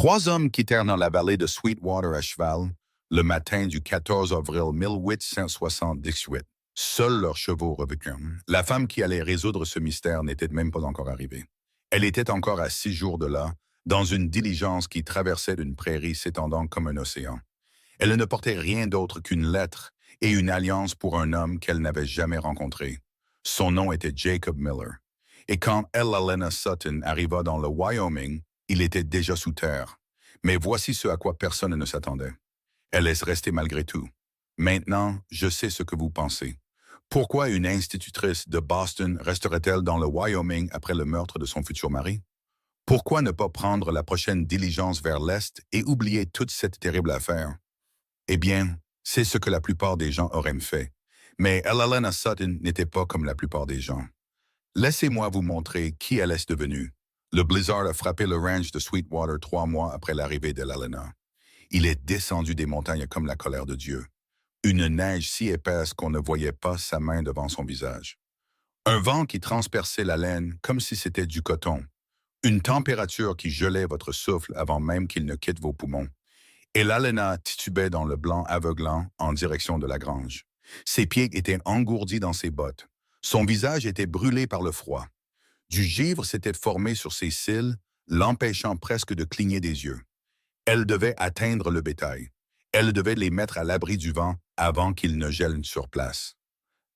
Trois hommes quittèrent dans la vallée de Sweetwater à cheval le matin du 14 avril 1878. Seuls leurs chevaux revécurent. La femme qui allait résoudre ce mystère n'était même pas encore arrivée. Elle était encore à 6 jours de là, dans une diligence qui traversait une prairie s'étendant comme un océan. Elle ne portait rien d'autre qu'une lettre et une alliance pour un homme qu'elle n'avait jamais rencontré. Son nom était Jacob Miller. Et quand Helena Sutton arriva dans le Wyoming, il était déjà sous terre. Mais voici ce à quoi personne ne s'attendait. Elle laisse rester malgré tout. Maintenant, je sais ce que vous pensez. Pourquoi une institutrice de Boston resterait-elle dans le Wyoming après le meurtre de son futur mari? Pourquoi ne pas prendre la prochaine diligence vers l'Est et oublier toute cette terrible affaire? Eh bien, c'est ce que la plupart des gens auraient fait. Mais Helena Sutton n'était pas comme la plupart des gens. Laissez-moi vous montrer qui elle est devenue. Le blizzard a frappé le ranch de Sweetwater 3 mois après l'arrivée d'Helena. Il est descendu des montagnes comme la colère de Dieu. Une neige si épaisse qu'on ne voyait pas sa main devant son visage. Un vent qui transperçait la laine comme si c'était du coton. Une température qui gelait votre souffle avant même qu'il ne quitte vos poumons. Et l'Helena titubait dans le blanc aveuglant en direction de la grange. Ses pieds étaient engourdis dans ses bottes. Son visage était brûlé par le froid. Du givre s'était formé sur ses cils, l'empêchant presque de cligner des yeux. Elle devait atteindre le bétail. Elle devait les mettre à l'abri du vent avant qu'il ne gèle sur place.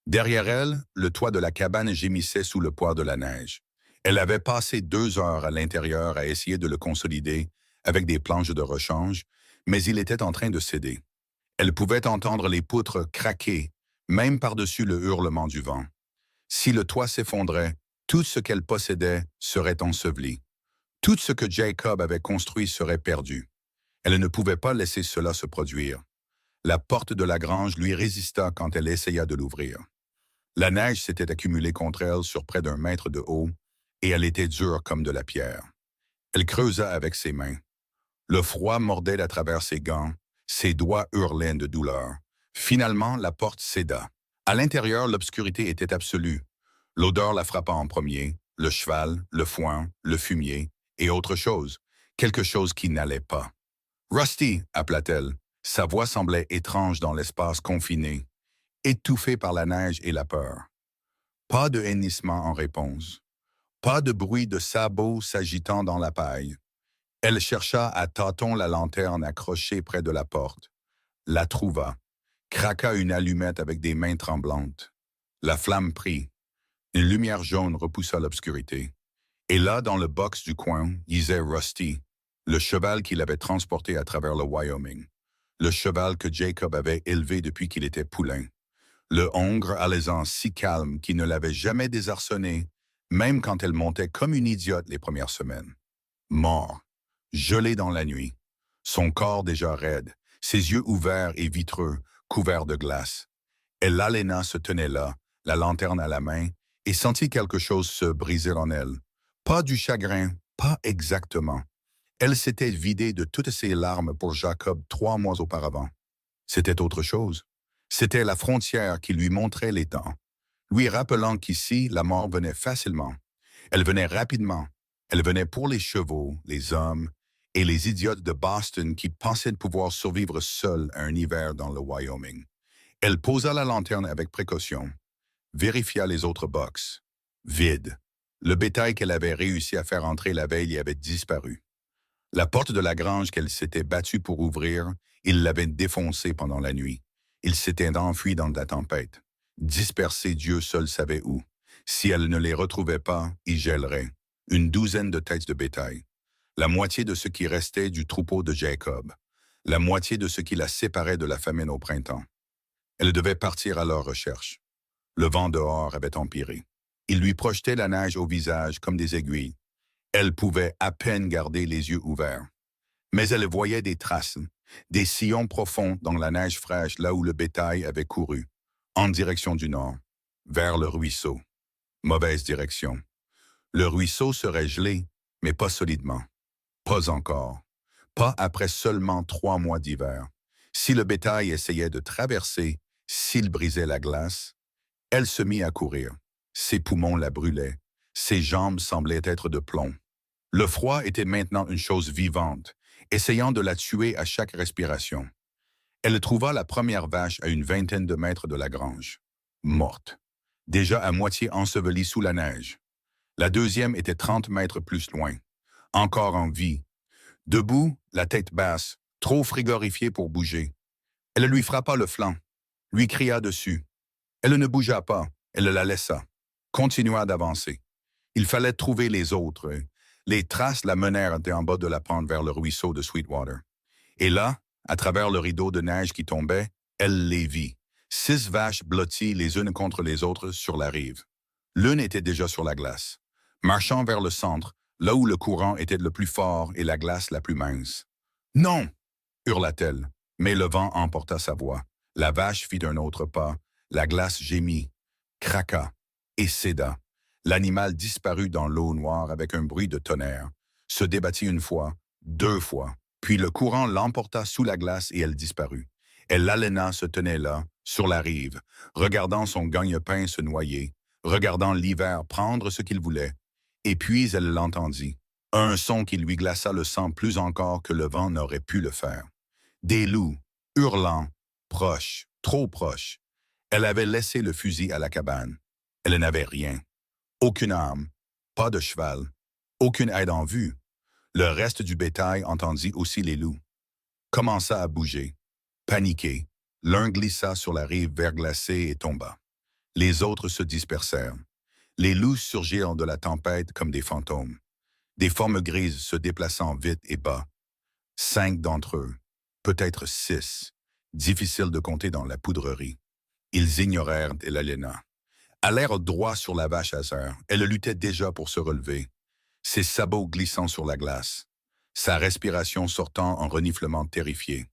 Derrière elle, le toit de la cabane gémissait sous le poids de la neige. Elle avait passé 2 heures à l'intérieur à essayer de le consolider avec des planches de rechange, mais il était en train de céder. Elle pouvait entendre les poutres craquer, même par-dessus le hurlement du vent. Si le toit s'effondrait, tout ce qu'elle possédait serait enseveli. Tout ce que Jacob avait construit serait perdu. Elle ne pouvait pas laisser cela se produire. La porte de la grange lui résista quand elle essaya de l'ouvrir. La neige s'était accumulée contre elle sur près d'1 mètre de haut, et elle était dure comme de la pierre. Elle creusa avec ses mains. Le froid mordait à travers ses gants, ses doigts hurlaient de douleur. Finalement, la porte céda. À l'intérieur, l'obscurité était absolue. L'odeur la frappa en premier, le cheval, le foin, le fumier, et autre chose, quelque chose qui n'allait pas. « Rusty !» appela-t-elle. Sa voix semblait étrange dans l'espace confiné, étouffée par la neige et la peur. Pas de hennissement en réponse. Pas de bruit de sabots s'agitant dans la paille. Elle chercha à tâtons la lanterne accrochée près de la porte, la trouva, craqua une allumette avec des mains tremblantes. La flamme prit. Une lumière jaune repoussa l'obscurité. Et là, dans le box du coin, gisait Rusty, le cheval qu'il avait transporté à travers le Wyoming. Le cheval que Jacob avait élevé depuis qu'il était poulain. Le hongre alezan si calme qu'il ne l'avait jamais désarçonné, même quand elle montait comme une idiote les premières semaines. Mort. Gelé dans la nuit, son corps déjà raide, ses yeux ouverts et vitreux, couverts de glace. Helena se tenait là, la lanterne à la main, et sentit quelque chose se briser en elle. Pas du chagrin, pas exactement. Elle s'était vidée de toutes ses larmes pour Jacob 3 mois auparavant. C'était autre chose. C'était la frontière qui lui montrait les temps, lui rappelant qu'ici, la mort venait facilement. Elle venait rapidement. Elle venait pour les chevaux, les hommes, et les idiotes de Boston qui pensaient pouvoir survivre seuls à un hiver dans le Wyoming. Elle posa la lanterne avec précaution, vérifia les autres box. Vide. Le bétail qu'elle avait réussi à faire entrer la veille y avait disparu. La porte de la grange qu'elle s'était battue pour ouvrir, il l'avait défoncée pendant la nuit. Il s'était enfui dans la tempête. Dispersé, Dieu seul savait où. Si elle ne les retrouvait pas, il gèlerait. Une douzaine de têtes de bétail. La moitié de ce qui restait du troupeau de Jacob, la moitié de ce qui la séparait de la famine au printemps. Elle devait partir à leur recherche. Le vent dehors avait empiré. Il lui projetait la neige au visage comme des aiguilles. Elle pouvait à peine garder les yeux ouverts. Mais elle voyait des traces, des sillons profonds dans la neige fraîche là où le bétail avait couru, en direction du nord, vers le ruisseau. Mauvaise direction. Le ruisseau serait gelé, mais pas solidement. Pas encore. Pas après seulement 3 mois d'hiver. Si le bétail essayait de traverser, s'il brisait la glace, elle se mit à courir. Ses poumons la brûlaient. Ses jambes semblaient être de plomb. Le froid était maintenant une chose vivante, essayant de la tuer à chaque respiration. Elle trouva la première vache à une vingtaine de mètres de la grange, morte, déjà à moitié ensevelie sous la neige. La deuxième était 30 mètres plus loin, encore en vie, debout, la tête basse, trop frigorifiée pour bouger. Elle lui frappa le flanc, lui cria dessus. Elle ne bougea pas, elle la laissa, continua d'avancer. Il fallait trouver les autres. Les traces la menèrent en bas de la pente vers le ruisseau de Sweetwater. Et là, à travers le rideau de neige qui tombait, elle les vit. 6 vaches blotties les unes contre les autres sur la rive. L'une était déjà sur la glace, marchant vers le centre, là où le courant était le plus fort et la glace la plus mince. « Non !» hurla-t-elle, mais le vent emporta sa voix. La vache fit un autre pas, la glace gémit, craqua et céda. L'animal disparut dans l'eau noire avec un bruit de tonnerre, se débattit une fois, 2 fois, puis le courant l'emporta sous la glace et elle disparut. Et l'Alena se tenait là, sur la rive, regardant son gagne-pain se noyer, regardant l'hiver prendre ce qu'il voulait. Et puis elle l'entendit, un son qui lui glaça le sang plus encore que le vent n'aurait pu le faire. Des loups, hurlant, proches, trop proches. Elle avait laissé le fusil à la cabane. Elle n'avait rien. Aucune arme, pas de cheval, aucune aide en vue. Le reste du bétail entendit aussi les loups. Commença à bouger. Paniqué, l'un glissa sur la rive verglacée et tomba. Les autres se dispersèrent. Les loups surgirent de la tempête comme des fantômes. Des formes grises se déplaçant vite et bas. 5 d'entre eux, peut-être 6, difficile de compter dans la poudrerie. Ils ignorèrent l'Alena. Allèrent droit sur la vache Hazer. Elle luttait déjà pour se relever, ses sabots glissant sur la glace, sa respiration sortant en reniflements terrifiés.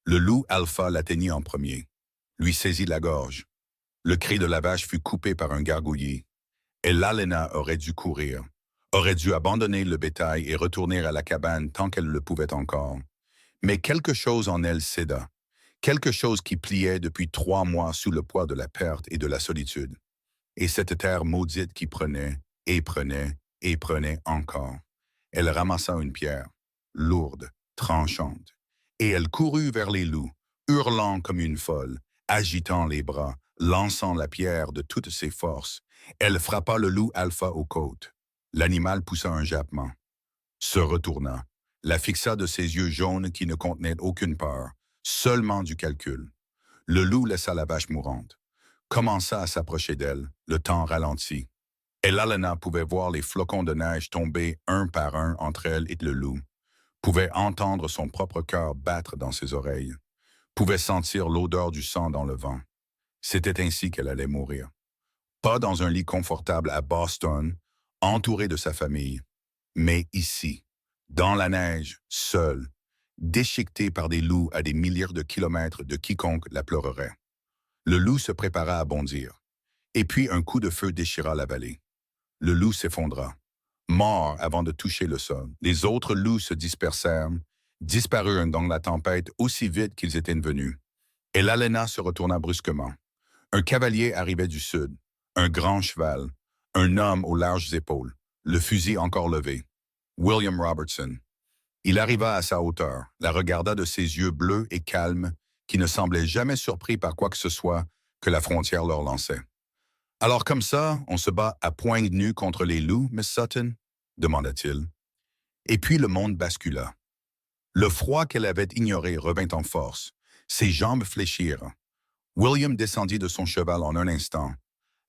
Le loup alpha l'atteignit en premier, lui saisit la gorge. Le cri de la vache fut coupé par un gargouillis. Et l'Alena aurait dû courir, aurait dû abandonner le bétail et retourner à la cabane tant qu'elle le pouvait encore. Mais quelque chose en elle céda, quelque chose qui pliait depuis 3 mois sous le poids de la perte et de la solitude. Et cette terre maudite qui prenait, et prenait, et prenait encore. Elle ramassa une pierre, lourde, tranchante, et elle courut vers les loups, hurlant comme une folle, agitant les bras, lançant la pierre de toutes ses forces. Elle frappa le loup alpha aux côtes. L'animal poussa un jappement, se retourna, la fixa de ses yeux jaunes qui ne contenaient aucune peur, seulement du calcul. Le loup laissa la vache mourante, commença à s'approcher d'elle, le temps ralentit. Et l'Alena pouvait voir les flocons de neige tomber un par un entre elle et le loup, pouvait entendre son propre cœur battre dans ses oreilles, pouvait sentir l'odeur du sang dans le vent. C'était ainsi qu'elle allait mourir. Pas dans un lit confortable à Boston, entourée de sa famille, mais ici, dans la neige, seule, déchiquetée par des loups à des milliers de kilomètres de quiconque la pleurerait. Le loup se prépara à bondir, et puis un coup de feu déchira la vallée. Le loup s'effondra, mort avant de toucher le sol. Les autres loups se dispersèrent, disparurent dans la tempête aussi vite qu'ils étaient venus. Et l'Alena se retourna brusquement. Un cavalier arrivait du sud, un grand cheval, un homme aux larges épaules, le fusil encore levé. William Robertson. Il arriva à sa hauteur, la regarda de ses yeux bleus et calmes, qui ne semblaient jamais surpris par quoi que ce soit que la frontière leur lançait. « Alors comme ça, on se bat à poings nus contre les loups, Miss Sutton ?» demanda-t-il. Et puis le monde bascula. Le froid qu'elle avait ignoré revint en force. Ses jambes fléchirent. William descendit de son cheval en un instant,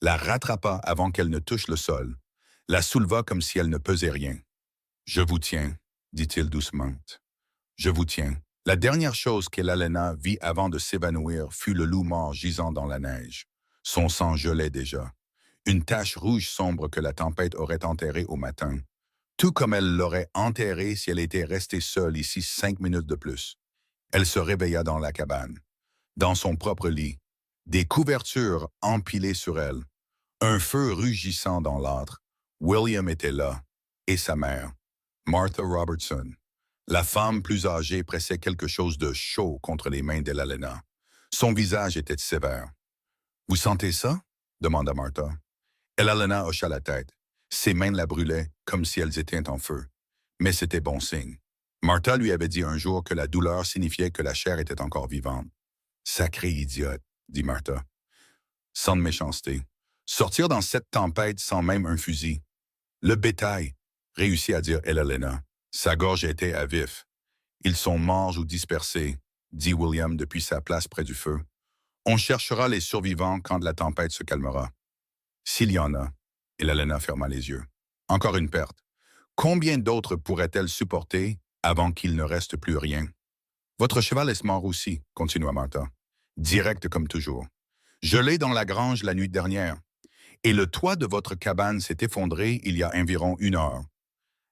la rattrapa avant qu'elle ne touche le sol, la souleva comme si elle ne pesait rien. « Je vous tiens, » dit-il doucement. « Je vous tiens. » La dernière chose qu'Alena vit avant de s'évanouir fut le loup mort gisant dans la neige. Son sang gelait déjà. Une tache rouge sombre que la tempête aurait enterrée au matin, tout comme elle l'aurait enterrée si elle était restée seule ici 5 minutes de plus. Elle se réveilla dans la cabane, dans son propre lit, des couvertures empilées sur elle, un feu rugissant dans l'âtre. William était là, et sa mère, Martha Robertson. La femme plus âgée pressait quelque chose de chaud contre les mains d'Alena. Son visage était sévère. « Vous sentez ça ?» demanda Martha. Alena hocha la tête. Ses mains la brûlaient comme si elles étaient en feu. Mais c'était bon signe. Martha lui avait dit un jour que la douleur signifiait que la chair était encore vivante. Sacré idiote, dit Martha, sans de méchanceté. Sortir dans cette tempête sans même un fusil. Le bétail, réussit à dire Elena. Sa gorge était à vif. Ils sont morts ou dispersés, dit William depuis sa place près du feu. On cherchera les survivants quand la tempête se calmera. S'il y en a, Elena ferma les yeux. Encore une perte. Combien d'autres pourrait-elle supporter avant qu'il ne reste plus rien? Votre cheval est mort aussi, continua Martha. Direct comme toujours. Je l'ai dans la grange la nuit dernière. Et le toit de votre cabane s'est effondré il y a environ 1 heure.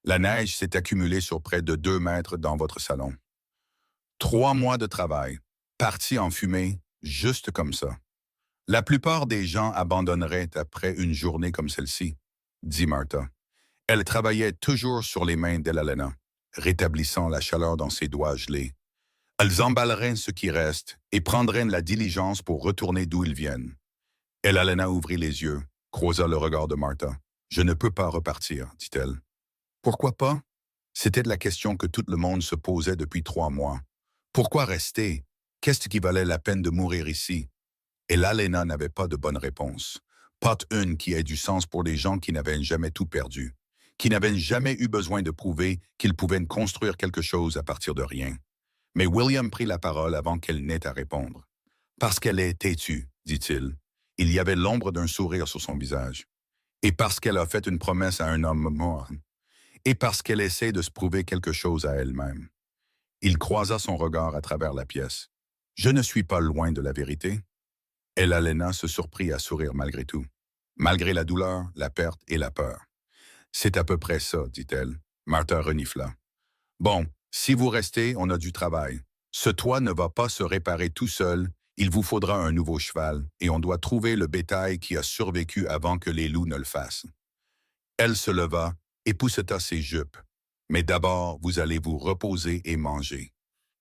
La neige s'est accumulée sur près de 2 mètres dans votre salon. 3 mois de travail, partis en fumée, juste comme ça. La plupart des gens abandonneraient après une journée comme celle-ci, dit Martha. Elle travaillait toujours sur les mains d'Elena, rétablissant la chaleur dans ses doigts gelés. Elles emballeraient ce qui reste et prendraient la diligence pour retourner d'où ils viennent. Elena ouvrit les yeux, croisa le regard de Martha. « Je ne peux pas repartir, dit-elle. »« Pourquoi pas? » C'était la question que tout le monde se posait depuis 3 mois. Pourquoi rester? Qu'est-ce qui valait la peine de mourir ici? Et Elena n'avait pas de bonne réponse. Pas une qui ait du sens pour des gens qui n'avaient jamais tout perdu, qui n'avaient jamais eu besoin de prouver qu'ils pouvaient construire quelque chose à partir de rien. Mais William prit la parole avant qu'elle n'ait à répondre. « Parce qu'elle est têtue, dit-il. » Il y avait l'ombre d'un sourire sur son visage. Et parce qu'elle a fait une promesse à un homme mort. Et parce qu'elle essaie de se prouver quelque chose à elle-même. Il croisa son regard à travers la pièce. « Je ne suis pas loin de la vérité. » Elena se surprit à sourire malgré tout. Malgré la douleur, la perte et la peur. « C'est à peu près ça, dit-elle. » Martha renifla. « Bon, si vous restez, on a du travail. Ce toit ne va pas se réparer tout seul. Il vous faudra un nouveau cheval, et on doit trouver le bétail qui a survécu avant que les loups ne le fassent. » Elle se leva, épousseta ses jupes. « Mais d'abord, vous allez vous reposer et manger.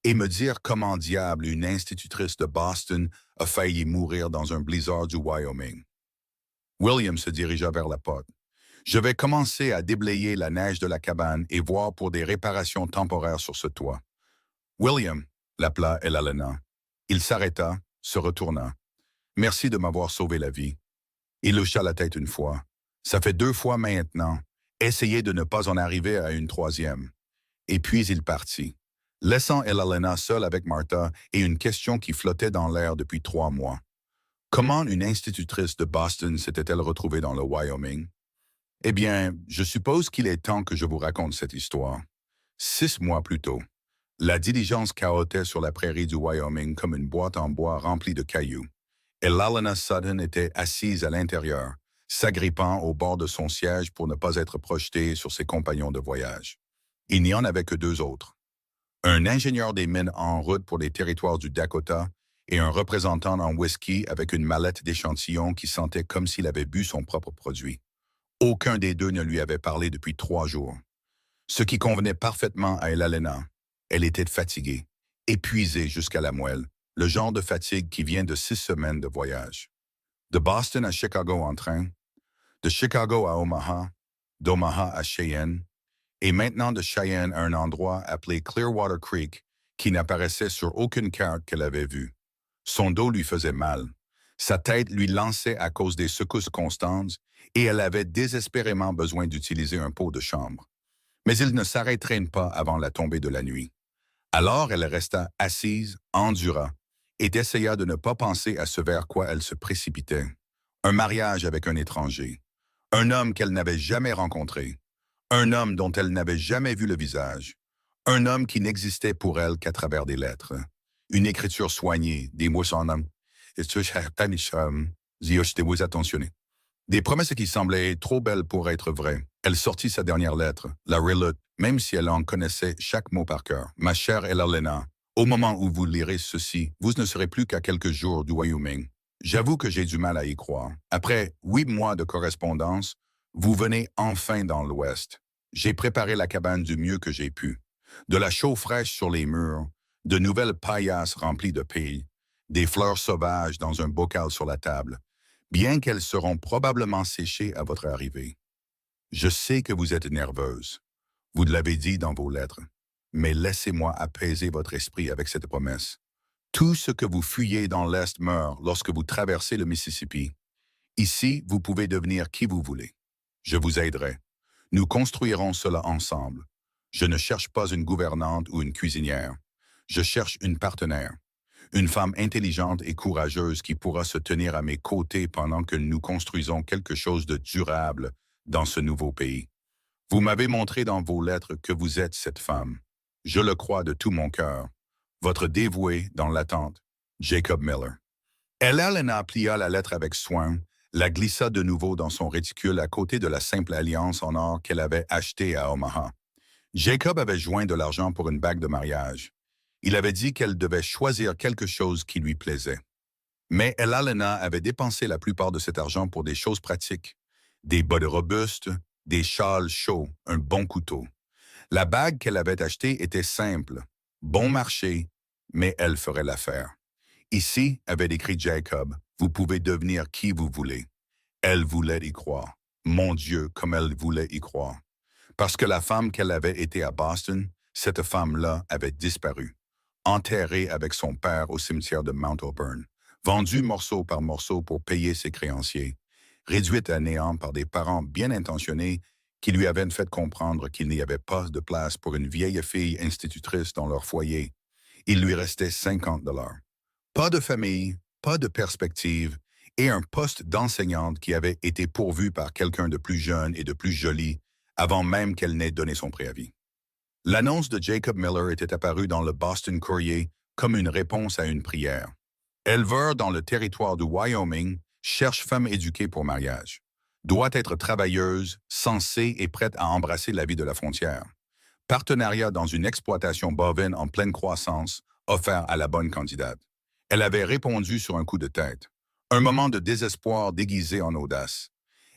Et me dire comment diable une institutrice de Boston a failli mourir dans un blizzard du Wyoming. » William se dirigea vers la porte. « Je vais commencer à déblayer la neige de la cabane et voir pour des réparations temporaires sur ce toit. »« William, » l'appela Elena. Il s'arrêta, se retourna. « Merci de m'avoir sauvé la vie. » Il hocha la tête une fois. « Ça fait 2 fois maintenant. Essayez de ne pas en arriver à une 3e. » Et puis il partit, laissant Elena seule avec Martha et une question qui flottait dans l'air depuis 3 mois. Comment une institutrice de Boston s'était-elle retrouvée dans le Wyoming? Eh bien, je suppose qu'il est temps que je vous raconte cette histoire. 6 mois plus tôt, la diligence cahotait sur la prairie du Wyoming comme une boîte en bois remplie de cailloux, et Elena Sutton était assise à l'intérieur, s'agrippant au bord de son siège pour ne pas être projetée sur ses compagnons de voyage. Il n'y en avait que 2 autres. Un ingénieur des mines en route pour les territoires du Dakota et un représentant en whisky avec une mallette d'échantillons qui sentait comme s'il avait bu son propre produit. Aucun des 2 ne lui avait parlé depuis 3 jours. Ce qui convenait parfaitement à Elena. Elle était fatiguée, épuisée jusqu'à la moelle, le genre de fatigue qui vient de 6 semaines de voyage. De Boston à Chicago en train, de Chicago à Omaha, d'Omaha à Cheyenne, et maintenant de Cheyenne à un endroit appelé Clearwater Creek qui n'apparaissait sur aucune carte qu'elle avait vue. Son dos lui faisait mal. Sa tête lui lançait à cause des secousses constantes et elle avait désespérément besoin d'utiliser un pot de chambre. Mais il ne s'arrêterait pas avant la tombée de la nuit. Alors elle resta assise, endura, et essaya de ne pas penser à ce vers quoi elle se précipitait. Un mariage avec un étranger. Un homme qu'elle n'avait jamais rencontré. Un homme dont elle n'avait jamais vu le visage. Un homme qui n'existait pour elle qu'à travers des lettres. Une écriture soignée, des mots sans nom. Des promesses qui semblaient trop belles pour être vraies. Elle sortit sa dernière lettre, la relut, même si elle en connaissait chaque mot par cœur. « Ma chère Elena, au moment où vous lirez ceci, vous ne serez plus qu'à quelques jours du Wyoming. J'avoue que j'ai du mal à y croire. Après 8 mois de correspondance, vous venez enfin dans l'Ouest. J'ai préparé la cabane du mieux que j'ai pu. De la chaux fraîche sur les murs, de nouvelles paillasses remplies de paille, des fleurs sauvages dans un bocal sur la table, bien qu'elles seront probablement séchées à votre arrivée. Je sais que vous êtes nerveuse. Vous l'avez dit dans vos lettres. Mais laissez-moi apaiser votre esprit avec cette promesse. Tout ce que vous fuyez dans l'Est meurt lorsque vous traversez le Mississippi. Ici, vous pouvez devenir qui vous voulez. Je vous aiderai. Nous construirons cela ensemble. Je ne cherche pas une gouvernante ou une cuisinière. Je cherche une partenaire. Une femme intelligente et courageuse qui pourra se tenir à mes côtés pendant que nous construisons quelque chose de durable dans ce nouveau pays. Vous m'avez montré dans vos lettres que vous êtes cette femme. Je le crois de tout mon cœur. Votre dévoué dans l'attente, Jacob Miller. Elena plia la lettre avec soin, la glissa de nouveau dans son réticule à côté de la simple alliance en or qu'elle avait achetée à Omaha. Jacob avait joint de l'argent pour une bague de mariage. Il avait dit qu'elle devait choisir quelque chose qui lui plaisait. Mais Elena avait dépensé la plupart de cet argent pour des choses pratiques. Des bottes robustes, des châles chauds, un bon couteau. La bague qu'elle avait achetée était simple, bon marché, mais elle ferait l'affaire. Ici, avait écrit Jacob, vous pouvez devenir qui vous voulez. Elle voulait y croire. Mon Dieu, comme elle voulait y croire. Parce que la femme qu'elle avait été à Boston, cette femme-là avait disparu, enterrée avec son père au cimetière de Mount Auburn, vendue morceau par morceau pour payer ses créanciers, réduite à néant par des parents bien intentionnés qui lui avaient fait comprendre qu'il n'y avait pas de place pour une vieille fille institutrice dans leur foyer. Il lui restait 50 $. Pas de famille, pas de perspective, et un poste d'enseignante qui avait été pourvu par quelqu'un de plus jeune et de plus joli avant même qu'elle n'ait donné son préavis. L'annonce de Jacob Miller était apparue dans le Boston Courier comme une réponse à une prière. Éleveur dans le territoire du Wyoming, cherche femme éduquée pour mariage. Doit être travailleuse, sensée et prête à embrasser la vie de la frontière. Partenariat dans une exploitation bovine en pleine croissance, offert à la bonne candidate. Elle avait répondu sur un coup de tête. Un moment de désespoir déguisé en audace.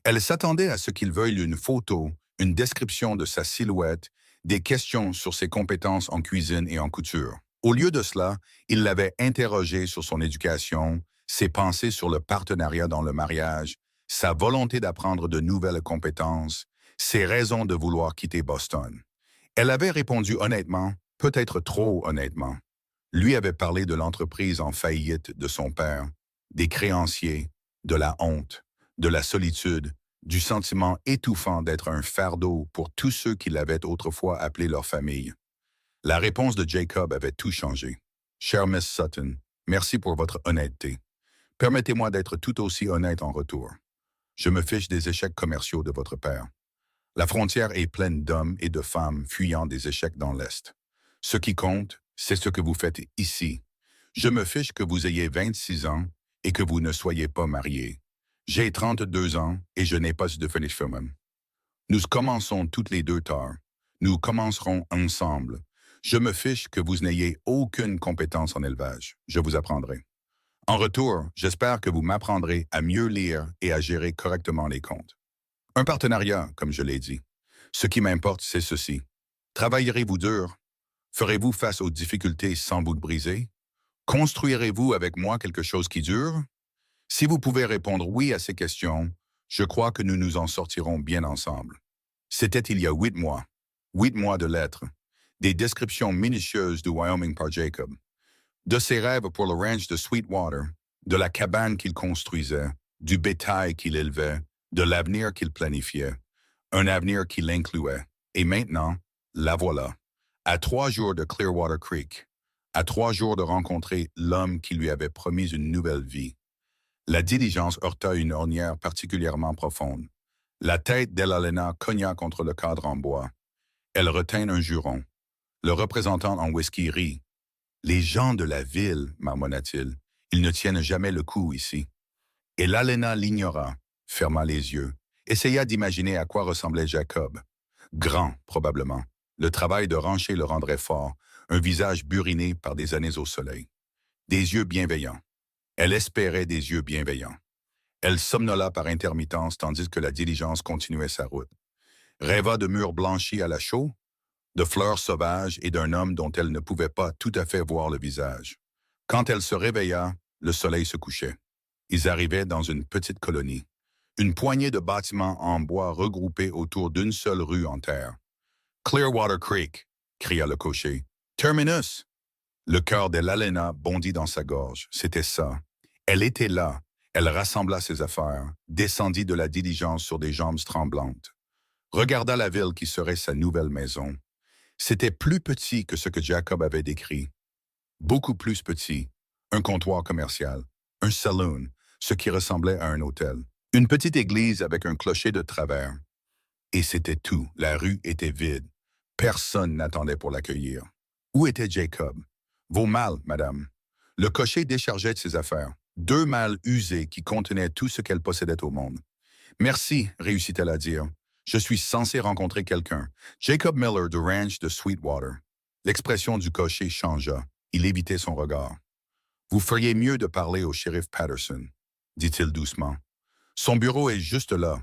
Elle s'attendait à ce qu'il veuille une photo, une description de sa silhouette, des questions sur ses compétences en cuisine et en couture. Au lieu de cela, il l'avait interrogée sur son éducation, ses pensées sur le partenariat dans le mariage, sa volonté d'apprendre de nouvelles compétences, ses raisons de vouloir quitter Boston. Elle avait répondu honnêtement, peut-être trop honnêtement. Lui avait parlé de l'entreprise en faillite de son père, des créanciers, de la honte, de la solitude, du sentiment étouffant d'être un fardeau pour tous ceux qui l'avaient autrefois appelé leur famille. La réponse de Jacob avait tout changé. « Chère Miss Sutton, merci pour votre honnêteté. Permettez-moi d'être tout aussi honnête en retour. Je me fiche des échecs commerciaux de votre père. La frontière est pleine d'hommes et de femmes fuyant des échecs dans l'Est. Ce qui compte, c'est ce que vous faites ici. Je me fiche que vous ayez 26 ans et que vous ne soyez pas marié. J'ai 32 ans et je n'ai pas de finish film. Nous commençons toutes les deux tard. Nous commencerons ensemble. Je me fiche que vous n'ayez aucune compétence en élevage. Je vous apprendrai. En retour, j'espère que vous m'apprendrez à mieux lire et à gérer correctement les comptes. Un partenariat, comme je l'ai dit. Ce qui m'importe, c'est ceci. Travaillerez-vous dur? Ferez-vous face aux difficultés sans vous briser? Construirez-vous avec moi quelque chose qui dure? Si vous pouvez répondre oui à ces questions, je crois que nous nous en sortirons bien ensemble. C'était il y a 8 mois. 8 mois de lettres. Des descriptions minutieuses du Wyoming par Jacob. De ses rêves pour le ranch de Sweetwater, de la cabane qu'il construisait, du bétail qu'il élevait, de l'avenir qu'il planifiait, un avenir qui l'incluait. Et maintenant, la voilà. À 3 jours de Clearwater Creek, à 3 jours de rencontrer l'homme qui lui avait promis une nouvelle vie. La diligence heurta une ornière particulièrement profonde. La tête d'Elena cogna contre le cadre en bois. Elle retint un juron. Le représentant en whisky rit. « Les gens de la ville, marmonna-t-il, ils ne tiennent jamais le coup ici. » Et l'Alena l'ignora, ferma les yeux, essaya d'imaginer à quoi ressemblait Jacob. Grand, probablement. Le travail de rancher le rendrait fort, un visage buriné par des années au soleil. Des yeux bienveillants. Elle espérait des yeux bienveillants. Elle somnola par intermittence tandis que la diligence continuait sa route. Rêva de murs blanchis à la chaux, de fleurs sauvages et d'un homme dont elle ne pouvait pas tout à fait voir le visage. Quand elle se réveilla, le soleil se couchait. Ils arrivaient dans une petite colonie. Une poignée de bâtiments en bois regroupés autour d'une seule rue en terre. Clearwater Creek, cria le cocher. Terminus! Le cœur de l'Alena bondit dans sa gorge. C'était ça. Elle était là. Elle rassembla ses affaires, descendit de la diligence sur des jambes tremblantes, regarda la ville qui serait sa nouvelle maison. C'était plus petit que ce que Jacob avait décrit. Beaucoup plus petit. Un comptoir commercial, un saloon, ce qui ressemblait à un hôtel, une petite église avec un clocher de travers. Et c'était tout. La rue était vide. Personne n'attendait pour l'accueillir. Où était Jacob? Vos malles, madame. Le cocher déchargeait de ses affaires. 2 malles usées qui contenaient tout ce qu'elle possédait au monde. Merci, réussit-elle à dire. Je suis censé rencontrer quelqu'un. Jacob Miller du ranch de Sweetwater. L'expression du cocher changea. Il évitait son regard. Vous feriez mieux de parler au shérif Patterson, dit-il doucement. Son bureau est juste là.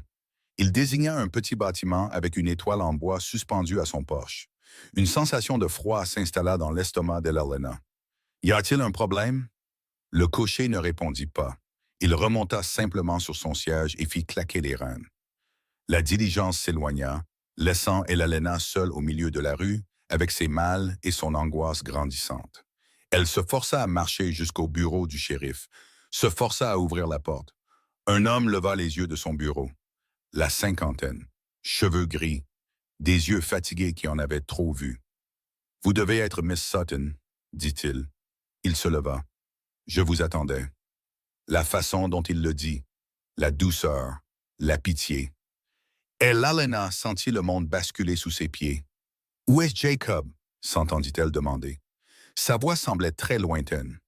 Il désigna un petit bâtiment avec une étoile en bois suspendue à son porche. Une sensation de froid s'installa dans l'estomac d'Elena. Y a-t-il un problème? Le cocher ne répondit pas. Il remonta simplement sur son siège et fit claquer les rênes. La diligence s'éloigna, laissant Elena seule au milieu de la rue, avec ses malles et son angoisse grandissante. Elle se força à marcher jusqu'au bureau du shérif, se força à ouvrir la porte. Un homme leva les yeux de son bureau. La cinquantaine, cheveux gris, des yeux fatigués qui en avaient trop vu. « Vous devez être Miss Sutton, » dit-il. Il se leva. « Je vous attendais. » La façon dont il le dit, la douceur, la pitié. Elena sentit le monde basculer sous ses pieds. « Où est Jacob? » s'entendit-elle demander. Sa voix semblait très lointaine.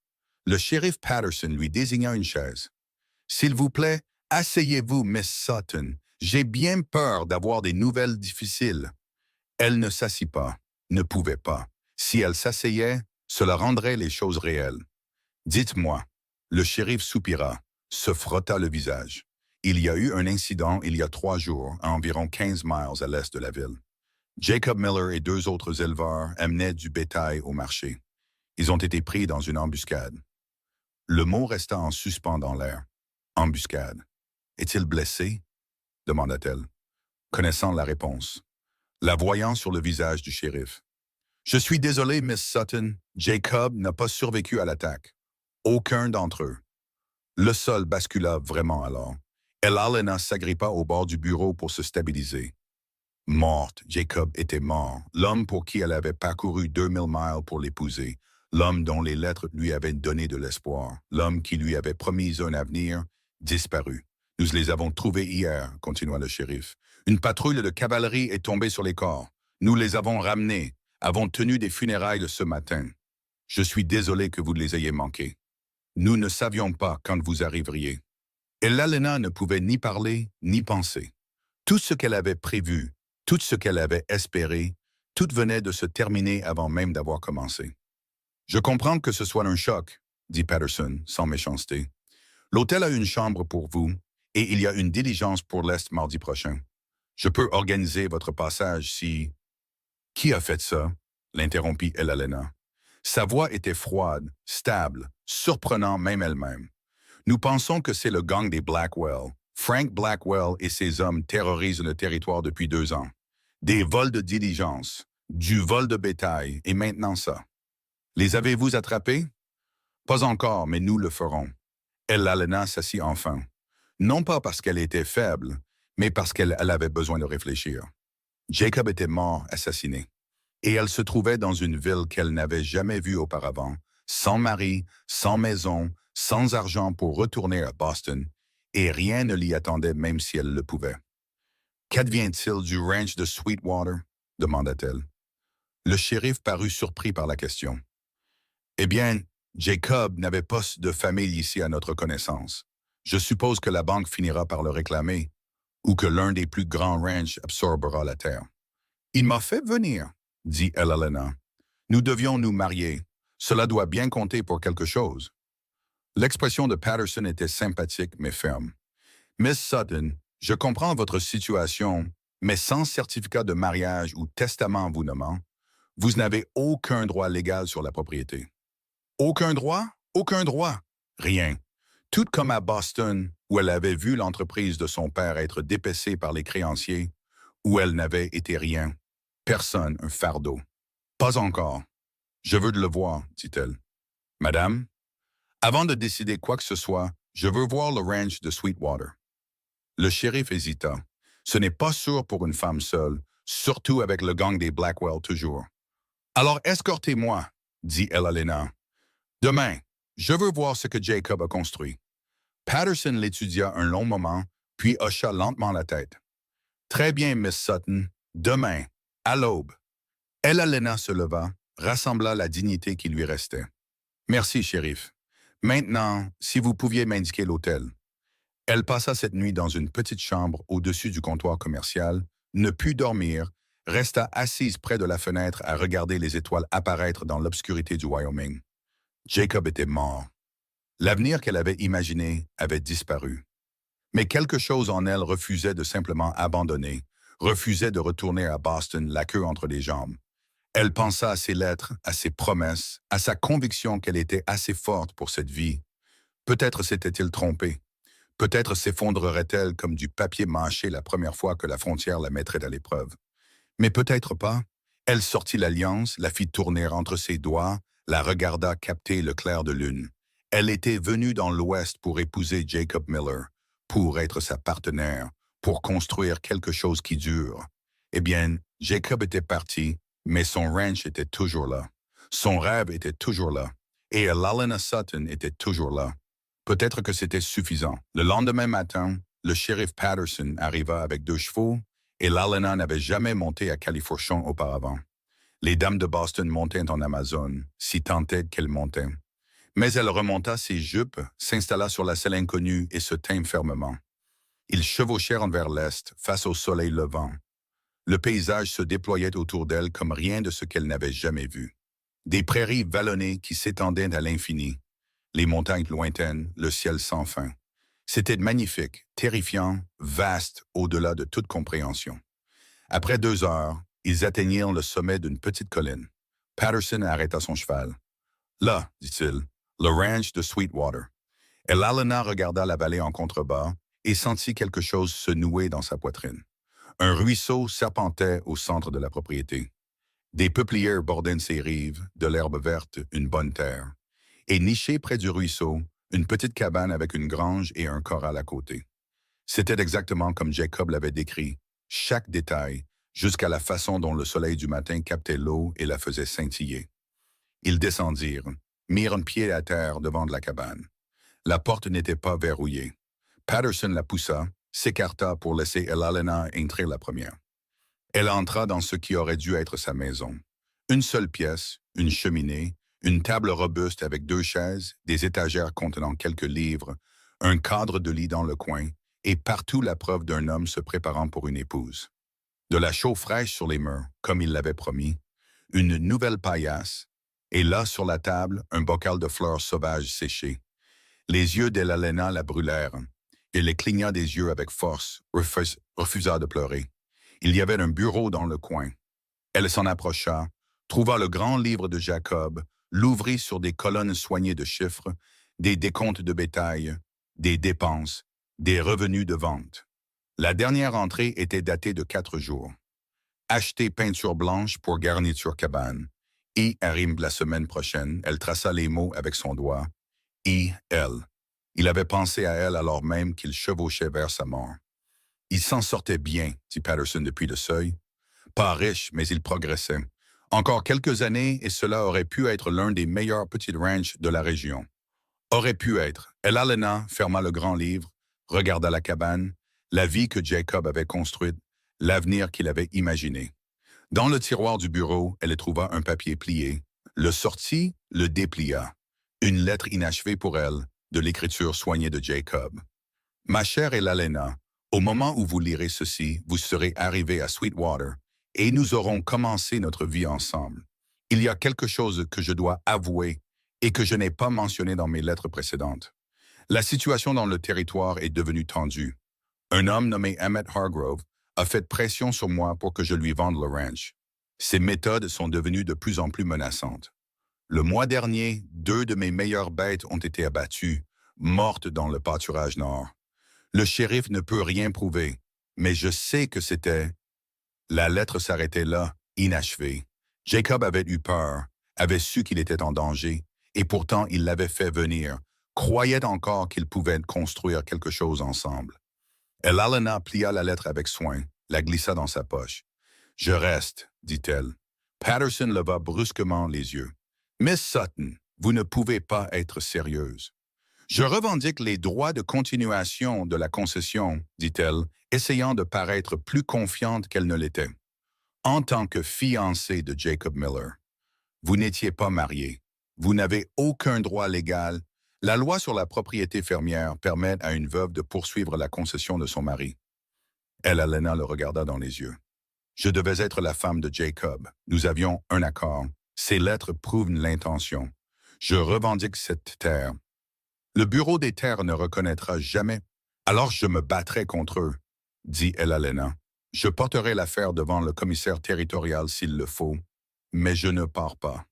Le shérif Patterson lui désigna une chaise. « S'il vous plaît, asseyez-vous, Miss Sutton. J'ai bien peur d'avoir des nouvelles difficiles. » Elle ne s'assit pas, ne pouvait pas. Si elle s'asseyait, cela rendrait les choses réelles. « Dites-moi. » Le shérif soupira, se frotta le visage. Il y a eu un incident il y a 3 jours, à environ 15 miles à l'est de la ville. Jacob Miller et 2 autres éleveurs amenaient du bétail au marché. Ils ont été pris dans une embuscade. Le mot resta en suspens dans l'air. Embuscade. Est-il blessé? Demanda-t-elle, connaissant la réponse, la voyant sur le visage du shérif. Je suis désolé, Miss Sutton, Jacob n'a pas survécu à l'attaque. Aucun d'entre eux. Le sol bascula vraiment alors. Elena s'agrippa au bord du bureau pour se stabiliser. Morte, Jacob était mort, l'homme pour qui elle avait parcouru 2000 miles pour l'épouser, l'homme dont les lettres lui avaient donné de l'espoir, l'homme qui lui avait promis un avenir, disparu. Nous les avons trouvés hier, continua le shérif. Une patrouille de cavalerie est tombée sur les corps. Nous les avons ramenés, avons tenu des funérailles ce matin. Je suis désolé que vous les ayez manqués. Nous ne savions pas quand vous arriveriez. Elena ne pouvait ni parler, ni penser. Tout ce qu'elle avait prévu, tout ce qu'elle avait espéré, tout venait de se terminer avant même d'avoir commencé. « Je comprends que ce soit un choc, » dit Patterson, sans méchanceté. « L'hôtel a une chambre pour vous, et il y a une diligence pour l'Est mardi prochain. Je peux organiser votre passage si... » « Qui a fait ça? » l'interrompit Elena. Sa voix était froide, stable, surprenant même elle-même. « Nous pensons que c'est le gang des Blackwell. Frank Blackwell et ses hommes terrorisent le territoire depuis 2 ans. Des vols de diligence, du vol de bétail, et maintenant ça. Les avez-vous attrapés? Pas encore, mais nous le ferons. » Elena s'assit enfin. Non pas parce qu'elle était faible, mais parce qu'elle avait besoin de réfléchir. Jacob était mort, assassiné. Et elle se trouvait dans une ville qu'elle n'avait jamais vue auparavant, sans mari, sans maison, sans argent pour retourner à Boston, et rien ne l'y attendait même si elle le pouvait. « Qu'advient-il du ranch de Sweetwater? » demanda-t-elle. Le shérif parut surpris par la question. « Eh bien, Jacob n'avait pas de famille ici à notre connaissance. Je suppose que la banque finira par le réclamer, ou que l'un des plus grands ranchs absorbera la terre. »« Il m'a fait venir, » dit Elena. « Nous devions nous marier. Cela doit bien compter pour quelque chose. » L'expression de Patterson était sympathique mais ferme. « Miss Sutton, je comprends votre situation, mais sans certificat de mariage ou testament vous nommant, vous n'avez aucun droit légal sur la propriété. » « Aucun droit? Aucun droit. Rien. Tout comme à Boston, où elle avait vu l'entreprise de son père être dépecée par les créanciers, où elle n'avait été rien. Personne, un fardeau. Pas encore. Je veux le voir, dit-elle. Madame, avant de décider quoi que ce soit, je veux voir le ranch de Sweetwater. Le shérif hésita. Ce n'est pas sûr pour une femme seule, surtout avec le gang des Blackwell toujours. Alors escortez-moi, dit Elena. Demain, je veux voir ce que Jacob a construit. Patterson l'étudia un long moment, puis hocha lentement la tête. Très bien, Miss Sutton. Demain, à l'aube. Elena se leva, rassembla la dignité qui lui restait. Merci, shérif. Maintenant, si vous pouviez m'indiquer l'hôtel. Elle passa cette nuit dans une petite chambre au-dessus du comptoir commercial, ne put dormir, resta assise près de la fenêtre à regarder les étoiles apparaître dans l'obscurité du Wyoming. Jacob était mort. L'avenir qu'elle avait imaginé avait disparu. Mais quelque chose en elle refusait de simplement abandonner, refusait de retourner à Boston la queue entre les jambes. Elle pensa à ses lettres, à ses promesses, à sa conviction qu'elle était assez forte pour cette vie. Peut-être s'était-il trompé. Peut-être s'effondrerait-elle comme du papier mâché la première fois que la frontière la mettrait à l'épreuve. Mais peut-être pas. Elle sortit l'alliance, la fit tourner entre ses doigts, la regarda capter le clair de lune. Elle était venue dans l'Ouest pour épouser Jacob Miller, pour être sa partenaire, pour construire quelque chose qui dure. Eh bien, Jacob était parti, mais son ranch était toujours là. Son rêve était toujours là. Et Elena Sutton était toujours là. Peut-être que c'était suffisant. Le lendemain matin, le shérif Patterson arriva avec 2 chevaux et Elena n'avait jamais monté à Califourchon auparavant. Les dames de Boston montaient en Amazone, si tant est qu'elles montaient. Mais elle remonta ses jupes, s'installa sur la selle inconnue et se tint fermement. Ils chevauchèrent vers l'est, face au soleil levant. Le paysage se déployait autour d'elle comme rien de ce qu'elle n'avait jamais vu. Des prairies vallonnées qui s'étendaient à l'infini. Les montagnes lointaines, le ciel sans fin. C'était magnifique, terrifiant, vaste, au-delà de toute compréhension. Après 2 heures, ils atteignirent le sommet d'une petite colline. Patterson arrêta son cheval. « Là, dit-il, le ranch de Sweetwater. » Elena regarda la vallée en contrebas et sentit quelque chose se nouer dans sa poitrine. Un ruisseau serpentait au centre de la propriété. Des peupliers bordaient ses rives, de l'herbe verte, une bonne terre. Et niché près du ruisseau, une petite cabane avec une grange et un corral à côté. C'était exactement comme Jacob l'avait décrit, chaque détail, jusqu'à la façon dont le soleil du matin captait l'eau et la faisait scintiller. Ils descendirent, mirent un pied à terre devant la cabane. La porte n'était pas verrouillée. Patterson la poussa, s'écarta pour laisser Elena entrer la première. Elle entra dans ce qui aurait dû être sa maison. Une seule pièce, une cheminée, une table robuste avec 2 chaises, des étagères contenant quelques livres, un cadre de lit dans le coin, et partout la preuve d'un homme se préparant pour une épouse. De la chaux fraîche sur les murs, comme il l'avait promis, une nouvelle paillasse, et là sur la table, un bocal de fleurs sauvages séchées. Les yeux d'Elena la brûlèrent. Elle les cligna des yeux avec force, refusa de pleurer. Il y avait un bureau dans le coin. Elle s'en approcha, trouva le grand livre de Jacob, l'ouvrit sur des colonnes soignées de chiffres, des décomptes de bétail, des dépenses, des revenus de vente. La dernière entrée était datée de 4 jours. Acheter peinture blanche pour garniture cabane. I-Arim la semaine prochaine, elle traça les mots avec son doigt. I-Elle. Il avait pensé à elle alors même qu'il chevauchait vers sa mort. Il s'en sortait bien, dit Patterson depuis le seuil. Pas riche, mais il progressait. Encore quelques années et cela aurait pu être l'un des meilleurs petits ranchs de la région. Aurait pu être. Elena ferma le grand livre, regarda la cabane, la vie que Jacob avait construite, l'avenir qu'il avait imaginé. Dans le tiroir du bureau, elle trouva un papier plié, le sortit, le déplia. Une lettre inachevée pour elle, de l'écriture soignée de Jacob. « Ma chère Elena, au moment où vous lirez ceci, vous serez arrivée à Sweetwater et nous aurons commencé notre vie ensemble. Il y a quelque chose que je dois avouer et que je n'ai pas mentionné dans mes lettres précédentes. La situation dans le territoire est devenue tendue. Un homme nommé Emmett Hargrove a fait pression sur moi pour que je lui vende le ranch. Ses méthodes sont devenues de plus en plus menaçantes. Le mois dernier, 2 de mes meilleures bêtes ont été abattues, mortes dans le pâturage nord. Le shérif ne peut rien prouver, mais je sais que c'était... » La lettre s'arrêtait là, inachevée. Jacob avait eu peur, avait su qu'il était en danger, et pourtant il l'avait fait venir, croyait encore qu'ils pouvaient construire quelque chose ensemble. Elalena plia la lettre avec soin, la glissa dans sa poche. « Je reste, dit-elle. Patterson leva brusquement les yeux. « Miss Sutton, vous ne pouvez pas être sérieuse. »« Je revendique les droits de continuation de la concession, dit-elle, essayant de paraître plus confiante qu'elle ne l'était. En tant que fiancée de Jacob Miller, vous n'étiez pas marié. Vous n'avez aucun droit légal. La loi sur la propriété fermière permet à une veuve de poursuivre la concession de son mari. » Elalena le regarda dans les yeux. « Je devais être la femme de Jacob. Nous avions un accord. Ces lettres prouvent l'intention. Je revendique cette terre. Le Bureau des terres ne reconnaîtra jamais. Alors je me battrai contre eux, dit Elalena. Je porterai l'affaire devant le commissaire territorial s'il le faut, mais je ne pars pas. »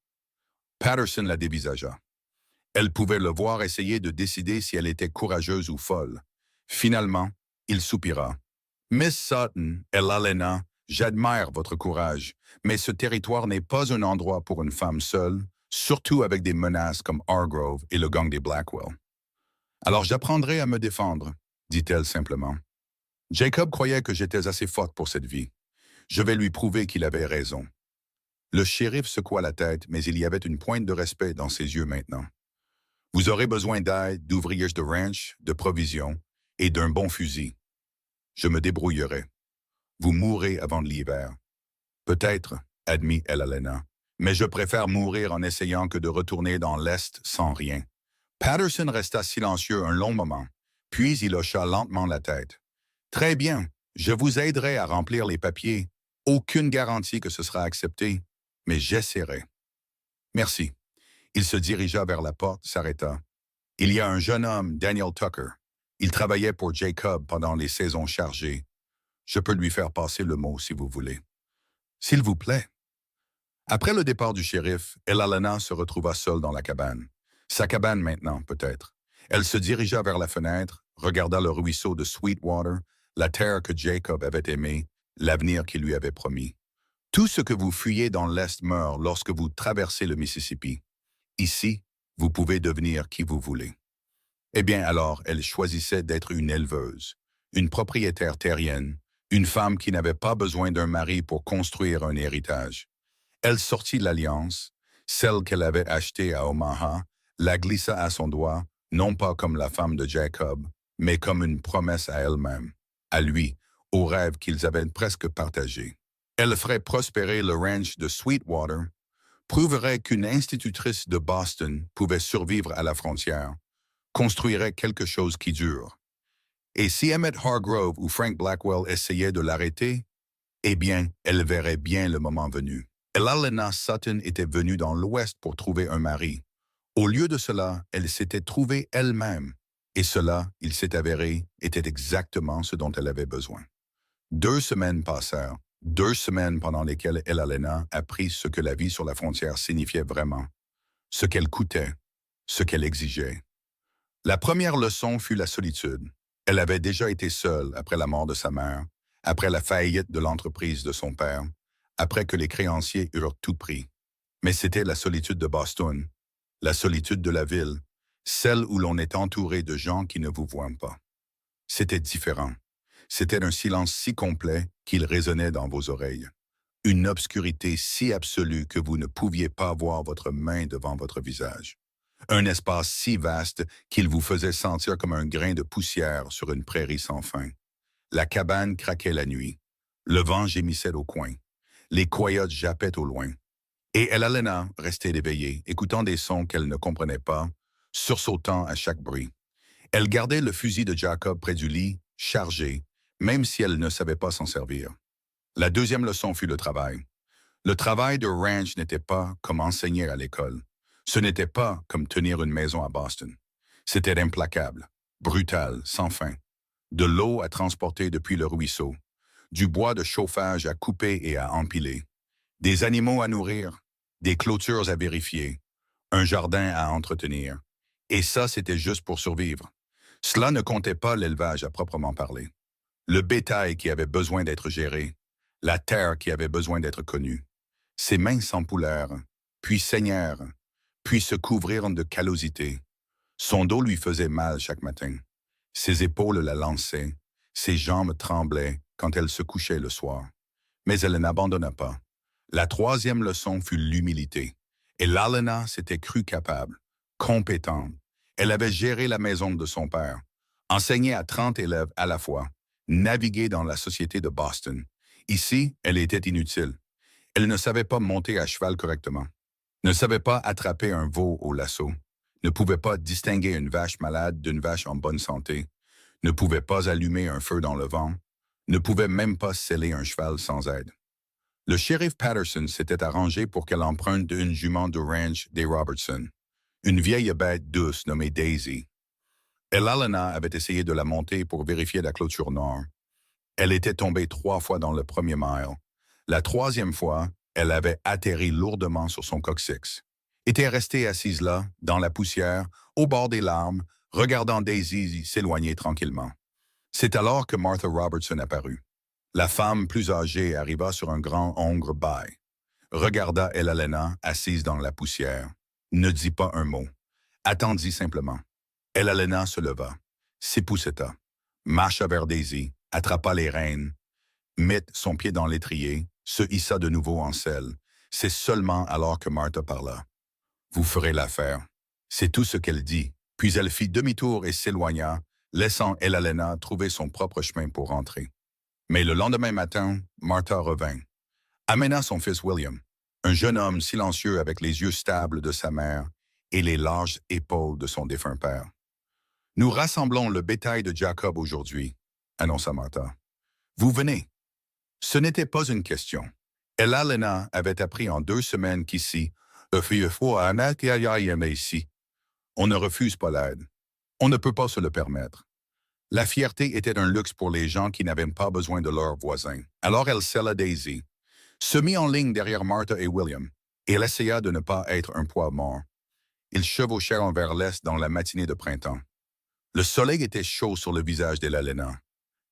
Patterson la dévisagea. Elle pouvait le voir essayer de décider si elle était courageuse ou folle. Finalement, il soupira. « Miss Sutton, Elalena, j'admire votre courage, mais ce territoire n'est pas un endroit pour une femme seule, surtout avec des menaces comme Hargrove et le gang des Blackwell. Alors j'apprendrai à me défendre, dit-elle simplement. Jacob croyait que j'étais assez forte pour cette vie. Je vais lui prouver qu'il avait raison. » Le shérif secoua la tête, mais il y avait une pointe de respect dans ses yeux maintenant. « Vous aurez besoin d'aide, d'ouvriers de ranch, de provisions et d'un bon fusil. Je me débrouillerai. Vous mourrez avant l'hiver. »« Peut-être, admit Elalena, mais je préfère mourir en essayant que de retourner dans l'Est sans rien. » Patterson resta silencieux un long moment, puis il hocha lentement la tête. « Très bien, je vous aiderai à remplir les papiers. Aucune garantie que ce sera accepté, mais j'essaierai. » « Merci. » Il se dirigea vers la porte, s'arrêta. « Il y a un jeune homme, Daniel Tucker. Il travaillait pour Jacob pendant les saisons chargées. Je peux lui faire passer le mot si vous voulez. »« S'il vous plaît. » Après le départ du shérif, Elalena se retrouva seule dans la cabane. Sa cabane maintenant, peut-être. Elle se dirigea vers la fenêtre, regarda le ruisseau de Sweetwater, la terre que Jacob avait aimée, l'avenir qu'il lui avait promis. Tout ce que vous fuyez dans l'Est meurt lorsque vous traversez le Mississippi. Ici, vous pouvez devenir qui vous voulez. Eh bien alors, elle choisissait d'être une éleveuse, une propriétaire terrienne, une femme qui n'avait pas besoin d'un mari pour construire un héritage. Elle sortit l'alliance, celle qu'elle avait achetée à Omaha, la glissa à son doigt, non pas comme la femme de Jacob, mais comme une promesse à elle-même, à lui, au rêve qu'ils avaient presque partagé. Elle ferait prospérer le ranch de Sweetwater, prouverait qu'une institutrice de Boston pouvait survivre à la frontière, construirait quelque chose qui dure. Et si Emmett Hargrove ou Frank Blackwell essayaient de l'arrêter, eh bien, elle verrait bien le moment venu. Elalena Sutton était venue dans l'Ouest pour trouver un mari. Au lieu de cela, elle s'était trouvée elle-même, et cela, il s'est avéré, était exactement ce dont elle avait besoin. 2 semaines passèrent, 2 semaines pendant lesquelles Elalena apprit ce que la vie sur la frontière signifiait vraiment, ce qu'elle coûtait, ce qu'elle exigeait. La première leçon fut la solitude. Elle avait déjà été seule après la mort de sa mère, après la faillite de l'entreprise de son père, après que les créanciers eurent tout pris. Mais c'était la solitude de Boston, la solitude de la ville, celle où l'on est entouré de gens qui ne vous voient pas. C'était différent. C'était un silence si complet qu'il résonnait dans vos oreilles. Une obscurité si absolue que vous ne pouviez pas voir votre main devant votre visage. Un espace si vaste qu'il vous faisait sentir comme un grain de poussière sur une prairie sans fin. La cabane craquait la nuit. Le vent gémissait au coin. Les coyotes jappaient au loin. Et Elalena restait éveillée, écoutant des sons qu'elle ne comprenait pas, sursautant à chaque bruit. Elle gardait le fusil de Jacob près du lit, chargé, même si elle ne savait pas s'en servir. La deuxième leçon fut le travail. Le travail de ranch n'était pas comme enseigner à l'école. Ce n'était pas comme tenir une maison à Boston. C'était implacable, brutal, sans fin. De l'eau à transporter depuis le ruisseau, du bois de chauffage à couper et à empiler, des animaux à nourrir, des clôtures à vérifier, un jardin à entretenir. Et ça, c'était juste pour survivre. Cela ne comptait pas l'élevage à proprement parler. Le bétail qui avait besoin d'être géré, la terre qui avait besoin d'être connue. Ses mains s'ampoulèrent, puis saignèrent, puis se couvrirent de callosité. Son dos lui faisait mal chaque matin. Ses épaules la lançaient, ses jambes tremblaient quand elle se couchait le soir. Mais elle n'abandonna pas. La troisième leçon fut l'humilité. Et Lalena s'était crue capable, compétente. Elle avait géré la maison de son père, enseigné à 30 élèves à la fois, navigué dans la société de Boston. Ici, elle était inutile. Elle ne savait pas monter à cheval correctement, ne savait pas attraper un veau au lasso, ne pouvait pas distinguer une vache malade d'une vache en bonne santé, ne pouvait pas allumer un feu dans le vent, ne pouvait même pas sceller un cheval sans aide. Le shérif Patterson s'était arrangé pour qu'elle emprunte une jument du ranch des Robertson, une vieille bête douce nommée Daisy. Elalena avait essayé de la monter pour vérifier la clôture nord. Elle était tombée 3 fois dans le premier mile. La troisième fois, elle avait atterri lourdement sur son coccyx. Était restée assise là, dans la poussière, au bord des larmes, regardant Daisy s'éloigner tranquillement. C'est alors que Martha Robertson apparut. La femme plus âgée arriva sur un grand hongre bail, regarda Elalena assise dans la poussière, ne dit pas un mot, attendit simplement. Elalena se leva, s'épousseta, marcha vers Daisy, attrapa les rênes, mit son pied dans l'étrier, se hissa de nouveau en selle. C'est seulement alors que Martha parla. « Vous ferez l'affaire. » C'est tout ce qu'elle dit, puis elle fit demi-tour et s'éloigna, laissant Elalena trouver son propre chemin pour rentrer. Mais le lendemain matin, Martha revint. Amena son fils William, un jeune homme silencieux avec les yeux stables de sa mère et les larges épaules de son défunt père. « Nous rassemblons le bétail de Jacob aujourd'hui, » annonça Martha. « Vous venez. » Ce n'était pas une question. Elalena avait appris en 2 semaines qu'ici, ici. On ne refuse pas l'aide. On ne peut pas se le permettre. La fierté était un luxe pour les gens qui n'avaient pas besoin de leurs voisins. Alors elle sella Daisy, se mit en ligne derrière Martha et William, et elle essaya de ne pas être un poids mort. Ils chevauchèrent vers l'est dans la matinée de printemps. Le soleil était chaud sur le visage d'Elalena.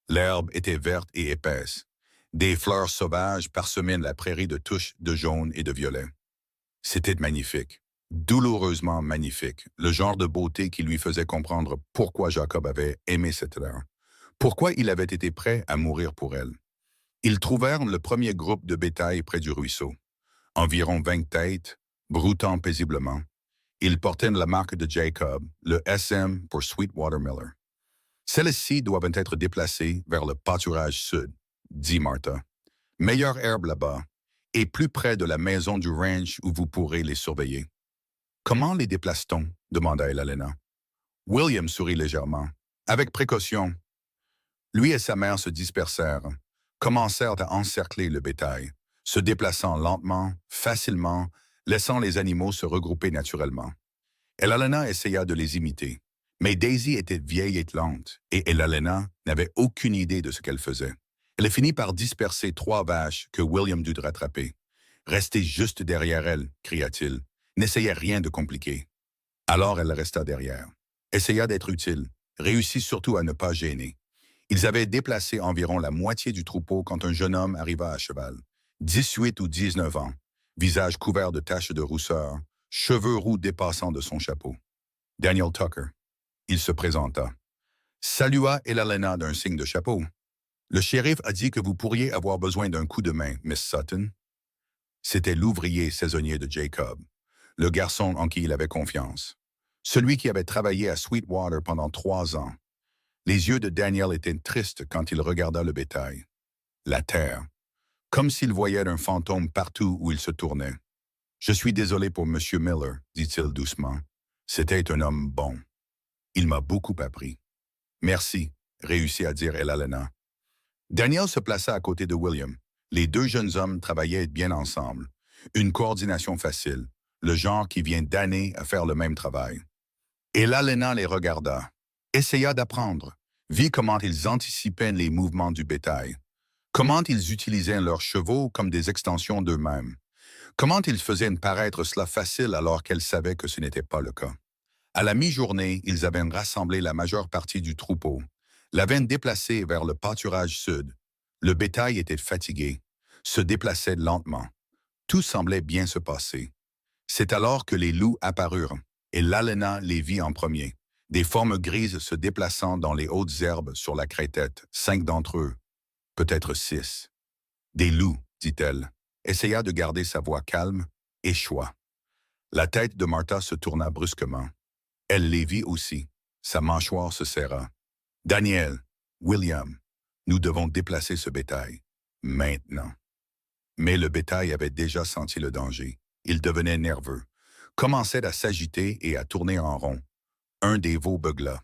L'herbe était verte et épaisse. Des fleurs sauvages parsemaient la prairie de touches de jaune et de violet. C'était magnifique, douloureusement magnifique, le genre de beauté qui lui faisait comprendre pourquoi Jacob avait aimé cette heure, pourquoi il avait été prêt à mourir pour elle. Ils trouvèrent le premier groupe de bétail près du ruisseau. Environ 20 têtes, broutant paisiblement. Ils portaient la marque de Jacob, le SM pour Sweetwater Miller. Celles-ci doivent être déplacées vers le pâturage sud, dit Martha. Meilleure herbe là-bas, et plus près de la maison du ranch où vous pourrez les surveiller. Comment les déplace-t-on? Demanda Elalena. William sourit légèrement. Avec précaution. Lui et sa mère se dispersèrent, commencèrent à encercler le bétail, se déplaçant lentement, facilement, laissant les animaux se regrouper naturellement. Elalena essaya de les imiter, mais Daisy était vieille et lente, et Elalena n'avait aucune idée de ce qu'elle faisait. Elle finit par disperser 3 vaches que William dut rattraper. « Restez juste derrière elle, cria-t-il. N'essayez rien de compliqué. » Alors elle resta derrière. Essaya d'être utile, réussit surtout à ne pas gêner. Ils avaient déplacé environ la moitié du troupeau quand un jeune homme arriva à cheval. 18 ou 19 ans, visage couvert de taches de rousseur, cheveux roux dépassant de son chapeau. Daniel Tucker. Il se présenta. Salua Elalena d'un signe de chapeau. Le shérif a dit que vous pourriez avoir besoin d'un coup de main, Miss Sutton. C'était l'ouvrier saisonnier de Jacob, le garçon en qui il avait confiance, celui qui avait travaillé à Sweetwater pendant 3 ans. Les yeux de Daniel étaient tristes quand il regarda le bétail. La terre, comme s'il voyait un fantôme partout où il se tournait. « Je suis désolé pour Monsieur Miller, dit-il doucement. C'était un homme bon. Il m'a beaucoup appris. »« Merci, » réussit à dire Elalena. Daniel se plaça à côté de William. Les 2 jeunes hommes travaillaient bien ensemble. Une coordination facile, le genre qui vient d'années à faire le même travail. Elalena les regarda, essaya d'apprendre, vit comment ils anticipaient les mouvements du bétail, comment ils utilisaient leurs chevaux comme des extensions d'eux-mêmes, comment ils faisaient paraître cela facile alors qu'elle savait que ce n'était pas le cas. À la mi-journée, ils avaient rassemblé la majeure partie du troupeau, l'avaient déplacé vers le pâturage sud. Le bétail était fatigué, se déplaçait lentement. Tout semblait bien se passer. C'est alors que les loups apparurent, et l'Alena les vit en premier. Des formes grises se déplaçant dans les hautes herbes sur la crétette, 5 d'entre eux, peut-être 6. Des loups, dit-elle, essaya de garder sa voix calme, échoua. La tête de Martha se tourna brusquement. Elle les vit aussi. Sa mâchoire se serra. Daniel, William, nous devons déplacer ce bétail. Maintenant. Mais le bétail avait déjà senti le danger. Il devenait nerveux, commençait à s'agiter et à tourner en rond. Un des veaux beugla.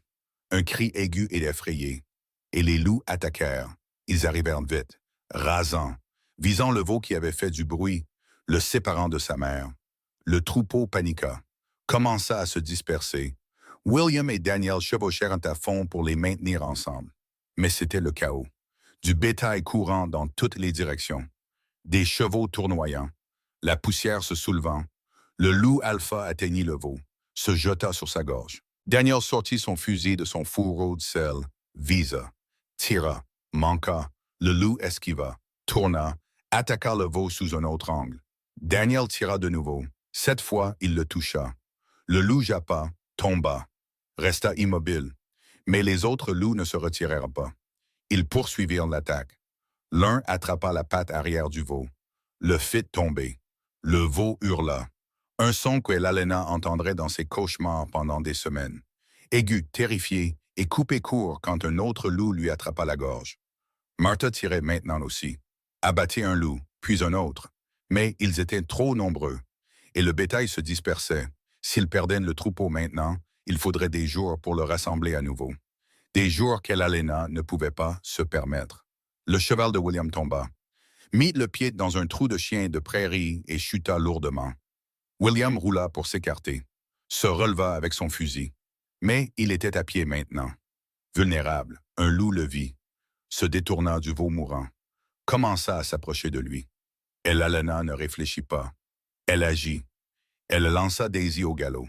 Un cri aigu et effrayé. Et les loups attaquèrent. Ils arrivèrent vite, rasant, visant le veau qui avait fait du bruit, le séparant de sa mère. Le troupeau paniqua, commença à se disperser. William et Daniel chevauchèrent à fond pour les maintenir ensemble. Mais c'était le chaos. Du bétail courant dans toutes les directions. Des chevaux tournoyant. La poussière se soulevant. Le loup alpha atteignit le veau, se jeta sur sa gorge. Daniel sortit son fusil de son fourreau de sel, visa, tira, manqua. Le loup esquiva, tourna, attaqua le veau sous un autre angle. Daniel tira de nouveau. Cette fois, il le toucha. Le loup jappa, tomba, resta immobile. Mais les autres loups ne se retirèrent pas. Ils poursuivirent l'attaque. L'un attrapa la patte arrière du veau. Le fit tomber. Le veau hurla. Un son que l'Alena entendrait dans ses cauchemars pendant des semaines. Aigu, terrifié, et coupé court quand un autre loup lui attrapa la gorge. Martha tirait maintenant aussi. Abattit un loup, puis un autre. Mais ils étaient trop nombreux. Et le bétail se dispersait. S'ils perdaient le troupeau maintenant, il faudrait des jours pour le rassembler à nouveau. Des jours qu'Alena ne pouvait pas se permettre. Le cheval de William tomba, mit le pied dans un trou de chien de prairie et chuta lourdement. William roula pour s'écarter, se releva avec son fusil. Mais il était à pied maintenant. Vulnérable, un loup le vit, se détourna du veau mourant, commença à s'approcher de lui. Alena ne réfléchit pas. Elle agit. Elle lança Daisy au galop,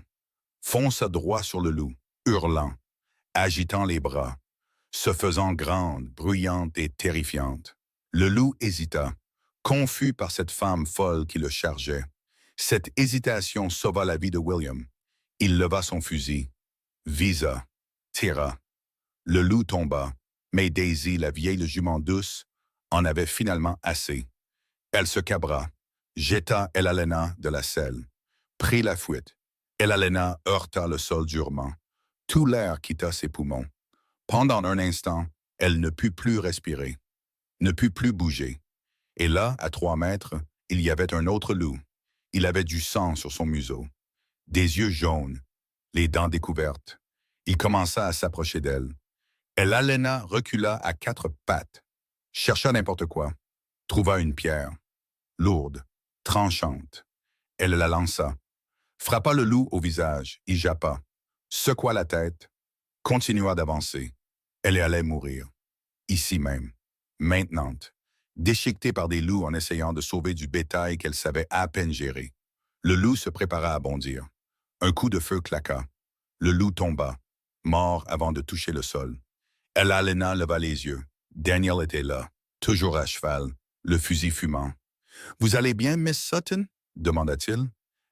fonça droit sur le loup, hurlant, agitant les bras, se faisant grande, bruyante et terrifiante. Le loup hésita, confus par cette femme folle qui le chargeait. Cette hésitation sauva la vie de William. Il leva son fusil, visa, tira. Le loup tomba, mais Daisy, la vieille jument douce, en avait finalement assez. Elle se cabra, jeta Alena de la selle, prit la fuite. Alena heurta le sol durement. Tout l'air quitta ses poumons. Pendant un instant, elle ne put plus respirer, ne put plus bouger. Et là, à 3 mètres, il y avait un autre loup. Il avait du sang sur son museau, des yeux jaunes, les dents découvertes. Il commença à s'approcher d'elle. Alena recula à 4 pattes, chercha n'importe quoi, trouva une pierre, lourde, tranchante. Elle la lança, frappa le loup au visage, y jappa, secoua la tête, continua d'avancer. Elle allait mourir, ici même, maintenant, déchiquetée par des loups en essayant de sauver du bétail qu'elle savait à peine gérer. Le loup se prépara à bondir. Un coup de feu claqua. Le loup tomba, mort avant de toucher le sol. Alena leva les yeux. Daniel était là, toujours à cheval, le fusil fumant. « Vous allez bien, Miss Sutton ?» demanda-t-il.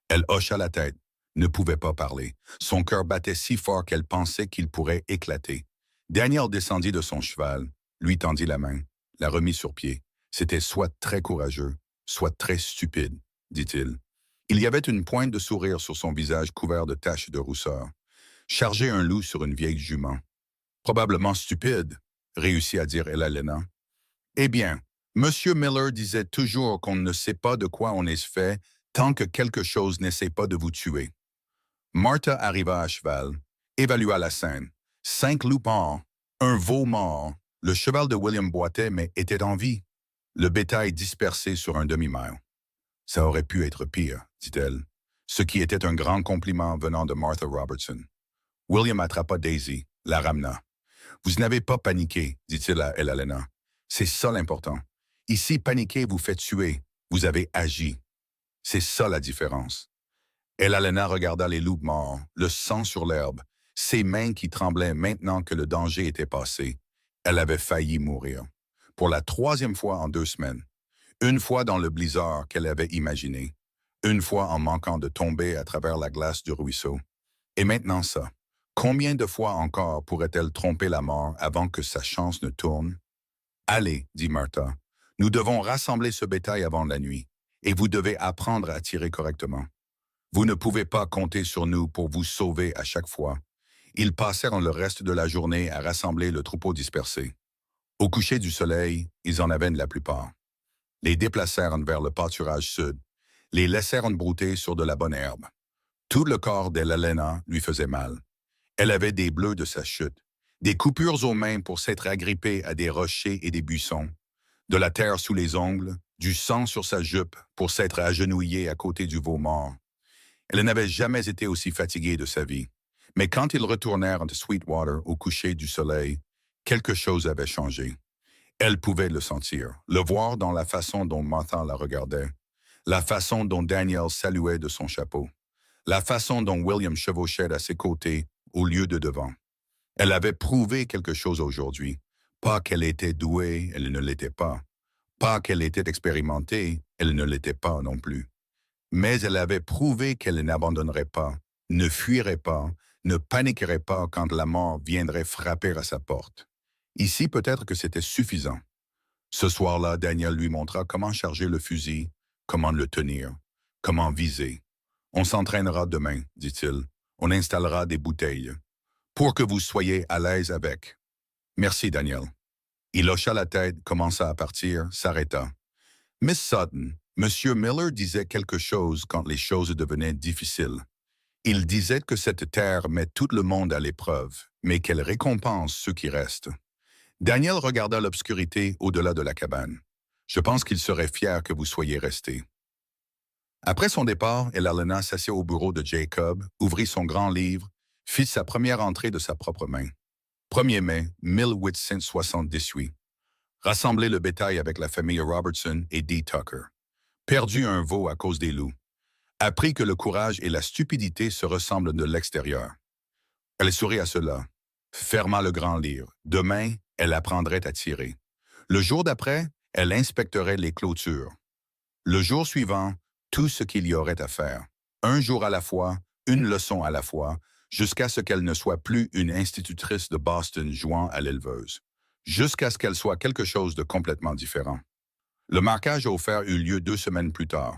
Elle hocha la tête, ne pouvait pas parler. Son cœur battait si fort qu'elle pensait qu'il pourrait éclater. Daniel descendit de son cheval, lui tendit la main, la remit sur pied. C'était soit très courageux, soit très stupide, dit-il. Il y avait une pointe de sourire sur son visage couvert de taches de rousseur. Charger un loup sur une vieille jument. Probablement stupide, réussit à dire Alena. Eh bien, Monsieur Miller disait toujours qu'on ne sait pas de quoi on est fait tant que quelque chose n'essaie pas de vous tuer. Martha arriva à cheval, évalua la scène. 5 loups morts, un veau mort. Le cheval de William boitait mais était en vie. Le bétail dispersé sur un demi-mile. Ça aurait pu être pire, dit-elle, ce qui était un grand compliment venant de Martha Robertson. William attrapa Daisy, la ramena. « Vous n'avez pas paniqué, dit-il à Alena. C'est ça l'important. Ici, paniquer vous fait tuer. Vous avez agi. C'est ça la différence. » Alena regarda les loups morts, le sang sur l'herbe, ses mains qui tremblaient maintenant que le danger était passé. Elle avait failli mourir. Pour la 3e fois en 2 semaines. Une fois dans le blizzard qu'elle avait imaginé, une fois en manquant de tomber à travers la glace du ruisseau. Et maintenant ça. Combien de fois encore pourrait-elle tromper la mort avant que sa chance ne tourne? Allez, dit Martha, nous devons rassembler ce bétail avant la nuit, et vous devez apprendre à tirer correctement. Vous ne pouvez pas compter sur nous pour vous sauver à chaque fois. Ils passèrent le reste de la journée à rassembler le troupeau dispersé. Au coucher du soleil, ils en avaient la plupart. Les déplacèrent vers le pâturage sud, les laissèrent brouter sur de la bonne herbe. Tout le corps d'Elena lui faisait mal. Elle avait des bleus de sa chute, des coupures aux mains pour s'être agrippée à des rochers et des buissons, de la terre sous les ongles, du sang sur sa jupe pour s'être agenouillée à côté du veau mort. Elle n'avait jamais été aussi fatiguée de sa vie. Mais quand ils retournèrent de Sweetwater au coucher du soleil, quelque chose avait changé. Elle pouvait le sentir, le voir dans la façon dont Martha la regardait, la façon dont Daniel saluait de son chapeau, la façon dont William chevauchait à ses côtés au lieu de devant. Elle avait prouvé quelque chose aujourd'hui. Pas qu'elle était douée, elle ne l'était pas. Pas qu'elle était expérimentée, elle ne l'était pas non plus. Mais elle avait prouvé qu'elle n'abandonnerait pas, ne fuirait pas, ne paniquerait pas quand la mort viendrait frapper à sa porte. Ici, peut-être que c'était suffisant. Ce soir-là, Daniel lui montra comment charger le fusil, comment le tenir, comment viser. On s'entraînera demain, dit-il. On installera des bouteilles. Pour que vous soyez à l'aise avec. Merci, Daniel. Il hocha la tête, commença à partir, s'arrêta. Miss Sutton, Monsieur Miller disait quelque chose quand les choses devenaient difficiles. Il disait que cette terre met tout le monde à l'épreuve, mais qu'elle récompense ceux qui restent. Daniel regarda l'obscurité au-delà de la cabane. Je pense qu'il serait fier que vous soyez restés. Après son départ, Elena s'assit au bureau de Jacob, ouvrit son grand livre, fit sa première entrée de sa propre main. 1er mai 1878. Rassembler le bétail avec la famille Robertson et Dee Tucker. Perdu un veau à cause des loups. Appris que le courage et la stupidité se ressemblent de l'extérieur. Elle sourit à cela. Ferma le grand livre. Demain, elle apprendrait à tirer. Le jour d'après, elle inspecterait les clôtures. Le jour suivant, tout ce qu'il y aurait à faire. Un jour à la fois, une leçon à la fois, jusqu'à ce qu'elle ne soit plus une institutrice de Boston jouant à l'éleveuse. Jusqu'à ce qu'elle soit quelque chose de complètement différent. Le marquage au fer eut lieu 2 semaines plus tard.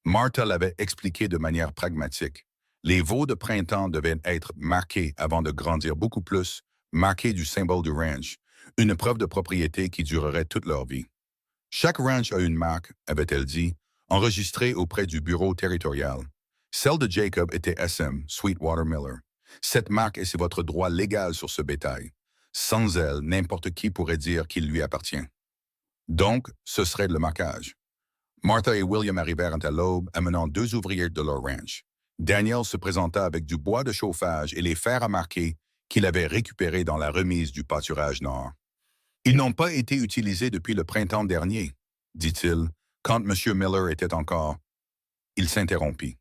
Martha l'avait expliqué de manière pragmatique. Les veaux de printemps devaient être marqués avant de grandir beaucoup plus, marqués du symbole du ranch, une preuve de propriété qui durerait toute leur vie. Chaque ranch a une marque, avait-elle dit, enregistrée auprès du bureau territorial. Celle de Jacob était SM, Sweetwater Miller. Cette marque est votre droit légal sur ce bétail. Sans elle, n'importe qui pourrait dire qu'il lui appartient. Donc, ce serait le marquage. Martha et William arrivèrent à l'aube, amenant 2 ouvriers de leur ranch. Daniel se présenta avec du bois de chauffage et les fers à marquer qu'il avait récupérés dans la remise du pâturage nord. Ils n'ont pas été utilisés depuis le printemps dernier, dit-il, quand M. Miller était encore... Il s'interrompit.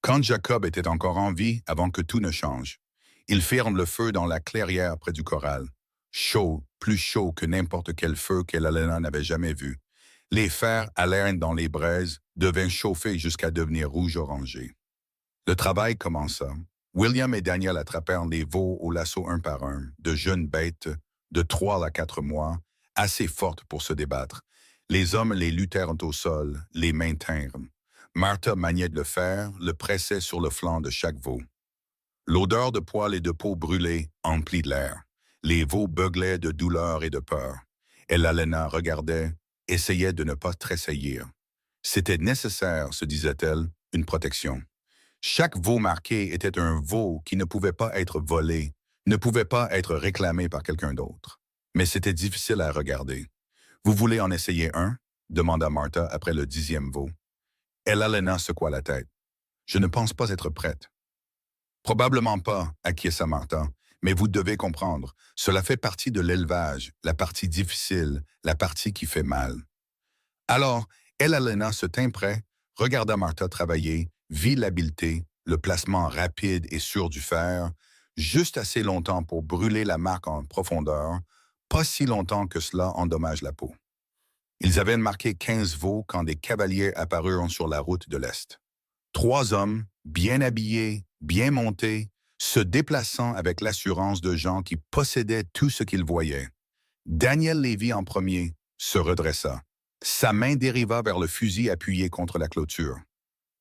Quand Jacob était encore en vie, avant que tout ne change. Ils firent le feu dans la clairière près du corral. Chaud, plus chaud que n'importe quel feu qu'Elena n'avait jamais vu. Les fers allèrent dans les braises, devinrent chauffer jusqu'à devenir rouge-orangé. Le travail commença. William et Daniel attrapèrent les veaux au lasso un par un, de jeunes bêtes, de 3 à 4 mois, assez fortes pour se débattre. Les hommes les luttèrent au sol, les maintinrent. Martha maniait le fer, le pressait sur le flanc de chaque veau. L'odeur de poils et de peau brûlée emplit l'air. Les veaux beuglaient de douleur et de peur. Elena regardait, essayait de ne pas tressaillir. C'était nécessaire, se disait-elle, une protection. Chaque veau marqué était un veau qui ne pouvait pas être volé, ne pouvait pas être réclamé par quelqu'un d'autre. Mais c'était difficile à regarder. « Vous voulez en essayer un ?» demanda Martha après le 10e veau. Elena secoua la tête. « Je ne pense pas être prête. » « Probablement pas, acquiesça Martha, mais vous devez comprendre, cela fait partie de l'élevage, la partie difficile, la partie qui fait mal. » Alors, Elena se tint prêt, regarda Martha travailler, vit l'habileté, le placement rapide et sûr du fer, juste assez longtemps pour brûler la marque en profondeur, pas si longtemps que cela endommage la peau. Ils avaient marqué 15 veaux quand des cavaliers apparurent sur la route de l'Est. 3 hommes, bien habillés, bien montés, se déplaçant avec l'assurance de gens qui possédaient tout ce qu'ils voyaient. Daniel Lévy en premier se redressa. Sa main dériva vers le fusil appuyé contre la clôture.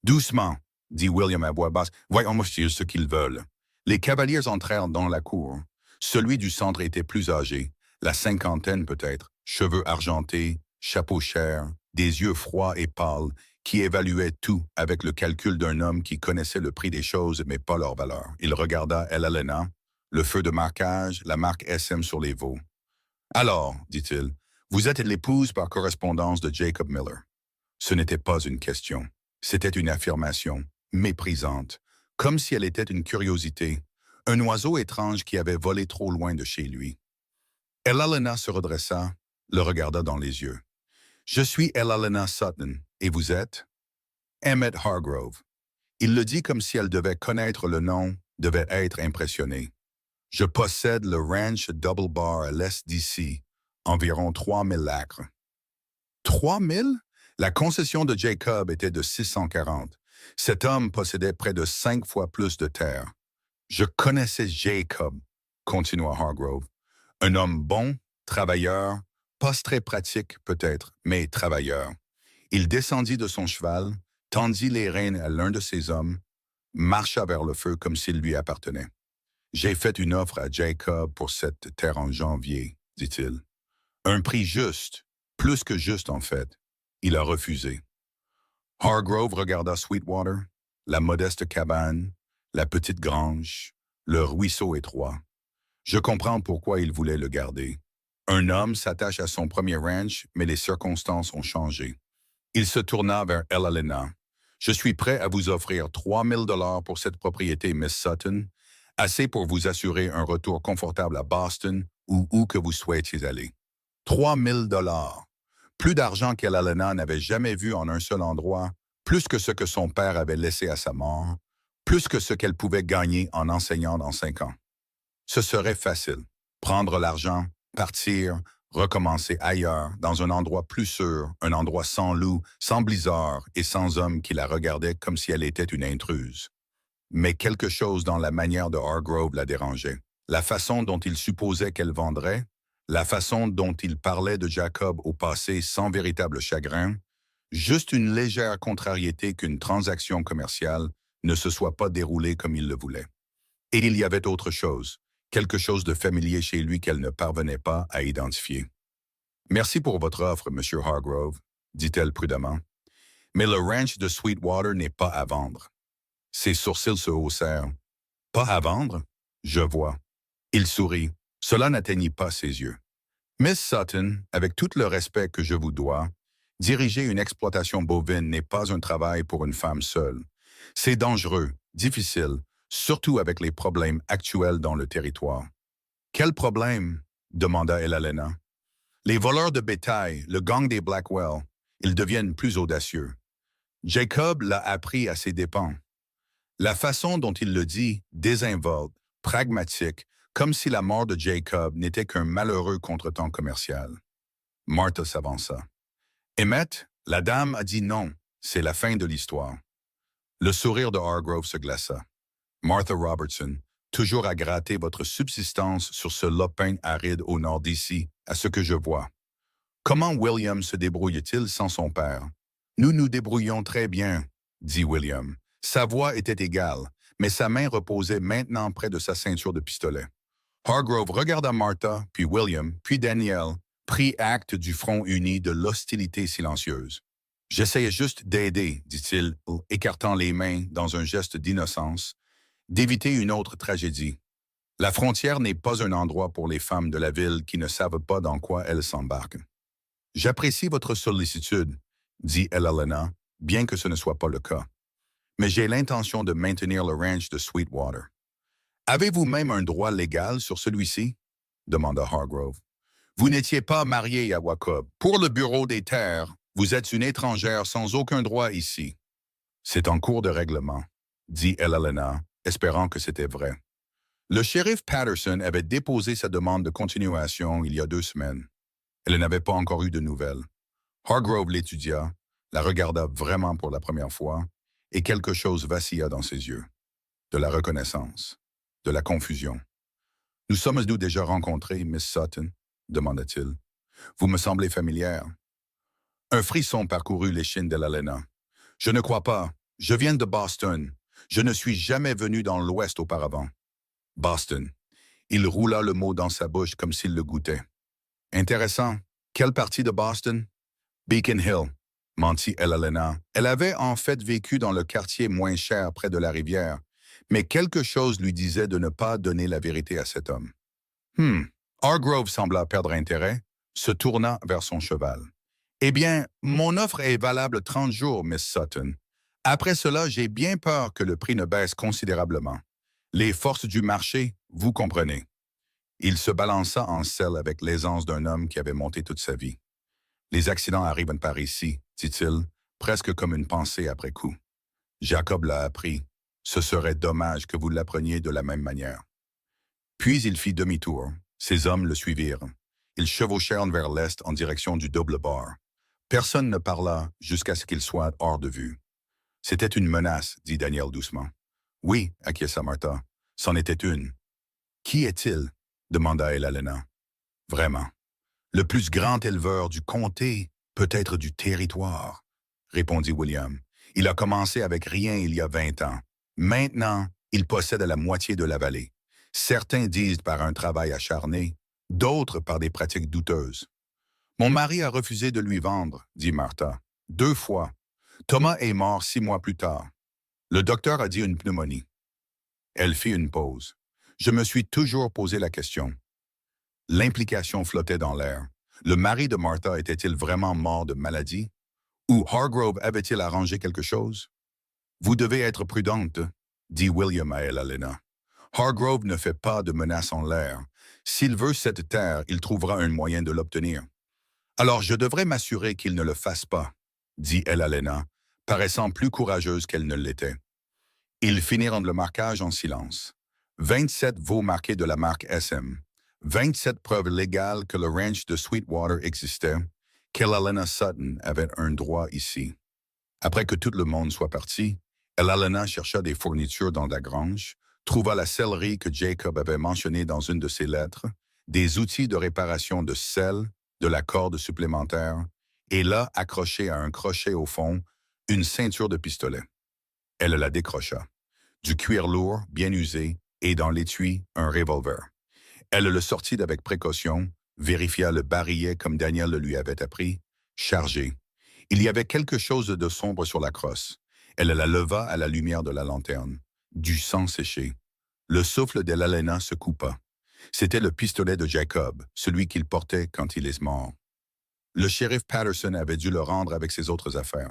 Doucement, dit William à voix basse, voyons ce qu'ils veulent. Les cavaliers entrèrent dans la cour. Celui du centre était plus âgé, la cinquantaine peut-être, cheveux argentés, chapeau cher, des yeux froids et pâles, qui évaluait tout avec le calcul d'un homme qui connaissait le prix des choses mais pas leur valeur. Il regarda Elena, le feu de marquage, la marque SM sur les veaux. Alors, dit-il, vous êtes l'épouse par correspondance de Jacob Miller. Ce n'était pas une question. C'était une affirmation, méprisante, comme si elle était une curiosité, un oiseau étrange qui avait volé trop loin de chez lui. Elena se redressa, le regarda dans les yeux. Je suis Elena Sutton, et vous êtes? Emmett Hargrove. Il le dit comme si elle devait connaître le nom, devait être impressionnée. Je possède le ranch Double Bar à l'est d'ici, environ 3000 acres. 3000? La concession de Jacob était de 640. Cet homme possédait près de 5 fois plus de terre. Je connaissais Jacob, continua Hargrove. Un homme bon, travailleur, pas très pratique peut-être, mais travailleur. Il descendit de son cheval, tendit les rênes à l'un de ses hommes, marcha vers le feu comme s'il lui appartenait. J'ai fait une offre à Jacob pour cette terre en janvier, dit-il. Un prix juste, plus que juste en fait. Il a refusé. Hargrove regarda Sweetwater, la modeste cabane, la petite grange, le ruisseau étroit. Je comprends pourquoi il voulait le garder. Un homme s'attache à son premier ranch, mais les circonstances ont changé. Il se tourna vers Elena. Je suis prêt à vous offrir 3000 $ pour cette propriété, Miss Sutton, assez pour vous assurer un retour confortable à Boston ou où que vous souhaitiez aller. 3000 $. Plus d'argent qu'Elena n'avait jamais vu en un seul endroit, plus que ce que son père avait laissé à sa mort, plus que ce qu'elle pouvait gagner en enseignant dans 5 ans. Ce serait facile. Prendre l'argent, partir, recommencer ailleurs, dans un endroit plus sûr, un endroit sans loup, sans blizzard et sans homme qui la regardait comme si elle était une intruse. Mais quelque chose dans la manière de Hargrove la dérangeait. La façon dont il supposait qu'elle vendrait, la façon dont il parlait de Jacob au passé sans véritable chagrin, juste une légère contrariété qu'une transaction commerciale ne se soit pas déroulée comme il le voulait. Et il y avait autre chose, quelque chose de familier chez lui qu'elle ne parvenait pas à identifier. « Merci pour votre offre, Monsieur Hargrove, » dit-elle prudemment. « Mais le ranch de Sweetwater n'est pas à vendre. » Ses sourcils se haussèrent. « Pas à vendre? Je vois. » Il sourit. Cela n'atteignit pas ses yeux. « Miss Sutton, avec tout le respect que je vous dois, diriger une exploitation bovine n'est pas un travail pour une femme seule. C'est dangereux, difficile, surtout avec les problèmes actuels dans le territoire. »« Quel problème? » demanda Elena. « Les voleurs de bétail, le gang des Blackwell, ils deviennent plus audacieux. Jacob l'a appris à ses dépens. La façon dont il le dit, désinvolte, pragmatique, comme si la mort de Jacob n'était qu'un malheureux contretemps commercial. » Martha s'avança. « Emmett, la dame a dit non, c'est la fin de l'histoire. » Le sourire de Hargrove se glaça. « Martha Robertson, toujours à gratter votre subsistance sur ce lopin aride au nord d'ici, à ce que je vois. Comment William se débrouille-t-il sans son père? »« Nous nous débrouillons très bien, » dit William. Sa voix était égale, mais sa main reposait maintenant près de sa ceinture de pistolet. Hargrove regarda Martha, puis William, puis Daniel, prit acte du front uni de l'hostilité silencieuse. « J'essayais juste d'aider, dit-il, écartant les mains dans un geste d'innocence, d'éviter une autre tragédie. La frontière n'est pas un endroit pour les femmes de la ville qui ne savent pas dans quoi elles s'embarquent. »« J'apprécie votre sollicitude, » dit Elena, bien que ce ne soit pas le cas. « Mais j'ai l'intention de maintenir le ranch de Sweetwater. »« Avez-vous même un droit légal sur celui-ci? » demanda Hargrove. « Vous n'étiez pas marié à Jacob. Pour le bureau des terres, vous êtes une étrangère sans aucun droit ici. »« C'est en cours de règlement, » dit Elena, espérant que c'était vrai. Le shérif Patterson avait déposé sa demande de continuation il y a 2 semaines. Elle n'avait pas encore eu de nouvelles. Hargrove l'étudia, la regarda vraiment pour la première fois, et quelque chose vacilla dans ses yeux. De la reconnaissance, de la confusion. « Nous sommes-nous déjà rencontrés, Miss Sutton? » demanda-t-il. « Vous me semblez familière. » Un frisson parcourut l'échine d'Elena. « Je ne crois pas. Je viens de Boston. Je ne suis jamais venu dans l'Ouest auparavant. » Boston. Il roula le mot dans sa bouche comme s'il le goûtait. « Intéressant. Quelle partie de Boston? » « Beacon Hill, » mentit Elena. Elle avait en fait vécu dans le quartier moins cher près de la rivière, mais quelque chose lui disait de ne pas donner la vérité à cet homme. Hargrove sembla perdre intérêt, se tourna vers son cheval. « Eh bien, mon offre est valable 30 jours, Miss Sutton. Après cela, j'ai bien peur que le prix ne baisse considérablement. Les forces du marché, vous comprenez. » Il se balança en selle avec l'aisance d'un homme qui avait monté toute sa vie. « Les accidents arrivent par ici, dit-il, presque comme une pensée après coup. Jacob l'a appris. Ce serait dommage que vous l'appreniez de la même manière. » Puis il fit demi-tour. Ses hommes le suivirent. Ils chevauchèrent vers l'est en direction du double bar. Personne ne parla jusqu'à ce qu'il soit hors de vue. « C'était une menace, dit Daniel doucement. « Oui, acquiesça Martha. C'en était une. »« Qui est-il? » demanda Elena. « Vraiment. Le plus grand éleveur du comté, peut-être du territoire, » répondit William. « Il a commencé avec rien il y a 20 ans. Maintenant, il possède la moitié de la vallée. Certains disent par un travail acharné, d'autres par des pratiques douteuses. « Mon mari a refusé de lui vendre, » dit Martha. « 2 fois. Thomas est mort 6 mois plus tard. Le docteur a dit une pneumonie. » Elle fit une pause. Je me suis toujours posé la question. L'implication flottait dans l'air. Le mari de Martha était-il vraiment mort de maladie? Ou Hargrove avait-il arrangé quelque chose? « Vous devez être prudente, » dit William à Elena. « Hargrove ne fait pas de menaces en l'air. S'il veut cette terre, il trouvera un moyen de l'obtenir. »« Alors je devrais m'assurer qu'il ne le fasse pas, » dit Elena, paraissant plus courageuse qu'elle ne l'était. Ils finirent le marquage en silence. 27 veaux marqués de la marque SM. 27 preuves légales que le ranch de Sweetwater existait, qu'Elena Sutton avait un droit ici. Après que tout le monde soit parti, Elena chercha des fournitures dans la grange, trouva la sellerie que Jacob avait mentionnée dans une de ses lettres, des outils de réparation de sel, de la corde supplémentaire, et là, accrochée à un crochet au fond, une ceinture de pistolet. Elle la décrocha. Du cuir lourd, bien usé, et dans l'étui, un revolver. Elle le sortit avec précaution, vérifia le barillet comme Daniel le lui avait appris, chargé. Il y avait quelque chose de sombre sur la crosse. Elle la leva à la lumière de la lanterne. Du sang séché. Le souffle d'Elena se coupa. C'était le pistolet de Jacob, celui qu'il portait quand il est mort. Le shérif Patterson avait dû le rendre avec ses autres affaires.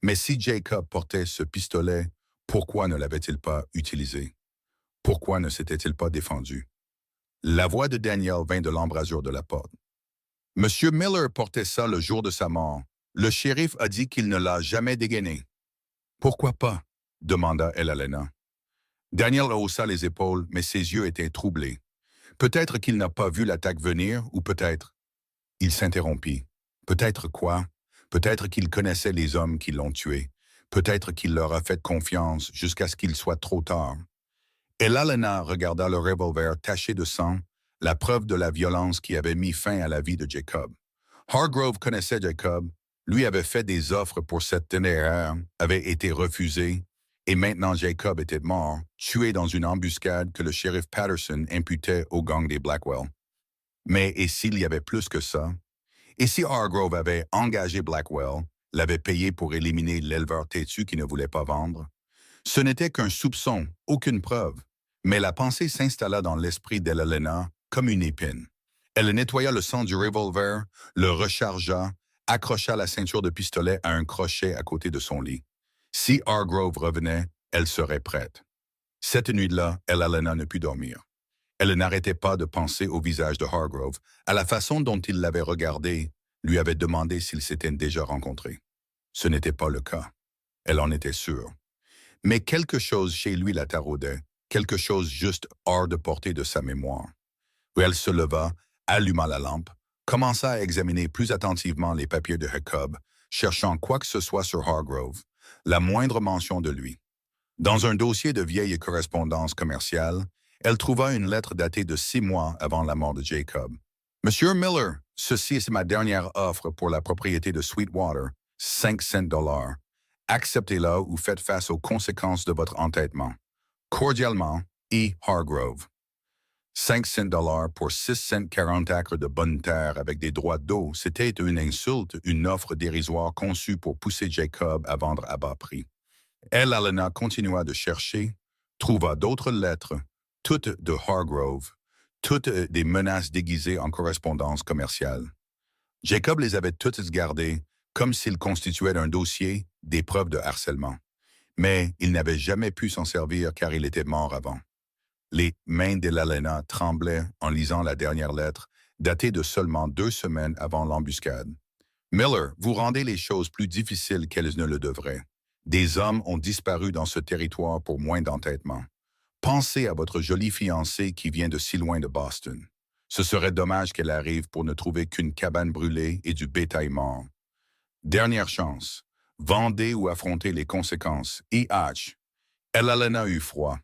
Mais si Jacob portait ce pistolet, pourquoi ne l'avait-il pas utilisé? Pourquoi ne s'était-il pas défendu? La voix de Daniel vint de l'embrasure de la porte. « Monsieur Miller portait ça le jour de sa mort. Le shérif a dit qu'il ne l'a jamais dégainé. »« Pourquoi pas? » demanda Elena. Daniel haussa les épaules, mais ses yeux étaient troublés. Peut-être qu'il n'a pas vu l'attaque venir, ou peut-être... Il s'interrompit. Peut-être quoi? Peut-être qu'il connaissait les hommes qui l'ont tué. Peut-être qu'il leur a fait confiance jusqu'à ce qu'il soit trop tard. Elena regarda le revolver taché de sang, la preuve de la violence qui avait mis fin à la vie de Jacob. Hargrove connaissait Jacob, lui avait fait des offres pour cette ténéraire, avait été refusé, et maintenant Jacob était mort, tué dans une embuscade que le shérif Patterson imputait au gang des Blackwell. Mais et s'il y avait plus que ça? Et si Hargrove avait engagé Blackwell, l'avait payé pour éliminer l'éleveur têtu qui ne voulait pas vendre? Ce n'était qu'un soupçon, aucune preuve. Mais la pensée s'installa dans l'esprit d'Elena comme une épine. Elle nettoya le sang du revolver, le rechargea, accrocha la ceinture de pistolet à un crochet à côté de son lit. Si Hargrove revenait, elle serait prête. Cette nuit-là, Elena ne put dormir. Elle n'arrêtait pas de penser au visage de Hargrove, à la façon dont il l'avait regardé, lui avait demandé s'ils s'étaient déjà rencontrés. Ce n'était pas le cas. Elle en était sûre. Mais quelque chose chez lui la taraudait, quelque chose juste hors de portée de sa mémoire. Elle se leva, alluma la lampe, commença à examiner plus attentivement les papiers de Jacob, cherchant quoi que ce soit sur Hargrove, la moindre mention de lui. Dans un dossier de vieille correspondance commerciale, elle trouva une lettre datée de 6 mois avant la mort de Jacob. Monsieur Miller, ceci est ma dernière offre pour la propriété de Sweetwater, 500 $. Acceptez-la ou faites face aux conséquences de votre entêtement. Cordialement, E. Hargrove. 500 $ pour 640 acres de bonne terre avec des droits d'eau, c'était une insulte, une offre dérisoire conçue pour pousser Jacob à vendre à bas prix. Elena continua de chercher, trouva d'autres lettres, toutes de Hargrove, toutes des menaces déguisées en correspondance commerciale. Jacob les avait toutes gardées comme s'ils constituaient un dossier des preuves de harcèlement. Mais il n'avait jamais pu s'en servir car il était mort avant. Les mains d'Elena tremblaient en lisant la dernière lettre, datée de seulement 2 semaines avant l'embuscade. Miller, vous rendez les choses plus difficiles qu'elles ne le devraient. Des hommes ont disparu dans ce territoire pour moins d'entêtement. Pensez à votre jolie fiancée qui vient de si loin de Boston. Ce serait dommage qu'elle arrive pour ne trouver qu'une cabane brûlée et du bétail mort. Dernière chance. Vendez ou affrontez les conséquences. I.H. Elena eut froid.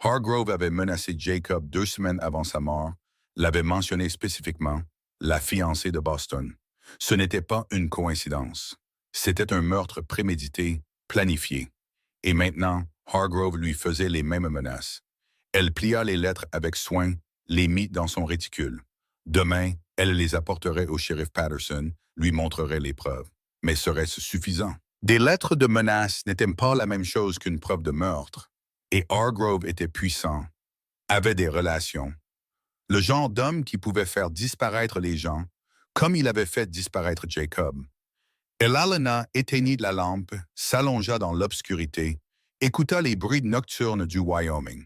Hargrove avait menacé Jacob 2 semaines avant sa mort, l'avait mentionné spécifiquement, la fiancée de Boston. Ce n'était pas une coïncidence. C'était un meurtre prémédité, planifié. Et maintenant, Hargrove lui faisait les mêmes menaces. Elle plia les lettres avec soin, les mit dans son réticule. Demain, elle les apporterait au shérif Patterson, lui montrerait les preuves. Mais serait-ce suffisant? Des lettres de menaces n'étaient pas la même chose qu'une preuve de meurtre. Et Hargrove était puissant, avait des relations. Le genre d'homme qui pouvait faire disparaître les gens, comme il avait fait disparaître Jacob. Elena éteignit la lampe, s'allongea dans l'obscurité, écouta les bruits nocturnes du Wyoming.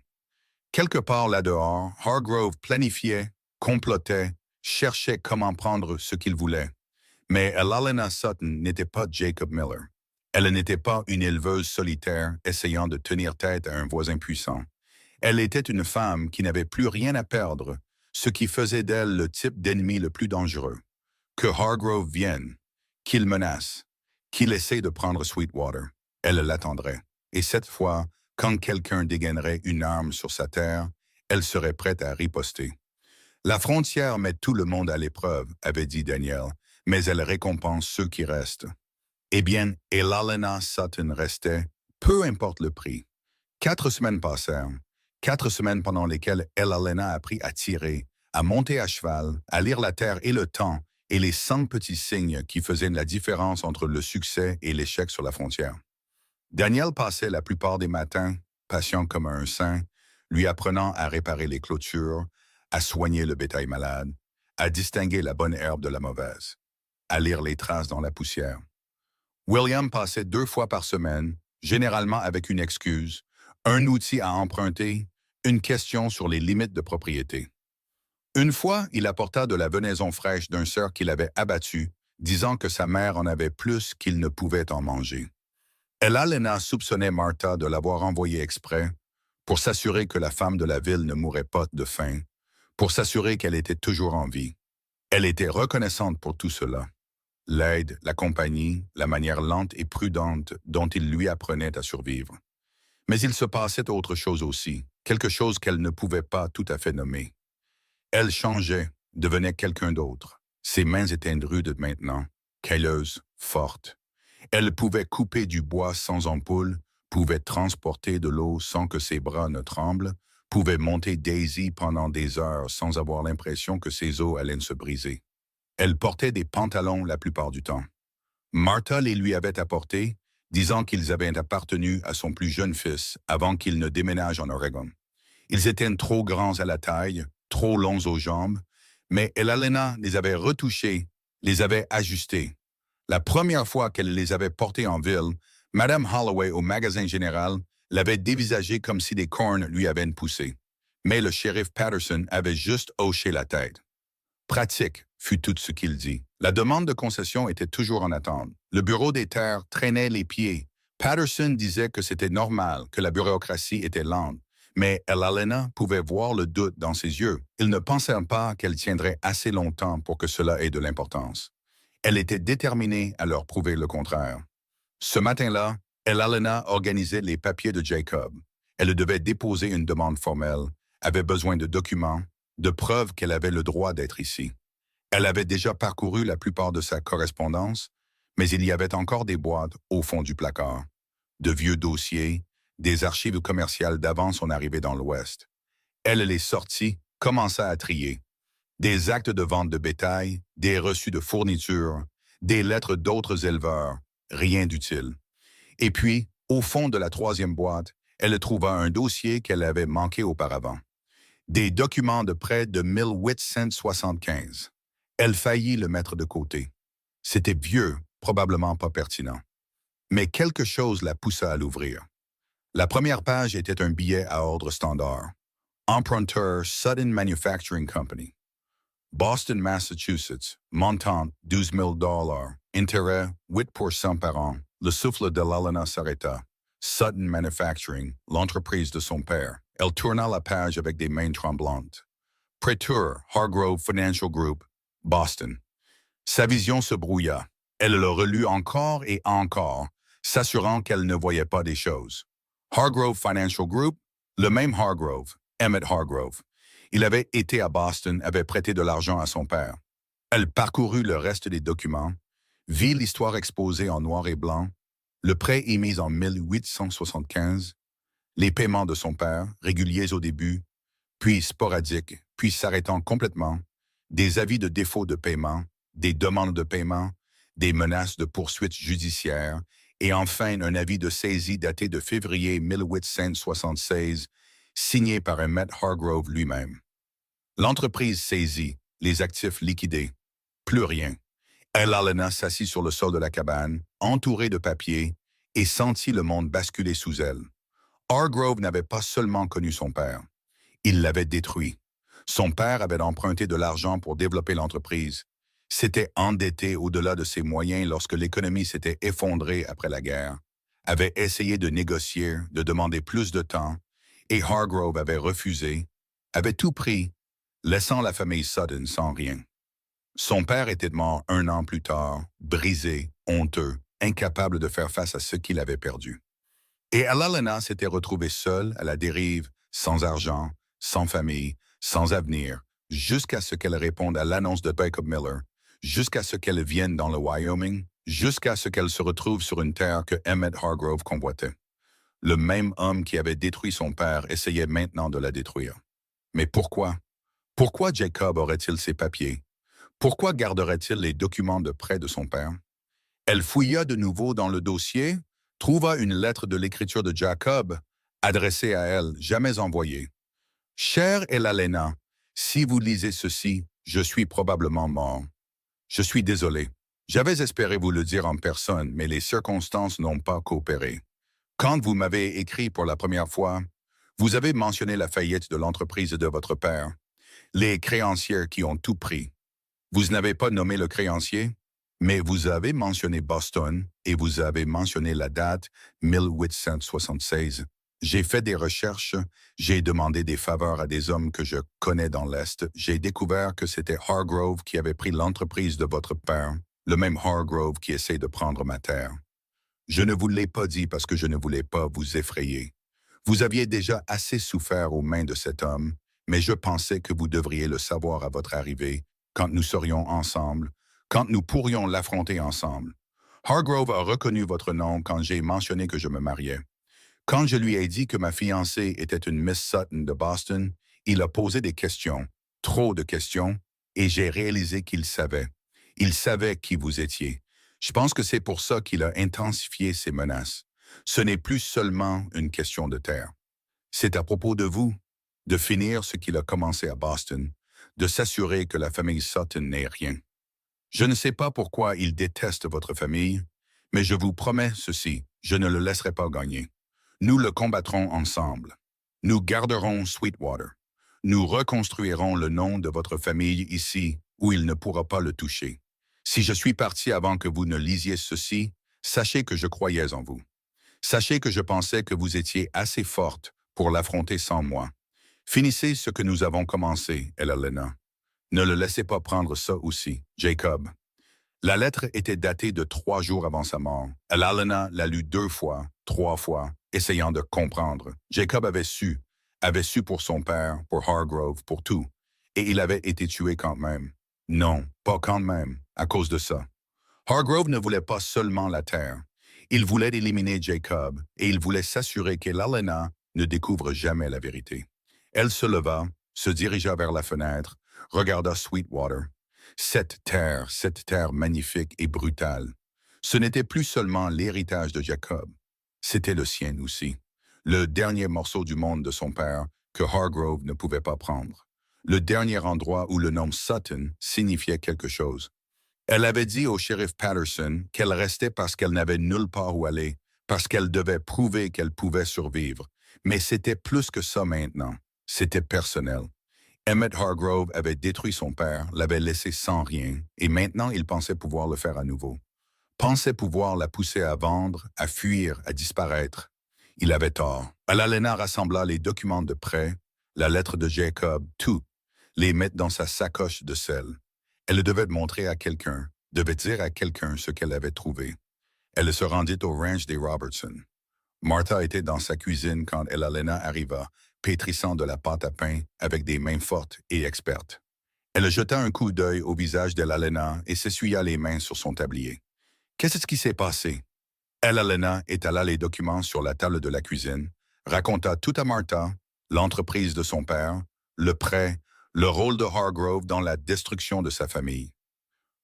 Quelque part là-dehors, Hargrove planifiait, complotait, cherchait comment prendre ce qu'il voulait. Mais Elena Sutton n'était pas Jacob Miller. Elle n'était pas une éleveuse solitaire essayant de tenir tête à un voisin puissant. Elle était une femme qui n'avait plus rien à perdre, ce qui faisait d'elle le type d'ennemi le plus dangereux. Que Hargrove vienne, qu'il menace, qu'il essaie de prendre Sweetwater, elle l'attendrait. Et cette fois, quand quelqu'un dégainerait une arme sur sa terre, elle serait prête à riposter. La frontière met tout le monde à l'épreuve, avait dit Daniel, mais elle récompense ceux qui restent. Eh bien, Elena Sutton restait, peu importe le prix. 4 semaines passèrent, 4 semaines pendant lesquelles Elena apprit à tirer, à monter à cheval, à lire la terre et le temps, et les 100 petits signes qui faisaient la différence entre le succès et l'échec sur la frontière. Daniel passait la plupart des matins, patient comme un saint, lui apprenant à réparer les clôtures, à soigner le bétail malade, à distinguer la bonne herbe de la mauvaise, à lire les traces dans la poussière. William passait 2 fois par semaine, généralement avec une excuse, un outil à emprunter, une question sur les limites de propriété. Une fois, il apporta de la venaison fraîche d'un cerf qu'il avait abattu, disant que sa mère en avait plus qu'il ne pouvait en manger. Elena soupçonnait Martha de l'avoir envoyé exprès pour s'assurer que la femme de la ville ne mourrait pas de faim, pour s'assurer qu'elle était toujours en vie. Elle était reconnaissante pour tout cela. L'aide, la compagnie, la manière lente et prudente dont il lui apprenait à survivre. Mais il se passait autre chose aussi, quelque chose qu'elle ne pouvait pas tout à fait nommer. Elle changeait, devenait quelqu'un d'autre. Ses mains étaient rudes maintenant, cailleuses, fortes. Elle pouvait couper du bois sans ampoule, pouvait transporter de l'eau sans que ses bras ne tremblent, pouvait monter Daisy pendant des heures sans avoir l'impression que ses os allaient se briser. Elle portait des pantalons la plupart du temps. Martha les lui avait apportés, disant qu'ils avaient appartenu à son plus jeune fils avant qu'il ne déménage en Oregon. Ils étaient trop grands à la taille, trop longs aux jambes, mais Elena les avait retouchés, les avait ajustés. La première fois qu'elle les avait portés en ville, Madame Holloway au magasin général l'avait dévisagé comme si des cornes lui avaient poussé. Mais le shérif Patterson avait juste hoché la tête. Pratique, fut tout ce qu'il dit. La demande de concession était toujours en attente. Le bureau des terres traînait les pieds. Patterson disait que c'était normal, que la bureaucratie était lente, Mais Elena pouvait voir le doute dans ses yeux. Il ne pensait pas qu'elle tiendrait assez longtemps pour que cela ait de l'importance. Elle était déterminée à leur prouver le contraire. Ce matin-là, Elena organisait les papiers de Jacob. Elle devait déposer une demande formelle, avait besoin de documents, de preuves qu'elle avait le droit d'être ici. Elle avait déjà parcouru la plupart de sa correspondance, mais il y avait encore des boîtes au fond du placard. De vieux dossiers, des archives commerciales d'avant son arrivée dans l'Ouest. Elle les sortit, commença à trier. Des actes de vente de bétail, des reçus de fournitures, des lettres d'autres éleveurs, rien d'utile. Et puis, au fond de la troisième boîte, elle trouva un dossier qu'elle avait manqué auparavant. Des documents de près de 1875. Elle faillit le mettre de côté. C'était vieux, probablement pas pertinent. Mais quelque chose la poussa à l'ouvrir. La première page était un billet à ordre standard. Emprunteur Sudden Manufacturing Company. Boston, Massachusetts. Montant $12 000. Intérêt 8% par an. Le souffle de l'Alena s'arrêta. Sudden Manufacturing, l'entreprise de son père. Elle tourna la page avec des mains tremblantes. Prêteur, Hargrove Financial Group, Boston. Sa vision se brouilla. Elle le relut encore et encore, s'assurant qu'elle ne voyait pas des choses. Hargrove Financial Group, le même Hargrove, Emmett Hargrove. Il avait été à Boston, avait prêté de l'argent à son père. Elle parcourut le reste des documents, vit l'histoire exposée en noir et blanc, le prêt émis en 1875, les paiements de son père, réguliers au début, puis sporadiques, puis s'arrêtant complètement, des avis de défaut de paiement, des demandes de paiement, des menaces de poursuites judiciaires, et enfin un avis de saisie daté de février 1876, signé par Emmett Hargrove lui-même. L'entreprise saisie, les actifs liquidés. Plus rien. Elena s'assit sur le sol de la cabane, entourée de papiers, et sentit le monde basculer sous elle. Hargrove n'avait pas seulement connu son père. Il l'avait détruit. Son père avait emprunté de l'argent pour développer l'entreprise. S'était endetté au-delà de ses moyens lorsque l'économie s'était effondrée après la guerre, avait essayé de négocier, de demander plus de temps, et Hargrove avait refusé, avait tout pris, laissant la famille Sudden sans rien. Son père était mort 1 an plus tard, brisé, honteux, incapable de faire face à ce qu'il avait perdu. Et Elena s'était retrouvée seule, à la dérive, sans argent, sans famille, sans avenir, jusqu'à ce qu'elle réponde à l'annonce de Jacob Miller, jusqu'à ce qu'elle vienne dans le Wyoming, jusqu'à ce qu'elle se retrouve sur une terre que Emmett Hargrove convoitait. Le même homme qui avait détruit son père essayait maintenant de la détruire. Mais pourquoi? Pourquoi Jacob aurait-il ses papiers? Pourquoi garderait-il les documents de prêt de son père? Elle fouilla de nouveau dans le dossier, trouva une lettre de l'écriture de Jacob, adressée à elle, jamais envoyée. « Chère Elena, si vous lisez ceci, je suis probablement mort. Je suis désolé. J'avais espéré vous le dire en personne, mais les circonstances n'ont pas coopéré. Quand vous m'avez écrit pour la première fois, vous avez mentionné la faillite de l'entreprise de votre père, les créanciers qui ont tout pris. Vous n'avez pas nommé le créancier, mais vous avez mentionné Boston et vous avez mentionné la date 1876. J'ai fait des recherches, j'ai demandé des faveurs à des hommes que je connais dans l'Est. J'ai découvert que c'était Hargrove qui avait pris l'entreprise de votre père, le même Hargrove qui essaie de prendre ma terre. Je ne vous l'ai pas dit parce que je ne voulais pas vous effrayer. Vous aviez déjà assez souffert aux mains de cet homme, mais je pensais que vous devriez le savoir à votre arrivée, quand nous serions ensemble, quand nous pourrions l'affronter ensemble. Hargrove a reconnu votre nom quand j'ai mentionné que je me mariais. Quand je lui ai dit que ma fiancée était une Miss Sutton de Boston, il a posé des questions, trop de questions, et j'ai réalisé qu'il savait. Il savait qui vous étiez. Je pense que c'est pour ça qu'il a intensifié ses menaces. Ce n'est plus seulement une question de terre. C'est à propos de vous, de finir ce qu'il a commencé à Boston, de s'assurer que la famille Sutton n'ait rien. Je ne sais pas pourquoi il déteste votre famille, mais je vous promets ceci, je ne le laisserai pas gagner. Nous le combattrons ensemble. Nous garderons Sweetwater. Nous reconstruirons le nom de votre famille ici, où il ne pourra pas le toucher. Si je suis parti avant que vous ne lisiez ceci, sachez que je croyais en vous. Sachez que je pensais que vous étiez assez forte pour l'affronter sans moi. Finissez ce que nous avons commencé, Elena. Ne le laissez pas prendre ça aussi, Jacob. La lettre était datée de 3 jours avant sa mort. Elena l'a lue 2 fois, 3 fois, essayant de comprendre. Jacob avait su pour son père, pour Hargrove, pour tout. Et il avait été tué quand même. Non, pas quand même, à cause de ça. Hargrove ne voulait pas seulement la terre. Il voulait éliminer Jacob et il voulait s'assurer qu'Elena ne découvre jamais la vérité. Elle se leva, se dirigea vers la fenêtre, regarda Sweetwater. Cette terre magnifique et brutale. Ce n'était plus seulement l'héritage de Jacob, c'était le sien aussi. Le dernier morceau du monde de son père que Hargrove ne pouvait pas prendre. Le dernier endroit où le nom Sutton signifiait quelque chose. Elle avait dit au shérif Patterson qu'elle restait parce qu'elle n'avait nulle part où aller, parce qu'elle devait prouver qu'elle pouvait survivre. Mais c'était plus que ça maintenant. C'était personnel. Emmett Hargrove avait détruit son père, l'avait laissé sans rien, et maintenant il pensait pouvoir le faire à nouveau. Pensait pouvoir la pousser à vendre, à fuir, à disparaître. Il avait tort. Elena rassembla les documents de prêt, la lettre de Jacob, tout, les mettre dans sa sacoche de sel. Elle devait montrer à quelqu'un, devait dire à quelqu'un ce qu'elle avait trouvé. Elle se rendit au ranch des Robertson. Martha était dans sa cuisine quand Elena arriva, pétrissant de la pâte à pain avec des mains fortes et expertes. Elle jeta un coup d'œil au visage d'Elena et s'essuya les mains sur son tablier. Qu'est-ce qui s'est passé? Elena étala les documents sur la table de la cuisine, raconta tout à Martha, l'entreprise de son père, le prêt, le rôle de Hargrove dans la destruction de sa famille.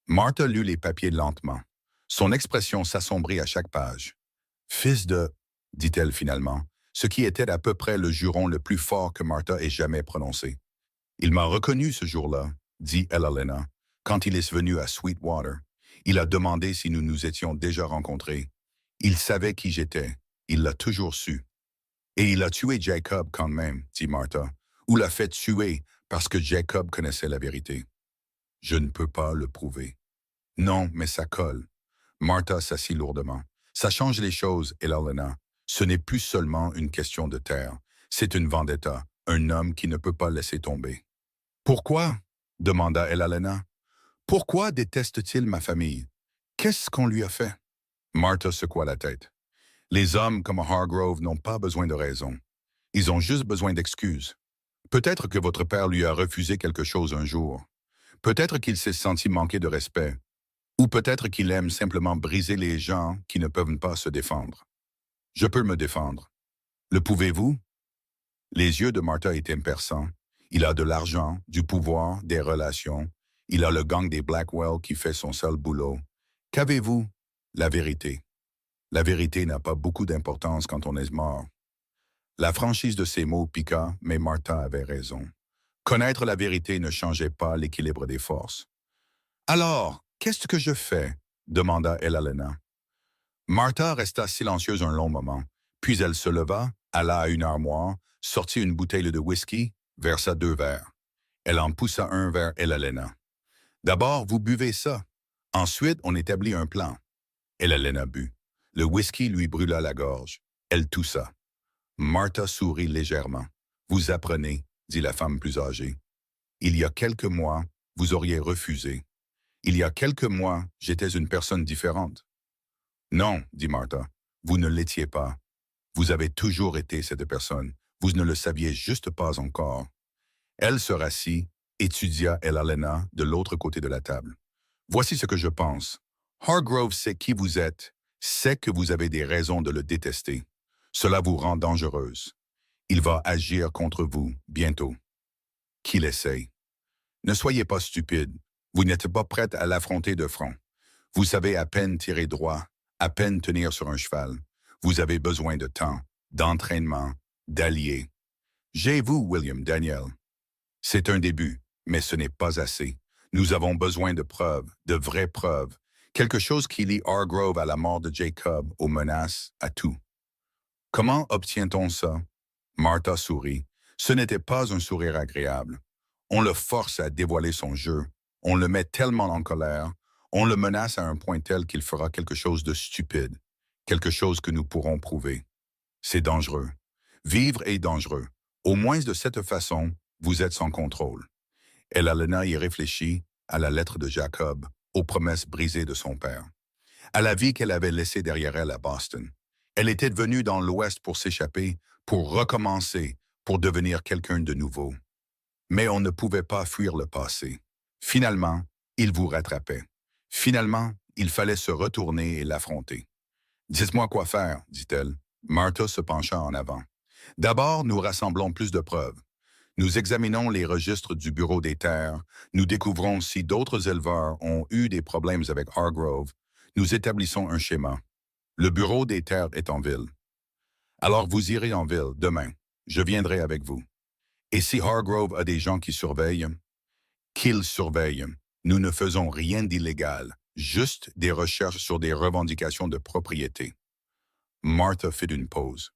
Martha lut les papiers lentement. Son expression s'assombrit à chaque page. « Fils de... » dit-elle finalement, ce qui était à peu près le juron le plus fort que Martha ait jamais prononcé. « Il m'a reconnu ce jour-là, » dit Elena, quand il est venu à Sweetwater. Il a demandé si nous nous étions déjà rencontrés. Il savait qui j'étais. Il l'a toujours su. Et il a tué Jacob quand même, dit Martha, ou l'a fait tuer parce que Jacob connaissait la vérité. Je ne peux pas le prouver. Non, mais ça colle. Martha s'assit lourdement. Ça change les choses, Elena. Ce n'est plus seulement une question de terre. C'est une vendetta, un homme qui ne peut pas laisser tomber. Pourquoi? Demanda Elena. Pourquoi déteste-t-il ma famille? Qu'est-ce qu'on lui a fait? Martha secoua la tête. Les hommes comme Hargrove n'ont pas besoin de raison. Ils ont juste besoin d'excuses. Peut-être que votre père lui a refusé quelque chose un jour. Peut-être qu'il s'est senti manquer de respect. Ou peut-être qu'il aime simplement briser les gens qui ne peuvent pas se défendre. Je peux me défendre. Le pouvez-vous? Les yeux de Martha étaient perçants. Il a de l'argent, du pouvoir, des relations. Il a le gang des Blackwell qui fait son seul boulot. Qu'avez-vous? La vérité. La vérité n'a pas beaucoup d'importance quand on est mort. La franchise de ces mots piqua, mais Martha avait raison. Connaître la vérité ne changeait pas l'équilibre des forces. « Alors, qu'est-ce que je fais? » demanda Elena. Martha resta silencieuse un long moment, puis elle se leva, alla à une armoire, sortit une bouteille de whisky, versa 2 verres. Elle en poussa un vers Elena. « D'abord, vous buvez ça. Ensuite, on établit un plan. » Elena but. Le whisky lui brûla la gorge. Elle toussa. Martha sourit légèrement. « Vous apprenez, » dit la femme plus âgée. « Il y a quelques mois, vous auriez refusé. Il y a quelques mois, j'étais une personne différente. » « Non, » dit Martha, « vous ne l'étiez pas. Vous avez toujours été cette personne. Vous ne le saviez juste pas encore. » Elle se rassit, étudia Elena de l'autre côté de la table. « Voici ce que je pense. Hargrove sait qui vous êtes, sait que vous avez des raisons de le détester. Cela vous rend dangereuse. Il va agir contre vous, bientôt. Qu'il essaye. Ne soyez pas stupide. Vous n'êtes pas prête à l'affronter de front. Vous savez à peine tirer droit, à peine tenir sur un cheval. Vous avez besoin de temps, d'entraînement, d'alliés. J'ai vous, William Daniel. C'est un début, mais ce n'est pas assez. Nous avons besoin de preuves, de vraies preuves. Quelque chose qui lie Hargrove à la mort de Jacob, aux menaces, à tout. Comment obtient-on ça? Martha sourit. Ce n'était pas un sourire agréable. On le force à dévoiler son jeu. On le met tellement en colère. On le menace à un point tel qu'il fera quelque chose de stupide. Quelque chose que nous pourrons prouver. C'est dangereux. Vivre est dangereux. Au moins de cette façon, vous êtes sans contrôle. Elhalena y réfléchit à la lettre de Jacob, aux promesses brisées de son père, à la vie qu'elle avait laissée derrière elle à Boston. Elle était venue dans l'Ouest pour s'échapper, pour recommencer, pour devenir quelqu'un de nouveau. Mais on ne pouvait pas fuir le passé. Finalement, il vous rattrapait. Finalement, il fallait se retourner et l'affronter. Dites-moi quoi faire, dit-elle. Martha se pencha en avant. D'abord, nous rassemblons plus de preuves. Nous examinons les registres du Bureau des terres. Nous découvrons si d'autres éleveurs ont eu des problèmes avec Hargrove. Nous établissons un schéma. Le Bureau des terres est en ville. Alors vous irez en ville demain. Je viendrai avec vous. Et si Hargrove a des gens qui surveillent, qu'ils surveillent. Nous ne faisons rien d'illégal, juste des recherches sur des revendications de propriété. Martha fit une pause.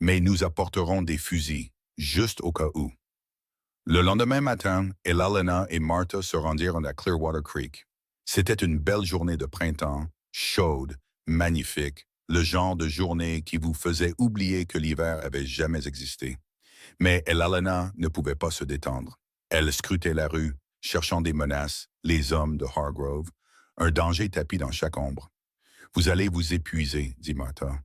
Mais nous apporterons des fusils, juste au cas où. Le lendemain matin, Elhalena et Martha se rendirent à Clearwater Creek. C'était une belle journée de printemps, chaude, magnifique, le genre de journée qui vous faisait oublier que l'hiver avait jamais existé. Mais Elhalena ne pouvait pas se détendre. Elle scrutait la rue, cherchant des menaces, les hommes de Hargrove, un danger tapi dans chaque ombre. « Vous allez vous épuiser, dit Martha.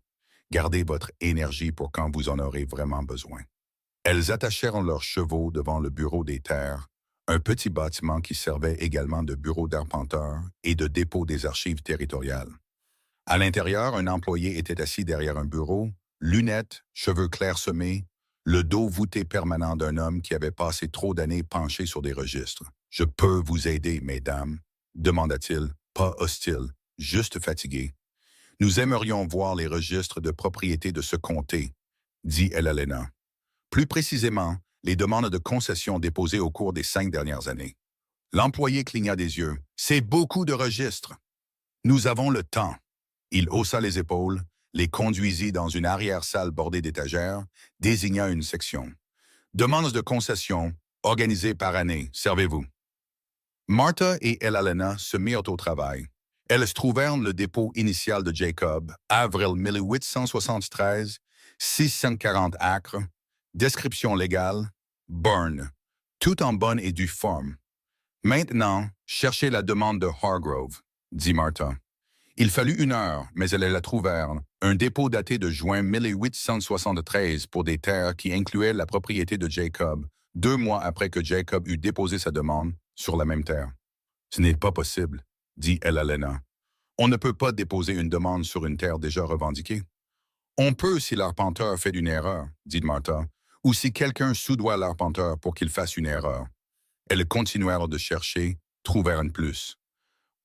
Gardez votre énergie pour quand vous en aurez vraiment besoin. » Elles attachèrent leurs chevaux devant le bureau des terres, un petit bâtiment qui servait également de bureau d'arpenteur et de dépôt des archives territoriales. À l'intérieur, un employé était assis derrière un bureau, lunettes, cheveux clairsemés, le dos voûté permanent d'un homme qui avait passé trop d'années penché sur des registres. « Je peux vous aider, mesdames ?» demanda-t-il, pas hostile, juste fatigué. « Nous aimerions voir les registres de propriété de ce comté, » dit Elhalena. Plus précisément, les demandes de concession déposées au cours des 5 dernières années. L'employé cligna des yeux. « C'est beaucoup de registres. »« Nous avons le temps. » Il haussa les épaules, les conduisit dans une arrière-salle bordée d'étagères, désigna une section. « Demandes de concession, organisées par année, servez-vous. » Martha et Elhalena se mirent au travail. Elles trouvèrent le dépôt initial de Jacob, avril 1873, 640 acres, description légale, burn, tout en bonne et due forme. Maintenant, cherchez la demande de Hargrove, dit Martha. Il fallut 1 heure, mais elles la trouvèrent, un dépôt daté de juin 1873 pour des terres qui incluaient la propriété de Jacob, 2 mois après que Jacob eut déposé sa demande sur la même terre. « Ce n'est pas possible, » dit Elhalena. « On ne peut pas déposer une demande sur une terre déjà revendiquée. »« On peut si l'arpenteur fait une erreur, » dit Martha, « ou si quelqu'un soudoie l'arpenteur pour qu'il fasse une erreur. » Elles continuèrent de chercher, trouvèrent une plus.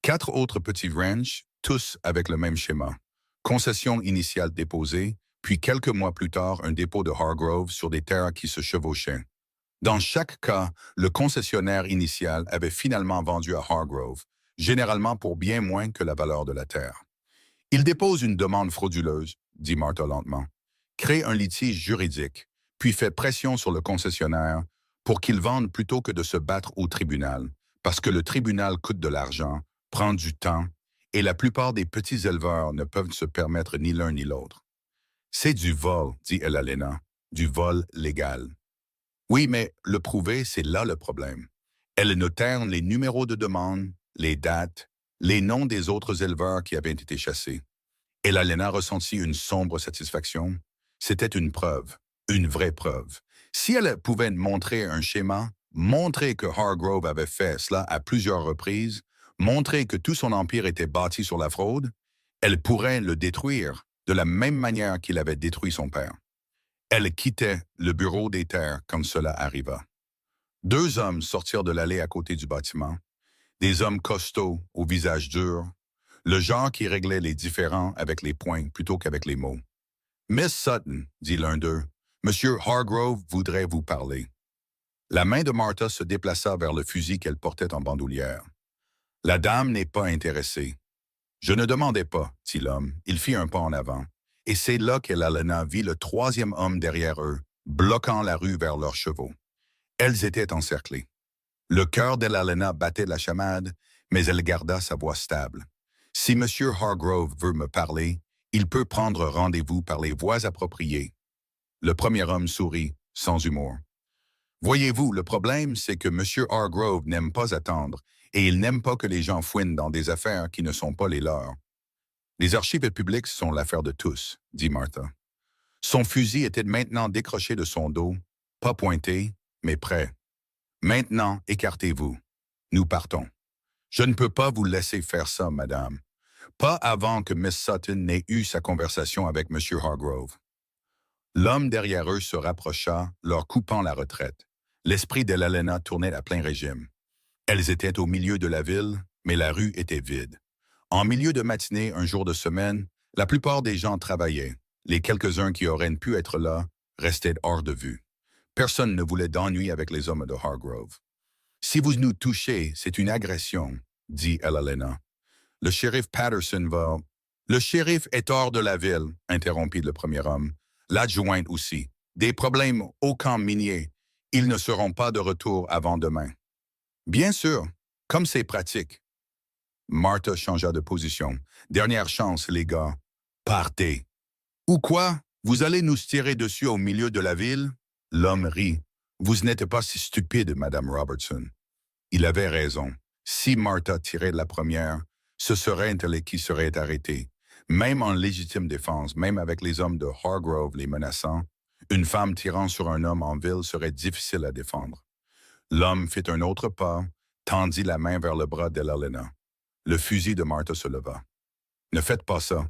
4 autres petits ranchs, tous avec le même schéma. Concession initiale déposée, puis quelques mois plus tard, un dépôt de Hargrove sur des terres qui se chevauchaient. Dans chaque cas, le concessionnaire initial avait finalement vendu à Hargrove, généralement pour bien moins que la valeur de la terre. « Il dépose une demande frauduleuse, » dit Martha lentement, « crée un litige juridique, puis fait pression sur le concessionnaire pour qu'il vende plutôt que de se battre au tribunal, parce que le tribunal coûte de l'argent, prend du temps, et la plupart des petits éleveurs ne peuvent se permettre ni l'un ni l'autre. »« C'est du vol, » dit Elhalena, « du vol légal. » Oui, mais le prouver, c'est là le problème. Elles notèrent les numéros de demande, les dates, les noms des autres éleveurs qui avaient été chassés. Elhalena ressentit une sombre satisfaction. C'était une preuve, une vraie preuve. Si elle pouvait montrer un schéma, montrer que Hargrove avait fait cela à plusieurs reprises, montrer que tout son empire était bâti sur la fraude, elle pourrait le détruire de la même manière qu'il avait détruit son père. Elle quittait le bureau des terres quand cela arriva. 2 hommes sortirent de l'allée à côté du bâtiment, des hommes costauds, au visage dur, le genre qui réglait les différends avec les poings plutôt qu'avec les mots. « Miss Sutton, » dit l'un d'eux, « Monsieur Hargrove voudrait vous parler. » La main de Martha se déplaça vers le fusil qu'elle portait en bandoulière. « La dame n'est pas intéressée. »« Je ne demandais pas, » dit l'homme. Il fit un pas en avant. Et c'est là qu'Elhalena vit le 3e homme derrière eux, bloquant la rue vers leurs chevaux. Elles étaient encerclées. Le cœur d'Elhalena battait la chamade, mais elle garda sa voix stable. « Si M. Hargrove veut me parler, il peut prendre rendez-vous par les voies appropriées. » Le premier homme sourit, sans humour. Voyez-vous, le problème, c'est que M. Hargrove n'aime pas attendre, et il n'aime pas que les gens fouinent dans des affaires qui ne sont pas les leurs. Les archives publiques sont l'affaire de tous, dit Martha. Son fusil était maintenant décroché de son dos, pas pointé, mais prêt. Maintenant, écartez-vous. Nous partons. Je ne peux pas vous laisser faire ça, madame. Pas avant que Miss Sutton n'ait eu sa conversation avec M. Hargrove. L'homme derrière eux se rapprocha, leur coupant la retraite. L'esprit de l'Alena tournait à plein régime. Elles étaient au milieu de la ville, mais la rue était vide. En milieu de matinée, un jour de semaine, la plupart des gens travaillaient. Les quelques-uns qui auraient pu être là restaient hors de vue. Personne ne voulait d'ennui avec les hommes de Hargrove. « Si vous nous touchez, c'est une agression, » dit Elena. « Le shérif Patterson va... »« Le shérif est hors de la ville, » interrompit le premier homme. « L'adjointe aussi. Des problèmes au camp minier. Ils ne seront pas de retour avant demain. »« Bien sûr, comme c'est pratique. » Martha changea de position. « Dernière chance, les gars. Partez. »« Ou quoi? Vous allez nous tirer dessus au milieu de la ville? » L'homme rit. « Vous n'êtes pas si stupide, Madame Robertson. » Il avait raison. Si Martha tirait la première, ce serait elle qui serait arrêtée. Même en légitime défense, même avec les hommes de Hargrove les menaçant, une femme tirant sur un homme en ville serait difficile à défendre. L'homme fit un autre pas, tendit la main vers le bras d'Elena. Le fusil de Martha se leva. « Ne faites pas ça. »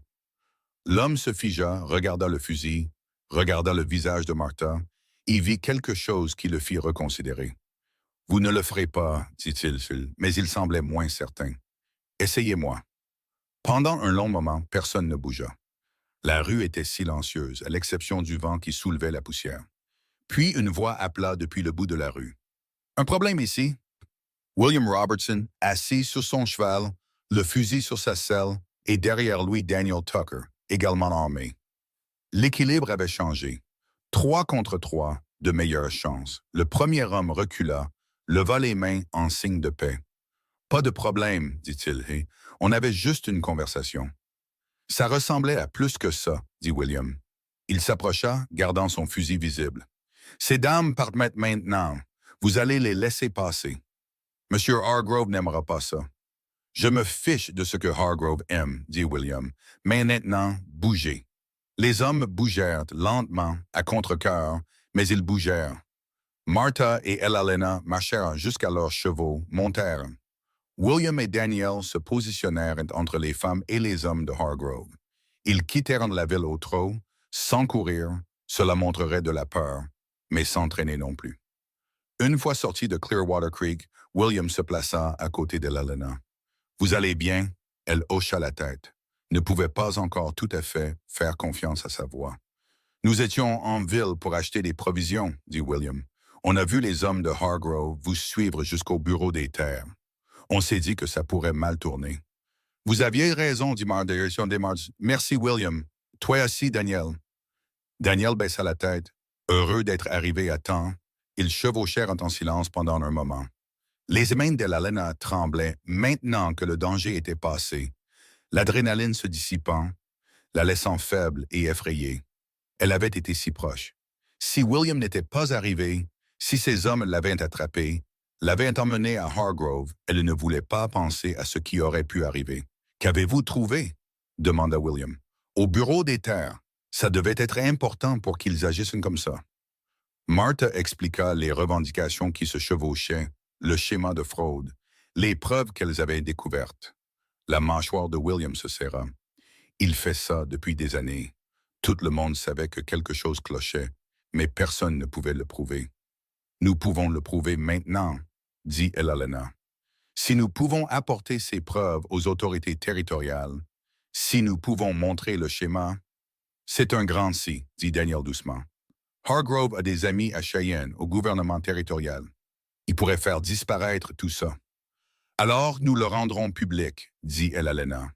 L'homme se figea, regarda le fusil, regarda le visage de Martha, et vit quelque chose qui le fit reconsidérer. « Vous ne le ferez pas, dit-il, mais il semblait moins certain. Essayez-moi. » Pendant un long moment, personne ne bougea. La rue était silencieuse, à l'exception du vent qui soulevait la poussière. Puis une voix appela depuis le bout de la rue. « Un problème ici? » William Robertson, assis sur son cheval, le fusil sur sa selle, et derrière lui Daniel Tucker, également armé. L'équilibre avait changé. 3 contre 3, de meilleures chances. Le premier homme recula, leva les mains en signe de paix. « Pas de problème, dit-il. On avait juste une conversation. »« Ça ressemblait à plus que ça, dit William. Il s'approcha, gardant son fusil visible. « Ces dames partent maintenant. Vous allez les laisser passer. Monsieur Hargrove n'aimera pas ça. »« Je me fiche de ce que Hargrove aime, dit William. Mais maintenant, bougez. » Les hommes bougèrent lentement, à contre-cœur, mais ils bougèrent. Martha et Elena marchèrent jusqu'à leurs chevaux, montèrent. William et Daniel se positionnèrent entre les femmes et les hommes de Hargrove. Ils quittèrent la ville au trot, sans courir, cela montrerait de la peur, mais sans traîner non plus. Une fois sortis de Clearwater Creek, William se plaça à côté d'Elena. « Vous allez bien? » Elle hocha la tête. Ne pouvait pas encore tout à fait faire confiance à sa voix. « Nous étions en ville pour acheter des provisions, » dit William. « On a vu les hommes de Hargrove vous suivre jusqu'au bureau des terres. On s'est dit que ça pourrait mal tourner. »« Vous aviez raison, dit Martha. Merci, William. Toi aussi, Daniel. » Daniel baissa la tête. Heureux d'être arrivé à temps, ils chevauchèrent en silence pendant un moment. Les mains d'Elena tremblaient maintenant que le danger était passé. L'adrénaline se dissipant, la laissant faible et effrayée. Elle avait été si proche. Si William n'était pas arrivé, si ces hommes l'avaient attrapé, l'avaient emmené à Hargrove, elle ne voulait pas penser à ce qui aurait pu arriver. « Qu'avez-vous trouvé? » demanda William. « Au bureau des terres. Ça devait être important pour qu'ils agissent comme ça. » Martha expliqua les revendications qui se chevauchaient, le schéma de fraude, les preuves qu'elles avaient découvertes. La mâchoire de William se serra. Il fait ça depuis des années. Tout le monde savait que quelque chose clochait, mais personne ne pouvait le prouver. « Nous pouvons le prouver maintenant, » dit Elena. « Si nous pouvons apporter ces preuves aux autorités territoriales, si nous pouvons montrer le schéma, c'est un grand si, dit Daniel doucement. Hargrove a des amis à Cheyenne, au gouvernement territorial. Il pourrait faire disparaître tout ça. Alors nous le rendrons public, dit Elena.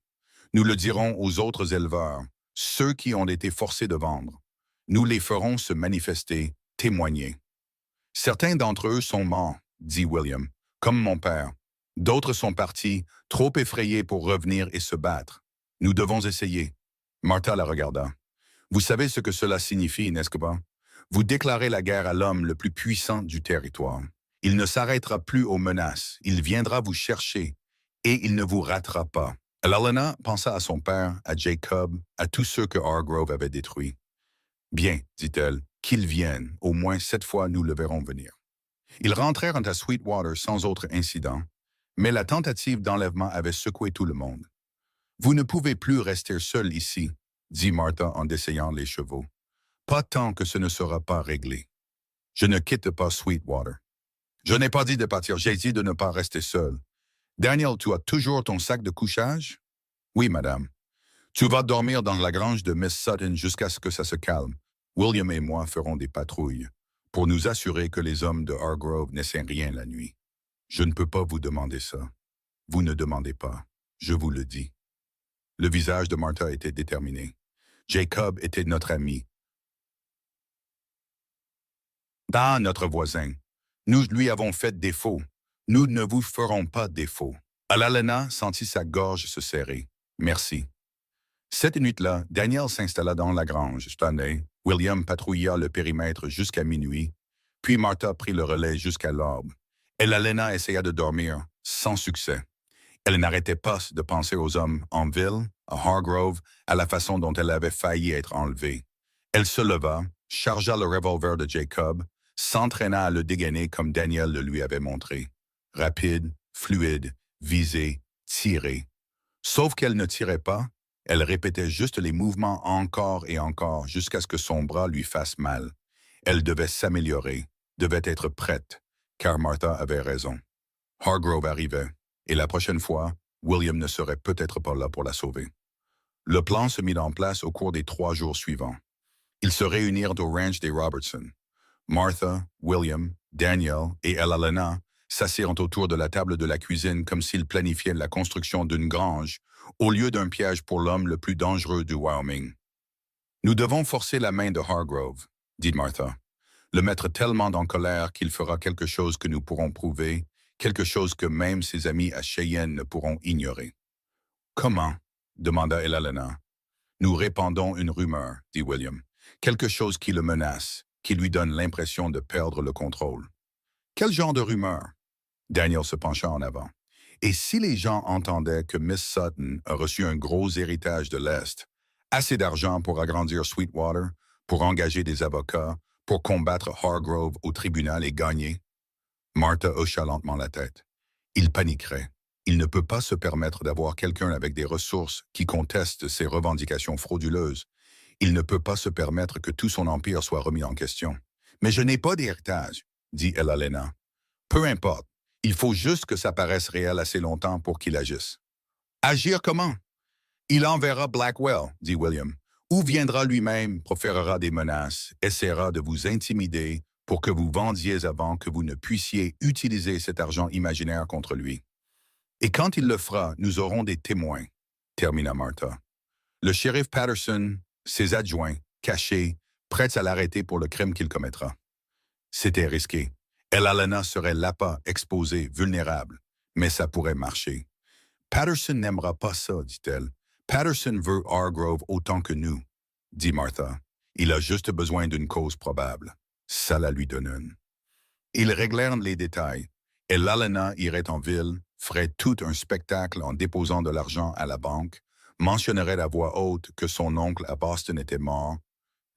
Nous le dirons aux autres éleveurs, ceux qui ont été forcés de vendre. Nous les ferons se manifester, témoigner. Certains d'entre eux sont morts, dit William, comme mon père. D'autres sont partis, trop effrayés pour revenir et se battre. Nous devons essayer. Martha la regarda. Vous savez ce que cela signifie, n'est-ce pas? Vous déclarez la guerre à l'homme le plus puissant du territoire. Il ne s'arrêtera plus aux menaces. Il viendra vous chercher et il ne vous ratera pas. Helena pensa à son père, à Jacob, à tous ceux que Hargrove avait détruits. Bien, dit-elle, qu'ils viennent. Au moins 7 fois nous le verrons venir. Ils rentrèrent à Sweetwater sans autre incident, mais la tentative d'enlèvement avait secoué tout le monde. Vous ne pouvez plus rester seul ici, dit Martha en dessayant les chevaux. Pas tant que ce ne sera pas réglé. Je ne quitte pas Sweetwater. Je n'ai pas dit de partir, j'ai dit de ne pas rester seul. Daniel, tu as toujours ton sac de couchage? Oui, madame. Tu vas dormir dans la grange de Miss Sutton jusqu'à ce que ça se calme. William et moi ferons des patrouilles pour nous assurer que les hommes de Hargrove n'essaient rien la nuit. Je ne peux pas vous demander ça. Vous ne demandez pas. Je vous le dis. Le visage de Martha était déterminé. Jacob était notre ami. Ah, notre voisin. Nous lui avons fait défaut. Nous ne vous ferons pas défaut. Alalena sentit sa gorge se serrer. Merci. Cette nuit-là, Daniel s'installa dans la grange. William patrouilla le périmètre jusqu'à minuit, puis Martha prit le relais jusqu'à l'aube. Alalena essaya de dormir, sans succès. Elle n'arrêtait pas de penser aux hommes en ville, à Hargrove, à la façon dont elle avait failli être enlevée. Elle se leva, chargea le revolver de Jacob, s'entraîna à le dégainer comme Daniel le lui avait montré. Rapide, fluide, visé, tiré. Sauf qu'elle ne tirait pas, elle répétait juste les mouvements encore et encore jusqu'à ce que son bras lui fasse mal. Elle devait s'améliorer, devait être prête, car Martha avait raison. Hargrove arrivait, et la prochaine fois, William ne serait peut-être pas là pour la sauver. Le plan se mit en place au cours des 3 jours suivants. Ils se réunirent au ranch des Robertson. Martha, William, Daniel et Alalena s'assirent autour de la table de la cuisine comme s'ils planifiaient la construction d'une grange au lieu d'un piège pour l'homme le plus dangereux du Wyoming. « Nous devons forcer la main de Hargrove, dit Martha, le mettre tellement en colère qu'il fera quelque chose que nous pourrons prouver, quelque chose que même ses amis à Cheyenne ne pourront ignorer. »« Comment ?» demanda Alalena. « Nous répandons une rumeur, dit William, quelque chose qui le menace, qui lui donne l'impression de perdre le contrôle. »« Quel genre de rumeur ?» Daniel se pencha en avant. « Et si les gens entendaient que Miss Sutton a reçu un gros héritage de l'Est, assez d'argent pour agrandir Sweetwater, pour engager des avocats, pour combattre Hargrove au tribunal et gagner? » Martha hocha lentement la tête. Il paniquerait. Il ne peut pas se permettre d'avoir quelqu'un avec des ressources qui conteste ses revendications frauduleuses. Il ne peut pas se permettre que tout son empire soit remis en question. « Mais je n'ai pas d'héritage, » dit Alalena. « Peu importe. Il faut juste que ça paraisse réel assez longtemps pour qu'il agisse. »« Agir comment? »« Il enverra Blackwell, » dit William, « ou viendra lui-même, proférera des menaces, essaiera de vous intimider pour que vous vendiez avant que vous ne puissiez utiliser cet argent imaginaire contre lui. Et quand il le fera, nous aurons des témoins, » termina Martha. Le shérif Patterson, ses adjoints, cachés, prêts à l'arrêter pour le crime qu'il commettra. C'était risqué. Alalena serait l'appât, exposé, vulnérable, mais ça pourrait marcher. Patterson n'aimera pas ça, dit-elle. Patterson veut Hargrove autant que nous, dit Martha. Il a juste besoin d'une cause probable. Ça la lui donne. Ils réglèrent les détails. Alalena irait en ville, ferait tout un spectacle en déposant de l'argent à la banque, mentionnerait à voix haute que son oncle à Boston était mort,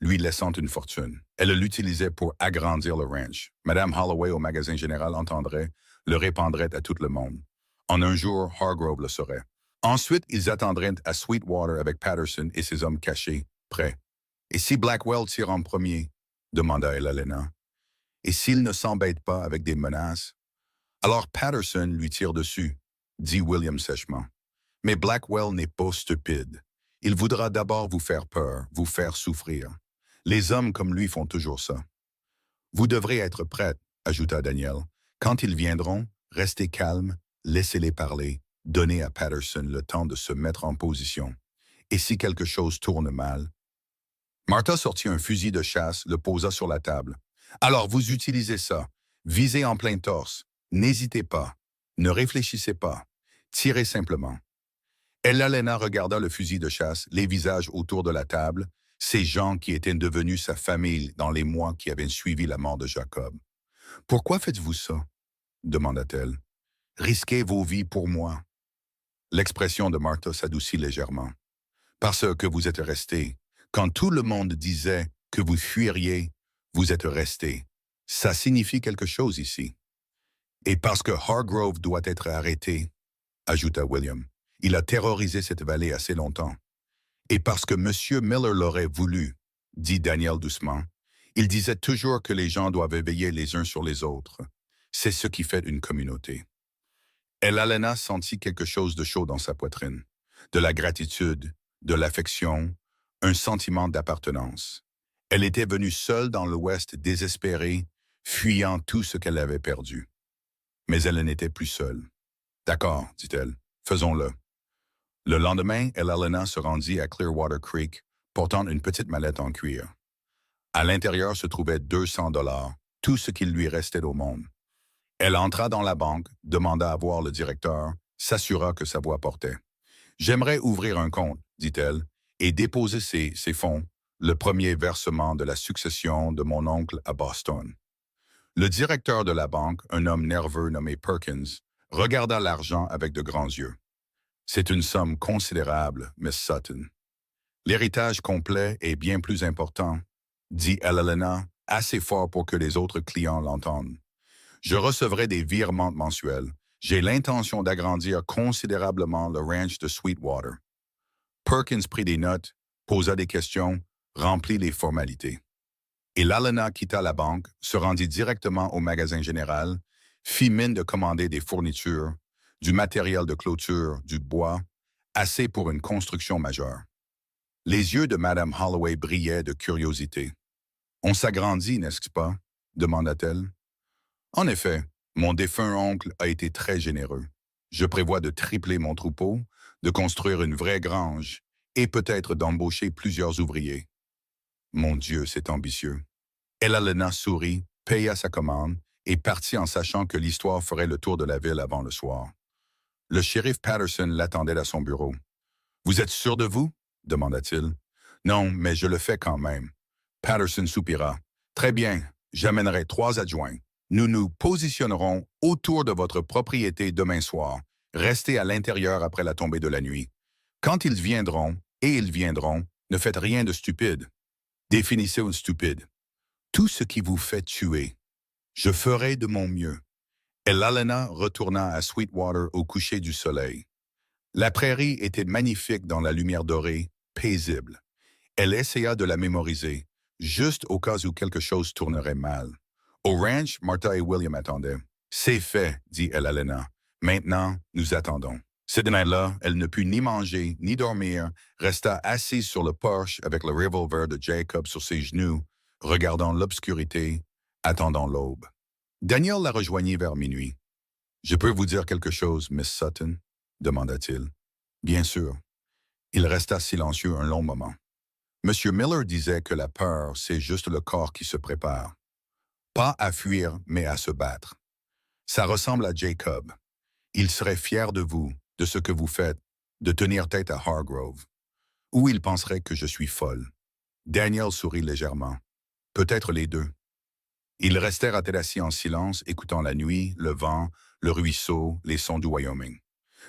lui laissant une fortune. Elle l'utilisait pour agrandir le ranch. Madame Holloway au magasin général entendrait, le répandrait à tout le monde. En un jour, Hargrove le saurait. Ensuite, ils attendraient à Sweetwater avec Patterson et ses hommes cachés, prêts. « Et si Blackwell tire en premier? » demanda Alalena. « Et s'il ne s'embête pas avec des menaces? »« Alors Patterson lui tire dessus, » dit William sèchement. « Mais Blackwell n'est pas stupide. Il voudra d'abord vous faire peur, vous faire souffrir. Les hommes comme lui font toujours ça. »« Vous devrez être prête, » ajouta Daniel. « Quand ils viendront, restez calme, laissez-les parler, donnez à Patterson le temps de se mettre en position. Et si quelque chose tourne mal? » Martha sortit un fusil de chasse, le posa sur la table. « Alors, vous utilisez ça. Visez en plein torse. N'hésitez pas. Ne réfléchissez pas. Tirez simplement. » Alalena regarda le fusil de chasse, les visages autour de la table, Ces gens qui étaient devenus sa famille dans les mois qui avaient suivi la mort de Jacob. Pourquoi faites-vous ça? Demanda-t-elle. Risquez vos vies pour moi. L'expression de Martha s'adoucit légèrement. Parce que vous êtes resté. Quand tout le monde disait que vous fuiriez, vous êtes resté. Ça signifie quelque chose ici. Et parce que Hargrove doit être arrêté, ajouta William. Il a terrorisé cette vallée assez longtemps. Et parce que M. Miller l'aurait voulu, dit Daniel doucement. Il disait toujours que les gens doivent veiller les uns sur les autres. C'est ce qui fait une communauté. Elalena sentit quelque chose de chaud dans sa poitrine, de la gratitude, de l'affection, un sentiment d'appartenance. Elle était venue seule dans l'Ouest désespérée, fuyant tout ce qu'elle avait perdu. Mais elle n'était plus seule. D'accord, dit-elle, faisons-le. Le lendemain, Elalena se rendit à Clearwater Creek, portant une petite mallette en cuir. À l'intérieur se trouvait 200 $, tout ce qu'il lui restait au monde. Elle entra dans la banque, demanda à voir le directeur, s'assura que sa voix portait. « J'aimerais ouvrir un compte, dit-elle, et déposer ces fonds, le premier versement de la succession de mon oncle à Boston. » Le directeur de la banque, un homme nerveux nommé Perkins, regarda l'argent avec de grands yeux. « C'est une somme considérable, Miss Sutton. »« L'héritage complet est bien plus important, » dit Elalena, assez fort pour que les autres clients l'entendent. « Je recevrai des virements mensuels. J'ai l'intention d'agrandir considérablement le ranch de Sweetwater. » Perkins prit des notes, posa des questions, remplit les formalités. Et Elalena quitta la banque, se rendit directement au magasin général, fit mine de commander des fournitures, du matériel de clôture, du bois, assez pour une construction majeure. Les yeux de Madame Holloway brillaient de curiosité. « On s'agrandit, n'est-ce pas? » demanda-t-elle. « En effet, mon défunt oncle a été très généreux. Je prévois de tripler mon troupeau, de construire une vraie grange et peut-être d'embaucher plusieurs ouvriers. » Mon Dieu, c'est ambitieux. Elalena sourit, paya sa commande et partit en sachant que l'histoire ferait le tour de la ville avant le soir. Le shérif Patterson l'attendait à son bureau. « Vous êtes sûr de vous? » demanda-t-il. « Non, mais je le fais quand même. » Patterson soupira. « Très bien, j'amènerai 3 adjoints. Nous nous positionnerons autour de votre propriété demain soir. Restez à l'intérieur après la tombée de la nuit. Quand ils viendront, et ils viendront, ne faites rien de stupide. Définissez un stupide. Tout ce qui vous fait tuer. Je ferai de mon mieux. » Elalena retourna à Sweetwater au coucher du soleil. La prairie était magnifique dans la lumière dorée, paisible. Elle essaya de la mémoriser, juste au cas où quelque chose tournerait mal. Au ranch, Martha et William attendaient. « C'est fait, » dit Elalena. « Maintenant, nous attendons. » Cette nuit-là, elle ne put ni manger, ni dormir, resta assise sur le porche avec le revolver de Jacob sur ses genoux, regardant l'obscurité, attendant l'aube. Daniel la rejoignit vers minuit. « Je peux vous dire quelque chose, Miss Sutton? » demanda-t-il. « Bien sûr. » Il resta silencieux un long moment. « Monsieur Miller disait que la peur, c'est juste le corps qui se prépare. Pas à fuir, mais à se battre. Ça ressemble à Jacob. Il serait fier de vous, de ce que vous faites, de tenir tête à Hargrove. Ou il penserait que je suis folle. » Daniel sourit légèrement. « Peut-être les deux. » Ils restèrent assis en silence, écoutant la nuit, le vent, le ruisseau, les sons du Wyoming.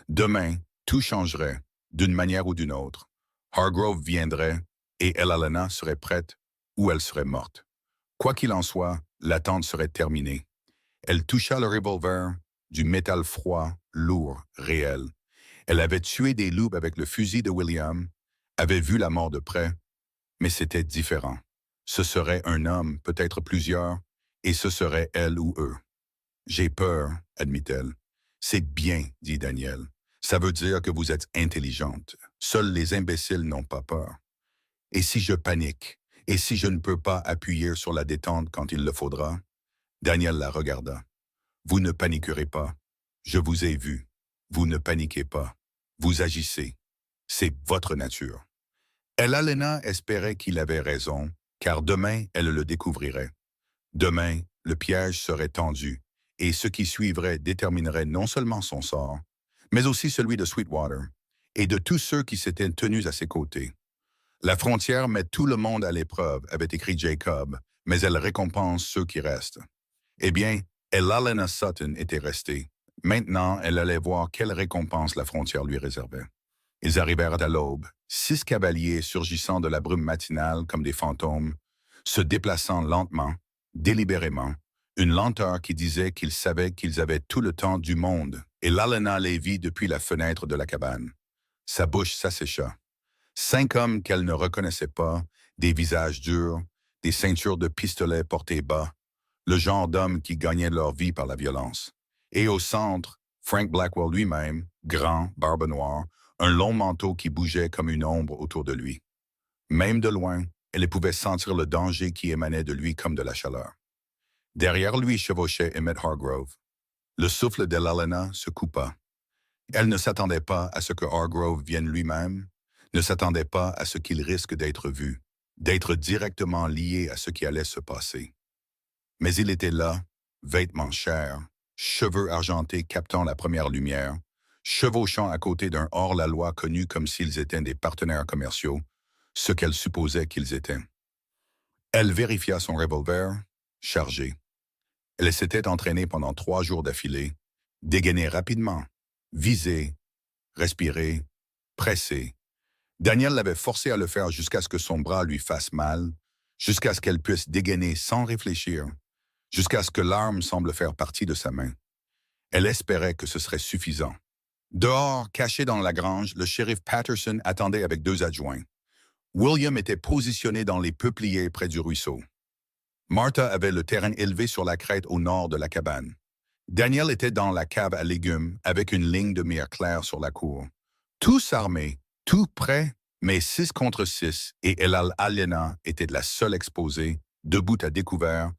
Demain, tout changerait, d'une manière ou d'une autre. Hargrove viendrait, et Elalena serait prête, ou elle serait morte. Quoi qu'il en soit, l'attente serait terminée. Elle toucha le revolver, du métal froid, lourd, réel. Elle avait tué des loups avec le fusil de William, avait vu la mort de près, mais c'était différent. Ce serait un homme, peut-être plusieurs, et ce serait elle ou eux. « J'ai peur, » admit-elle. « C'est bien, » dit Daniel. « Ça veut dire que vous êtes intelligente. Seuls les imbéciles n'ont pas peur. Et si je panique? Et si je ne peux pas appuyer sur la détente quand il le faudra? » Daniel la regarda. « Vous ne paniquerez pas. Je vous ai vu. Vous ne paniquez pas. Vous agissez. C'est votre nature. » Elalena espérait qu'il avait raison, car demain, elle le découvrirait. Demain, le piège serait tendu, et ce qui suivrait déterminerait non seulement son sort, mais aussi celui de Sweetwater, et de tous ceux qui s'étaient tenus à ses côtés. La frontière met tout le monde à l'épreuve, avait écrit Jacob, mais elle récompense ceux qui restent. Eh bien, Elalena Sutton était restée. Maintenant, elle allait voir quelle récompense la frontière lui réservait. Ils arrivèrent à l'aube, 6 cavaliers surgissant de la brume matinale comme des fantômes, se déplaçant lentement, délibérément, une lenteur qui disait qu'ils savaient qu'ils avaient tout le temps du monde, et Lalena les vit depuis la fenêtre de la cabane. Sa bouche s'assécha. 5 hommes qu'elle ne reconnaissait pas, des visages durs, des ceintures de pistolets portées bas, le genre d'hommes qui gagnaient leur vie par la violence. Et au centre, Frank Blackwell lui-même, grand, barbe noire, un long manteau qui bougeait comme une ombre autour de lui. Même de loin, elle pouvait sentir le danger qui émanait de lui comme de la chaleur. Derrière lui chevauchait Emmett Hargrove. Le souffle de Lalena se coupa. Elle ne s'attendait pas à ce que Hargrove vienne lui-même, ne s'attendait pas à ce qu'il risque d'être vu, d'être directement lié à ce qui allait se passer. Mais il était là, vêtements chers, cheveux argentés captant la première lumière, chevauchant à côté d'un hors-la-loi connu comme s'ils étaient des partenaires commerciaux, ce qu'elle supposait qu'ils étaient. Elle vérifia son revolver, chargé. Elle s'était entraînée pendant 3 jours d'affilée, dégainée rapidement, visée, respirée, pressée. Daniel l'avait forcée à le faire jusqu'à ce que son bras lui fasse mal, jusqu'à ce qu'elle puisse dégainer sans réfléchir, jusqu'à ce que l'arme semble faire partie de sa main. Elle espérait que ce serait suffisant. Dehors, caché dans la grange, le shérif Patterson attendait avec 2 adjoints. William était positionné dans les peupliers près du ruisseau. Martha avait le terrain élevé sur la crête au nord de la cabane. Daniel était dans la cave à légumes avec une ligne de mire claire sur la cour. Tous armés, tout prêts, mais 6 contre 6, et Elal Aliena était la seule exposée, debout à découvert,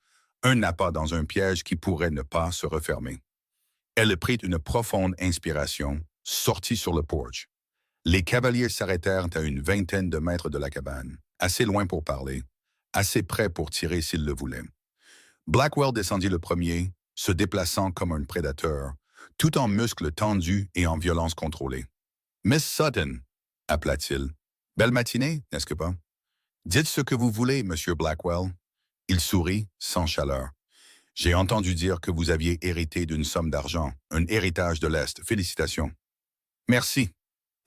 un appât dans un piège qui pourrait ne pas se refermer. Elle prit une profonde inspiration, sortit sur le porche. Les cavaliers s'arrêtèrent à une vingtaine de mètres de la cabane, assez loin pour parler, assez près pour tirer s'ils le voulaient. Blackwell descendit le premier, se déplaçant comme un prédateur, tout en muscles tendus et en violence contrôlée. « Miss Sutton » appela-t-il. « Belle matinée, n'est-ce que pas? »« Dites ce que vous voulez, Monsieur Blackwell. » Il sourit, sans chaleur. « J'ai entendu dire que vous aviez hérité d'une somme d'argent, un héritage de l'Est. Félicitations. »« Merci.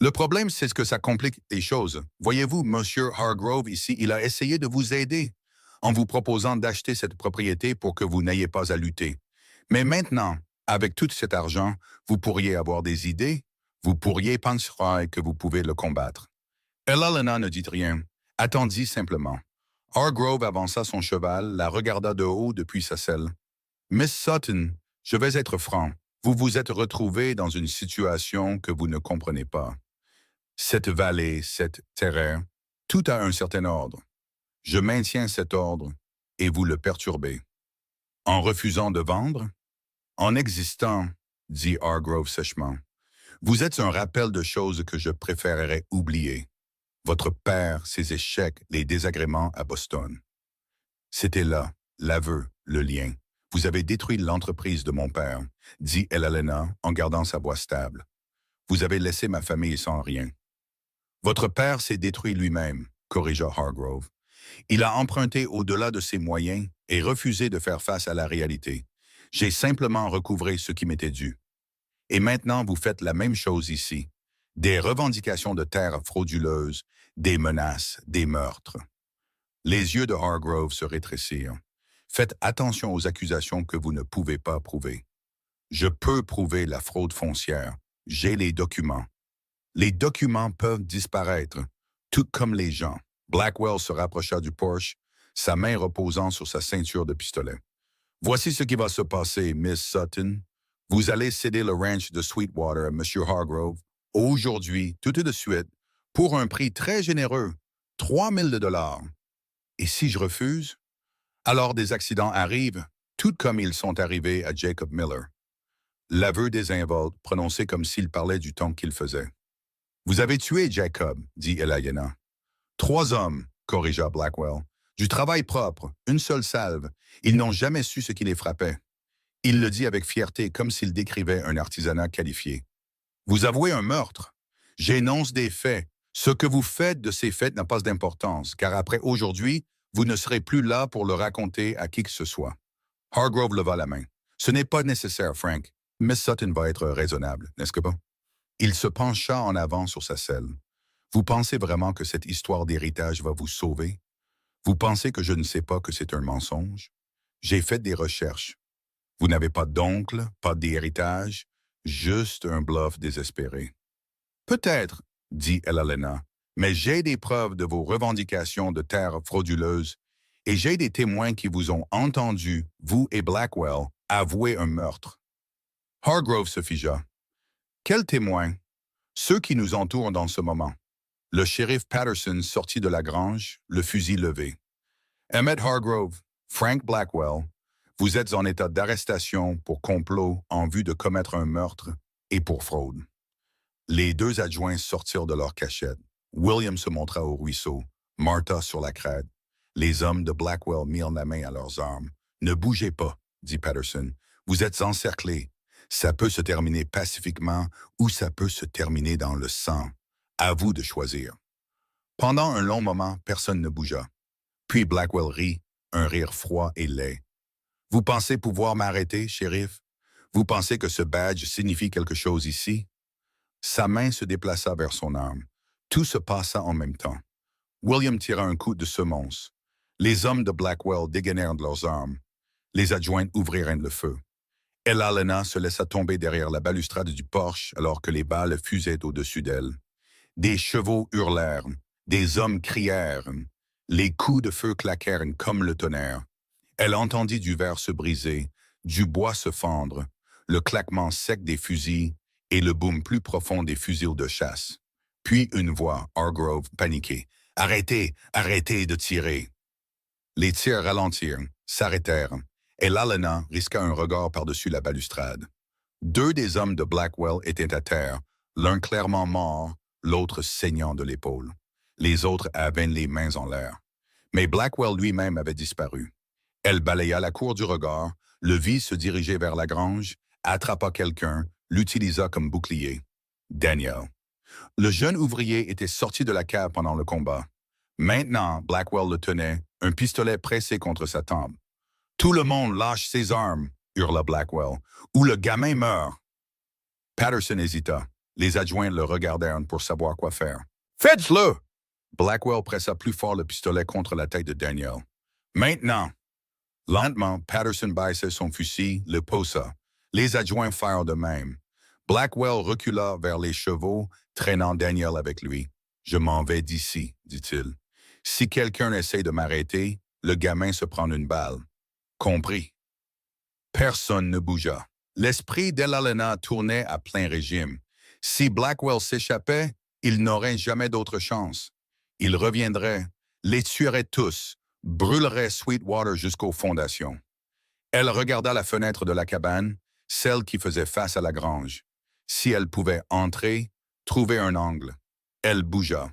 Le problème, c'est que ça complique les choses. Voyez-vous, Monsieur Hargrove ici, il a essayé de vous aider en vous proposant d'acheter cette propriété pour que vous n'ayez pas à lutter. Mais maintenant, avec tout cet argent, vous pourriez avoir des idées, vous pourriez penser que vous pouvez le combattre. » Elalena ne dit rien, attendit simplement. Hargrove avança son cheval, la regarda de haut depuis sa selle. « Miss Sutton, je vais être franc, vous vous êtes retrouvée dans une situation que vous ne comprenez pas. Cette vallée, cette terre, tout a un certain ordre. Je maintiens cet ordre et vous le perturbez. En refusant de vendre? En existant, dit Hargrove sèchement. Vous êtes un rappel de choses que je préférerais oublier. Votre père, ses échecs, les désagréments à Boston. C'était là, l'aveu, le lien. Vous avez détruit l'entreprise de mon père, dit Elalena en gardant sa voix stable. Vous avez laissé ma famille sans rien. Votre père s'est détruit lui-même, corrigea Hargrove. Il a emprunté au-delà de ses moyens et refusé de faire face à la réalité. J'ai simplement recouvré ce qui m'était dû. Et maintenant, vous faites la même chose ici. Des revendications de terres frauduleuses, des menaces, des meurtres. Les yeux de Hargrove se rétrécirent. Faites attention aux accusations que vous ne pouvez pas prouver. Je peux prouver la fraude foncière. J'ai les documents. Les documents peuvent disparaître, tout comme les gens. Blackwell se rapprocha du porche, sa main reposant sur sa ceinture de pistolet. « Voici ce qui va se passer, Miss Sutton. Vous allez céder le ranch de Sweetwater à M. Hargrove, aujourd'hui, tout de suite, pour un prix très généreux, 3 000 $. Et si je refuse? Alors des accidents arrivent, tout comme ils sont arrivés à Jacob Miller. » L'aveu désinvolte, prononcé comme s'il parlait du temps qu'il faisait. « Vous avez tué Jacob, dit Elalena. »« 3 hommes, corrigea Blackwell. Du travail propre, une seule salve. Ils n'ont jamais su ce qui les frappait. » Il le dit avec fierté, comme s'il décrivait un artisanat qualifié. « Vous avouez un meurtre. J'énonce des faits. Ce que vous faites de ces fêtes n'a pas d'importance, car après aujourd'hui, vous ne serez plus là pour le raconter à qui que ce soit. Hargrove leva la main. Ce n'est pas nécessaire, Frank. Miss Sutton va être raisonnable, n'est-ce que pas? Il se pencha en avant sur sa selle. Vous pensez vraiment que cette histoire d'héritage va vous sauver? Vous pensez que je ne sais pas que c'est un mensonge? J'ai fait des recherches. Vous n'avez pas d'oncle, pas d'héritage, juste un bluff désespéré. Peut-être, dit Elena, mais j'ai des preuves de vos revendications de terres frauduleuses et j'ai des témoins qui vous ont entendu, vous et Blackwell, avouer un meurtre. Hargrove se figea. Quels témoins? Ceux qui nous entourent dans ce moment. Le shérif Patterson sortit de la grange, le fusil levé. Emmett Hargrove, Frank Blackwell, vous êtes en état d'arrestation pour complot en vue de commettre un meurtre et pour fraude. Les deux adjoints sortirent de leur cachette. William se montra au ruisseau, Martha sur la crête. Les hommes de Blackwell mirent la main à leurs armes. « Ne bougez pas, » dit Patterson. « Vous êtes encerclés. Ça peut se terminer pacifiquement ou ça peut se terminer dans le sang. À vous de choisir. » Pendant un long moment, personne ne bougea. Puis Blackwell rit, un rire froid et laid. « Vous pensez pouvoir m'arrêter, shérif? Vous pensez que ce badge signifie quelque chose ici? » Sa main se déplaça vers son arme. Tout se passa en même temps. William tira un coup de semonce. Les hommes de Blackwell dégainèrent de leurs armes. Les adjoints ouvrirent le feu. Elena se laissa tomber derrière la balustrade du porche alors que les balles fusaient au-dessus d'elle. Des chevaux hurlèrent, des hommes crièrent. Les coups de feu claquèrent comme le tonnerre. Elle entendit du verre se briser, du bois se fendre, le claquement sec des fusils et le boom plus profond des fusils de chasse. Puis une voix, Hargrove, paniquée. « Arrêtez, arrêtez de tirer !» Les tirs ralentirent, s'arrêtèrent, et Elena risqua un regard par-dessus la balustrade. Deux des hommes de Blackwell étaient à terre, l'un clairement mort, l'autre saignant de l'épaule. Les autres avaient les mains en l'air. Mais Blackwell lui-même avait disparu. Elle balaya la cour du regard, le vit se diriger vers la grange, attrapa quelqu'un, l'utilisa comme bouclier. Daniel. Le jeune ouvrier était sorti de la cave pendant le combat. Maintenant, Blackwell le tenait, un pistolet pressé contre sa tempe. « Tout le monde lâche ses armes !» hurla Blackwell. « Ou le gamin meurt !» Patterson hésita. Les adjoints le regardèrent pour savoir quoi faire. « Faites-le !» Blackwell pressa plus fort le pistolet contre la tête de Daniel. « Maintenant !» Lentement, Patterson baissa son fusil, le posa. Les adjoints firent de même. Blackwell recula vers les chevaux, traînant Daniel avec lui. « Je m'en vais d'ici, » dit-il. « Si quelqu'un essaie de m'arrêter, le gamin se prend une balle. » Compris. Personne ne bougea. L'esprit d'Elena tournait à plein régime. Si Blackwell s'échappait, il n'aurait jamais d'autre chance. Il reviendrait, les tuerait tous, brûlerait Sweetwater jusqu'aux fondations. Elle regarda la fenêtre de la cabane, celle qui faisait face à la grange. Si elle pouvait entrer, trouver un angle. Elle bougea.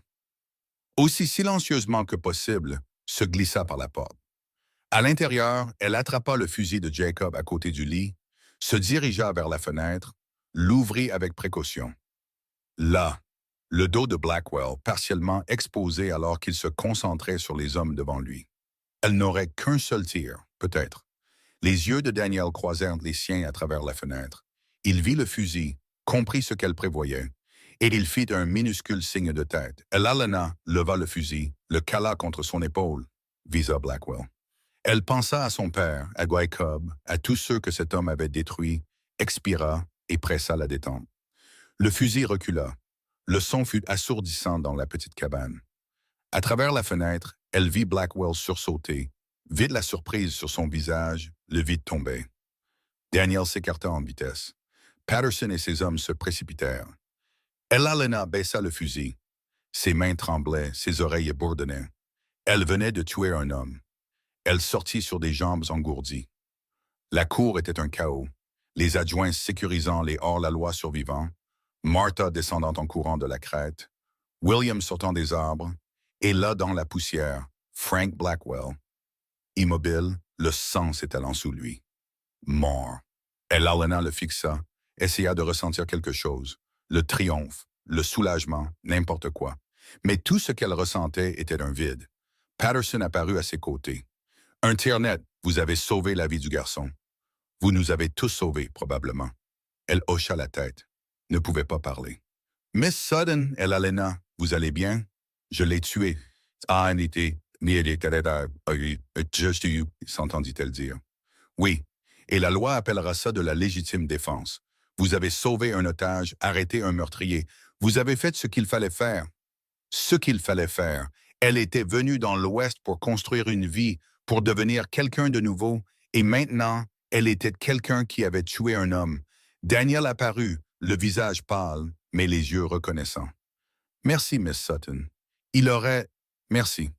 Aussi silencieusement que possible, se glissa par la porte. À l'intérieur, elle attrapa le fusil de Jacob à côté du lit, se dirigea vers la fenêtre, l'ouvrit avec précaution. Là, le dos de Blackwell partiellement exposé alors qu'il se concentrait sur les hommes devant lui. Elle n'aurait qu'un seul tir, peut-être. Les yeux de Daniel croisèrent les siens à travers la fenêtre. Il vit le fusil, comprit ce qu'elle prévoyait, et il fit un minuscule signe de tête. Elena leva le fusil, le cala contre son épaule, visa Blackwell. Elle pensa à son père, à Jacob, à tous ceux que cet homme avait détruits, expira et pressa la détente. Le fusil recula. Le son fut assourdissant dans la petite cabane. À travers la fenêtre, elle vit Blackwell sursauter, vit la surprise sur son visage, le vide tomber. Daniel s'écarta en vitesse. Patterson et ses hommes se précipitèrent. Elena baissa le fusil. Ses mains tremblaient, ses oreilles bourdonnaient. Elle venait de tuer un homme. Elle sortit sur des jambes engourdies. La cour était un chaos, les adjoints sécurisant les hors-la-loi survivants, Martha descendant en courant de la crête, William sortant des arbres, et là dans la poussière, Frank Blackwell. Immobile, le sang s'étalant sous lui. Mort. Elena le fixa, essaya de ressentir quelque chose, le triomphe, le soulagement, n'importe quoi. Mais tout ce qu'elle ressentait était un vide. Patterson apparut à ses côtés. Un tiers-net, vous avez sauvé la vie du garçon. Vous nous avez tous sauvés, probablement. Elle hocha la tête. Ne pouvait pas parler. Miss Sutton, elle Alena, vous allez bien? Je l'ai tué. Ah, just you, s'entendit-elle dire. Oui, et la loi appellera ça de la légitime défense. Vous avez sauvé un otage, arrêté un meurtrier. Vous avez fait ce qu'il fallait faire. Ce qu'il fallait faire. Elle était venue dans l'Ouest pour construire une vie, pour devenir quelqu'un de nouveau, et maintenant, elle était quelqu'un qui avait tué un homme. Daniel apparut, le visage pâle, mais les yeux reconnaissants. Merci, Miss Sutton. Il aurait... Merci.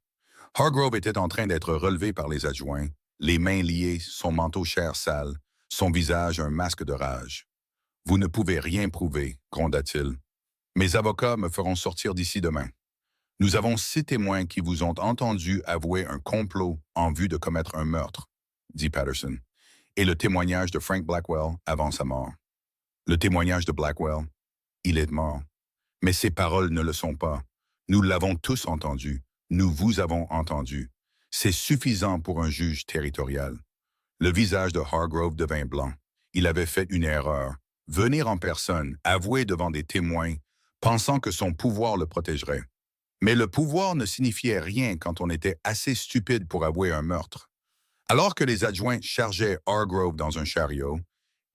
Hargrove était en train d'être relevé par les adjoints, les mains liées, son manteau chair sale, son visage un masque de rage. « Vous ne pouvez rien prouver, gronda-t-il. Mes avocats me feront sortir d'ici demain. Nous avons 6 témoins qui vous ont entendu avouer un complot en vue de commettre un meurtre, dit Patterson, et le témoignage de Frank Blackwell avant sa mort. Le témoignage de Blackwell, il est mort. Mais ses paroles ne le sont pas. Nous l'avons tous entendu. Nous vous avons entendu. C'est suffisant pour un juge territorial. Le visage de Hargrove devint blanc. Il avait fait une erreur. Venir en personne, avouer devant des témoins, pensant que son pouvoir le protégerait. Mais le pouvoir ne signifiait rien quand on était assez stupide pour avouer un meurtre. Alors que les adjoints chargeaient Hargrove dans un chariot,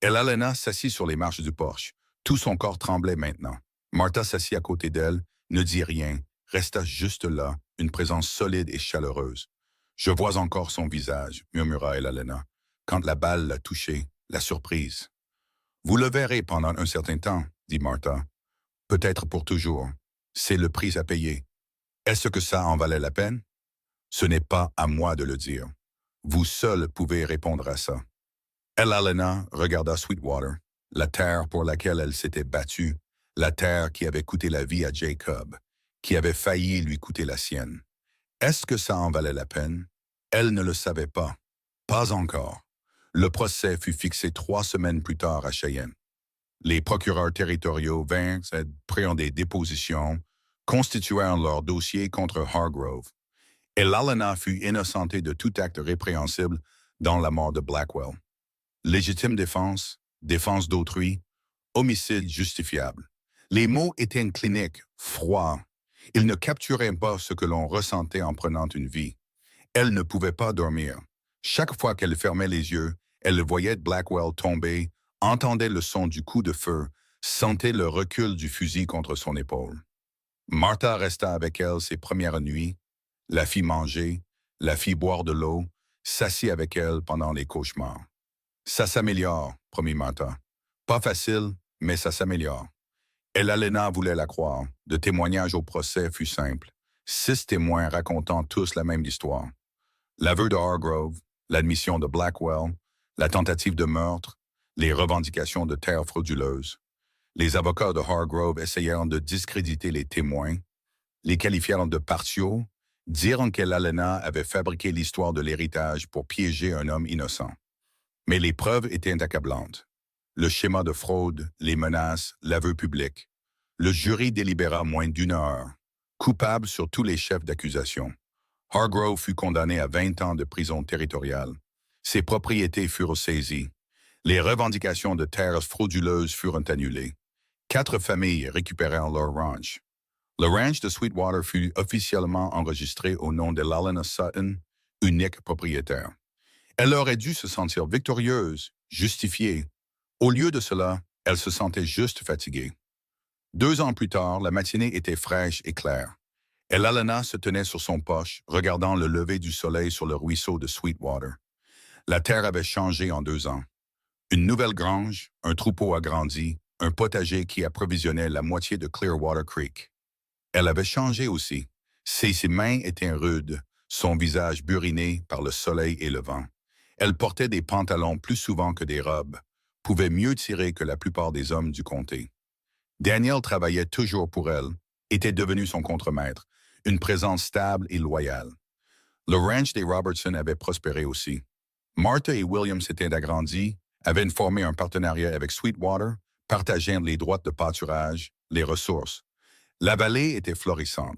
Elena s'assit sur les marches du porche. Tout son corps tremblait maintenant. Martha s'assit à côté d'elle, ne dit rien, resta juste là, une présence solide et chaleureuse. « Je vois encore son visage, » murmura Elena, quand la balle l'a touché, la surprise. « Vous le verrez pendant un certain temps, » dit Martha. « Peut-être pour toujours. C'est le prix à payer. Est-ce que ça en valait la peine? Ce n'est pas à moi de le dire. Vous seul pouvez répondre à ça. » Elena regarda Sweetwater, la terre pour laquelle elle s'était battue, la terre qui avait coûté la vie à Jacob, qui avait failli lui coûter la sienne. Est-ce que ça en valait la peine? Elle ne le savait pas. Pas encore. Le procès fut fixé 3 semaines plus tard à Cheyenne. Les procureurs territoriaux vinrent, prirent des dépositions, constituèrent leur dossier contre Hargrove. Et Elena fut innocentée de tout acte répréhensible dans la mort de Blackwell. Légitime défense, défense d'autrui, homicide justifiable. Les mots étaient cliniques, froids. Ils ne capturaient pas ce que l'on ressentait en prenant une vie. Elle ne pouvait pas dormir. Chaque fois qu'elle fermait les yeux, elle voyait Blackwell tomber, entendait le son du coup de feu, sentait le recul du fusil contre son épaule. Martha resta avec elle ses premières nuits, la fit manger, la fit boire de l'eau, s'assit avec elle pendant les cauchemars. Ça s'améliore, promit Martha. Pas facile, mais ça s'améliore. Elena voulait la croire. Le témoignage au procès fut simple. 6 témoins racontant tous la même histoire. L'aveu de Hargrove, l'admission de Blackwell, la tentative de meurtre, les revendications de terres frauduleuses. Les avocats de Hargrove essayèrent de discréditer les témoins, les qualifièrent de partiaux, dirent qu'Elena avait fabriqué l'histoire de l'héritage pour piéger un homme innocent. Mais les preuves étaient accablantes. Le schéma de fraude, les menaces, l'aveu public. Le jury délibéra moins d'1 heure. Coupable sur tous les chefs d'accusation. Hargrove fut condamné à 20 ans de prison territoriale. Ses propriétés furent saisies. Les revendications de terres frauduleuses furent annulées. 4 familles récupérèrent leur ranch. Le ranch de Sweetwater fut officiellement enregistré au nom de Elena Sutton, unique propriétaire. Elle aurait dû se sentir victorieuse, justifiée. Au lieu de cela, elle se sentait juste fatiguée. 2 ans plus tard, la matinée était fraîche et claire. Elena se tenait sur son poche, regardant le lever du soleil sur le ruisseau de Sweetwater. La terre avait changé en 2 ans. Une nouvelle grange, un troupeau agrandi, un potager qui approvisionnait la moitié de Clearwater Creek. Elle avait changé aussi. Ses mains étaient rudes, son visage buriné par le soleil et le vent. Elle portait des pantalons plus souvent que des robes, pouvait mieux tirer que la plupart des hommes du comté. Daniel travaillait toujours pour elle, était devenu son contremaître, une présence stable et loyale. Le ranch des Robertson avait prospéré aussi. Martha et William s'étaient agrandis, avaient formé un partenariat avec Sweetwater, partageant les droits de pâturage, les ressources. La vallée était florissante.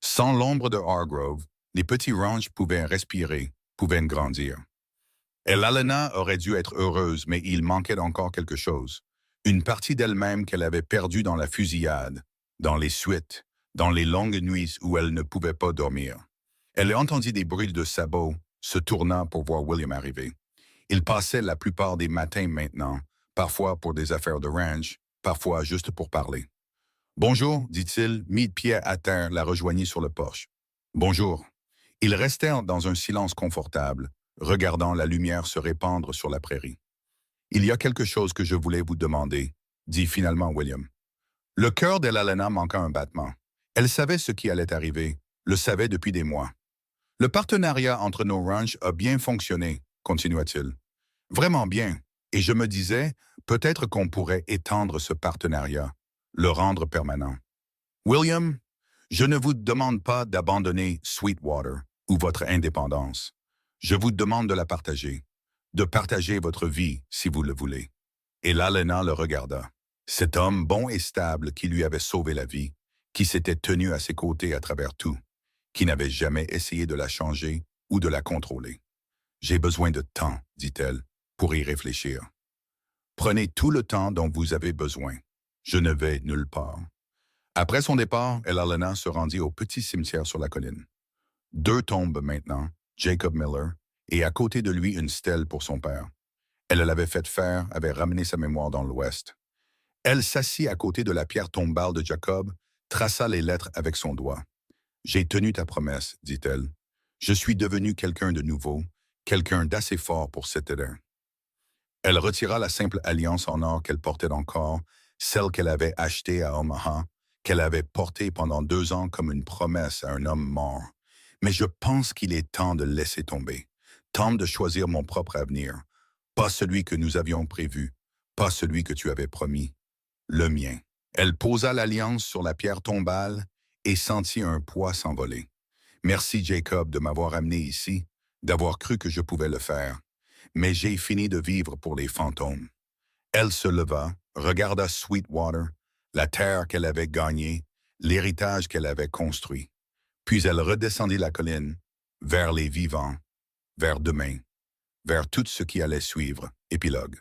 Sans l'ombre de Hargrove, les petits ranchs pouvaient respirer, pouvaient grandir. Elhalena aurait dû être heureuse, mais il manquait encore quelque chose. Une partie d'elle-même qu'elle avait perdue dans la fusillade, dans les suites, dans les longues nuits où elle ne pouvait pas dormir. Elle entendit des bruits de sabots, se tournant pour voir William arriver. Il passait la plupart des matins maintenant, parfois pour des affaires de ranch, parfois juste pour parler. Bonjour, dit-il, mis de pied à terre, la rejoignit sur le porche. Bonjour. Ils restèrent dans un silence confortable, regardant la lumière se répandre sur la prairie. Il y a quelque chose que je voulais vous demander, dit finalement William. Le cœur d'Elhalena manqua un battement. Elle savait ce qui allait arriver, le savait depuis des mois. Le partenariat entre nos ranchs a bien fonctionné, continua-t-il. Vraiment bien. Et je me disais, peut-être qu'on pourrait étendre ce partenariat, le rendre permanent. William, je ne vous demande pas d'abandonner Sweetwater ou votre indépendance. Je vous demande de partager votre vie si vous le voulez. Et Elhalena le regarda. Cet homme bon et stable qui lui avait sauvé la vie, qui s'était tenu à ses côtés à travers tout, qui n'avait jamais essayé de la changer ou de la contrôler. J'ai besoin de temps, dit-elle, pour y réfléchir. Prenez tout le temps dont vous avez besoin. Je ne vais nulle part. Après son départ, Elhalena se rendit au petit cimetière sur la colline. 2 tombes maintenant, Jacob Miller, et à côté de lui une stèle pour son père. Elle l'avait fait faire, avait ramené sa mémoire dans l'Ouest. Elle s'assit à côté de la pierre tombale de Jacob, traça les lettres avec son doigt. « J'ai tenu ta promesse, dit-elle. Je suis devenu quelqu'un de nouveau, quelqu'un d'assez fort pour cet élan. » Elle retira la simple alliance en or qu'elle portait encore, celle qu'elle avait achetée à Omaha, qu'elle avait portée pendant 2 ans comme une promesse à un homme mort. Mais je pense qu'il est temps de laisser tomber, temps de choisir mon propre avenir, pas celui que nous avions prévu, pas celui que tu avais promis, le mien. Elle posa l'alliance sur la pierre tombale et sentit un poids s'envoler. Merci Jacob de m'avoir amené ici, d'avoir cru que je pouvais le faire. Mais j'ai fini de vivre pour les fantômes. Elle se leva, regarda Sweetwater, la terre qu'elle avait gagnée, l'héritage qu'elle avait construit. Puis elle redescendit la colline, vers les vivants, vers demain, vers tout ce qui allait suivre. Épilogue.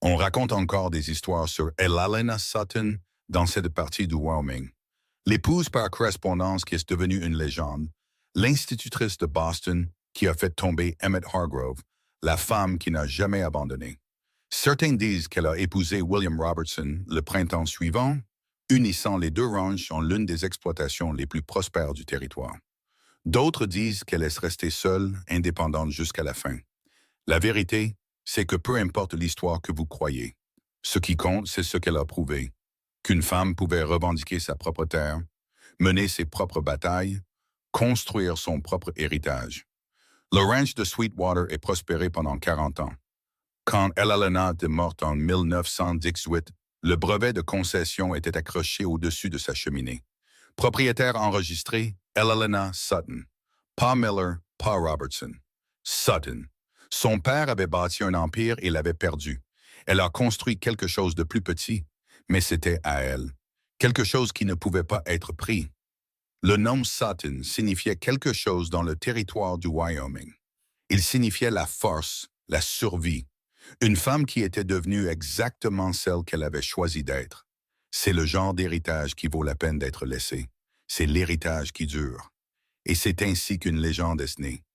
On raconte encore des histoires sur Elhalena Sutton dans cette partie du Wyoming. L'épouse par correspondance qui est devenue une légende, l'institutrice de Boston qui a fait tomber Emmett Hargrove, la femme qui n'a jamais abandonné. Certains disent qu'elle a épousé William Robertson le printemps suivant, unissant les 2 ranchs en l'une des exploitations les plus prospères du territoire. D'autres disent qu'elle est restée seule, indépendante jusqu'à la fin. La vérité, c'est que peu importe l'histoire que vous croyez, ce qui compte, c'est ce qu'elle a prouvé, qu'une femme pouvait revendiquer sa propre terre, mener ses propres batailles, construire son propre héritage. Le ranch de Sweetwater est prospéré pendant 40 ans. Quand Elhalena est morte en 1918, le brevet de concession était accroché au-dessus de sa cheminée. Propriétaire enregistré, Elhalena Sutton. Pas Miller, pas Robertson. Sutton. Son père avait bâti un empire et l'avait perdu. Elle a construit quelque chose de plus petit, mais c'était à elle. Quelque chose qui ne pouvait pas être pris. Le nom Sutton signifiait quelque chose dans le territoire du Wyoming. Il signifiait la force, la survie. Une femme qui était devenue exactement celle qu'elle avait choisi d'être. C'est le genre d'héritage qui vaut la peine d'être laissé. C'est l'héritage qui dure. Et c'est ainsi qu'une légende est née.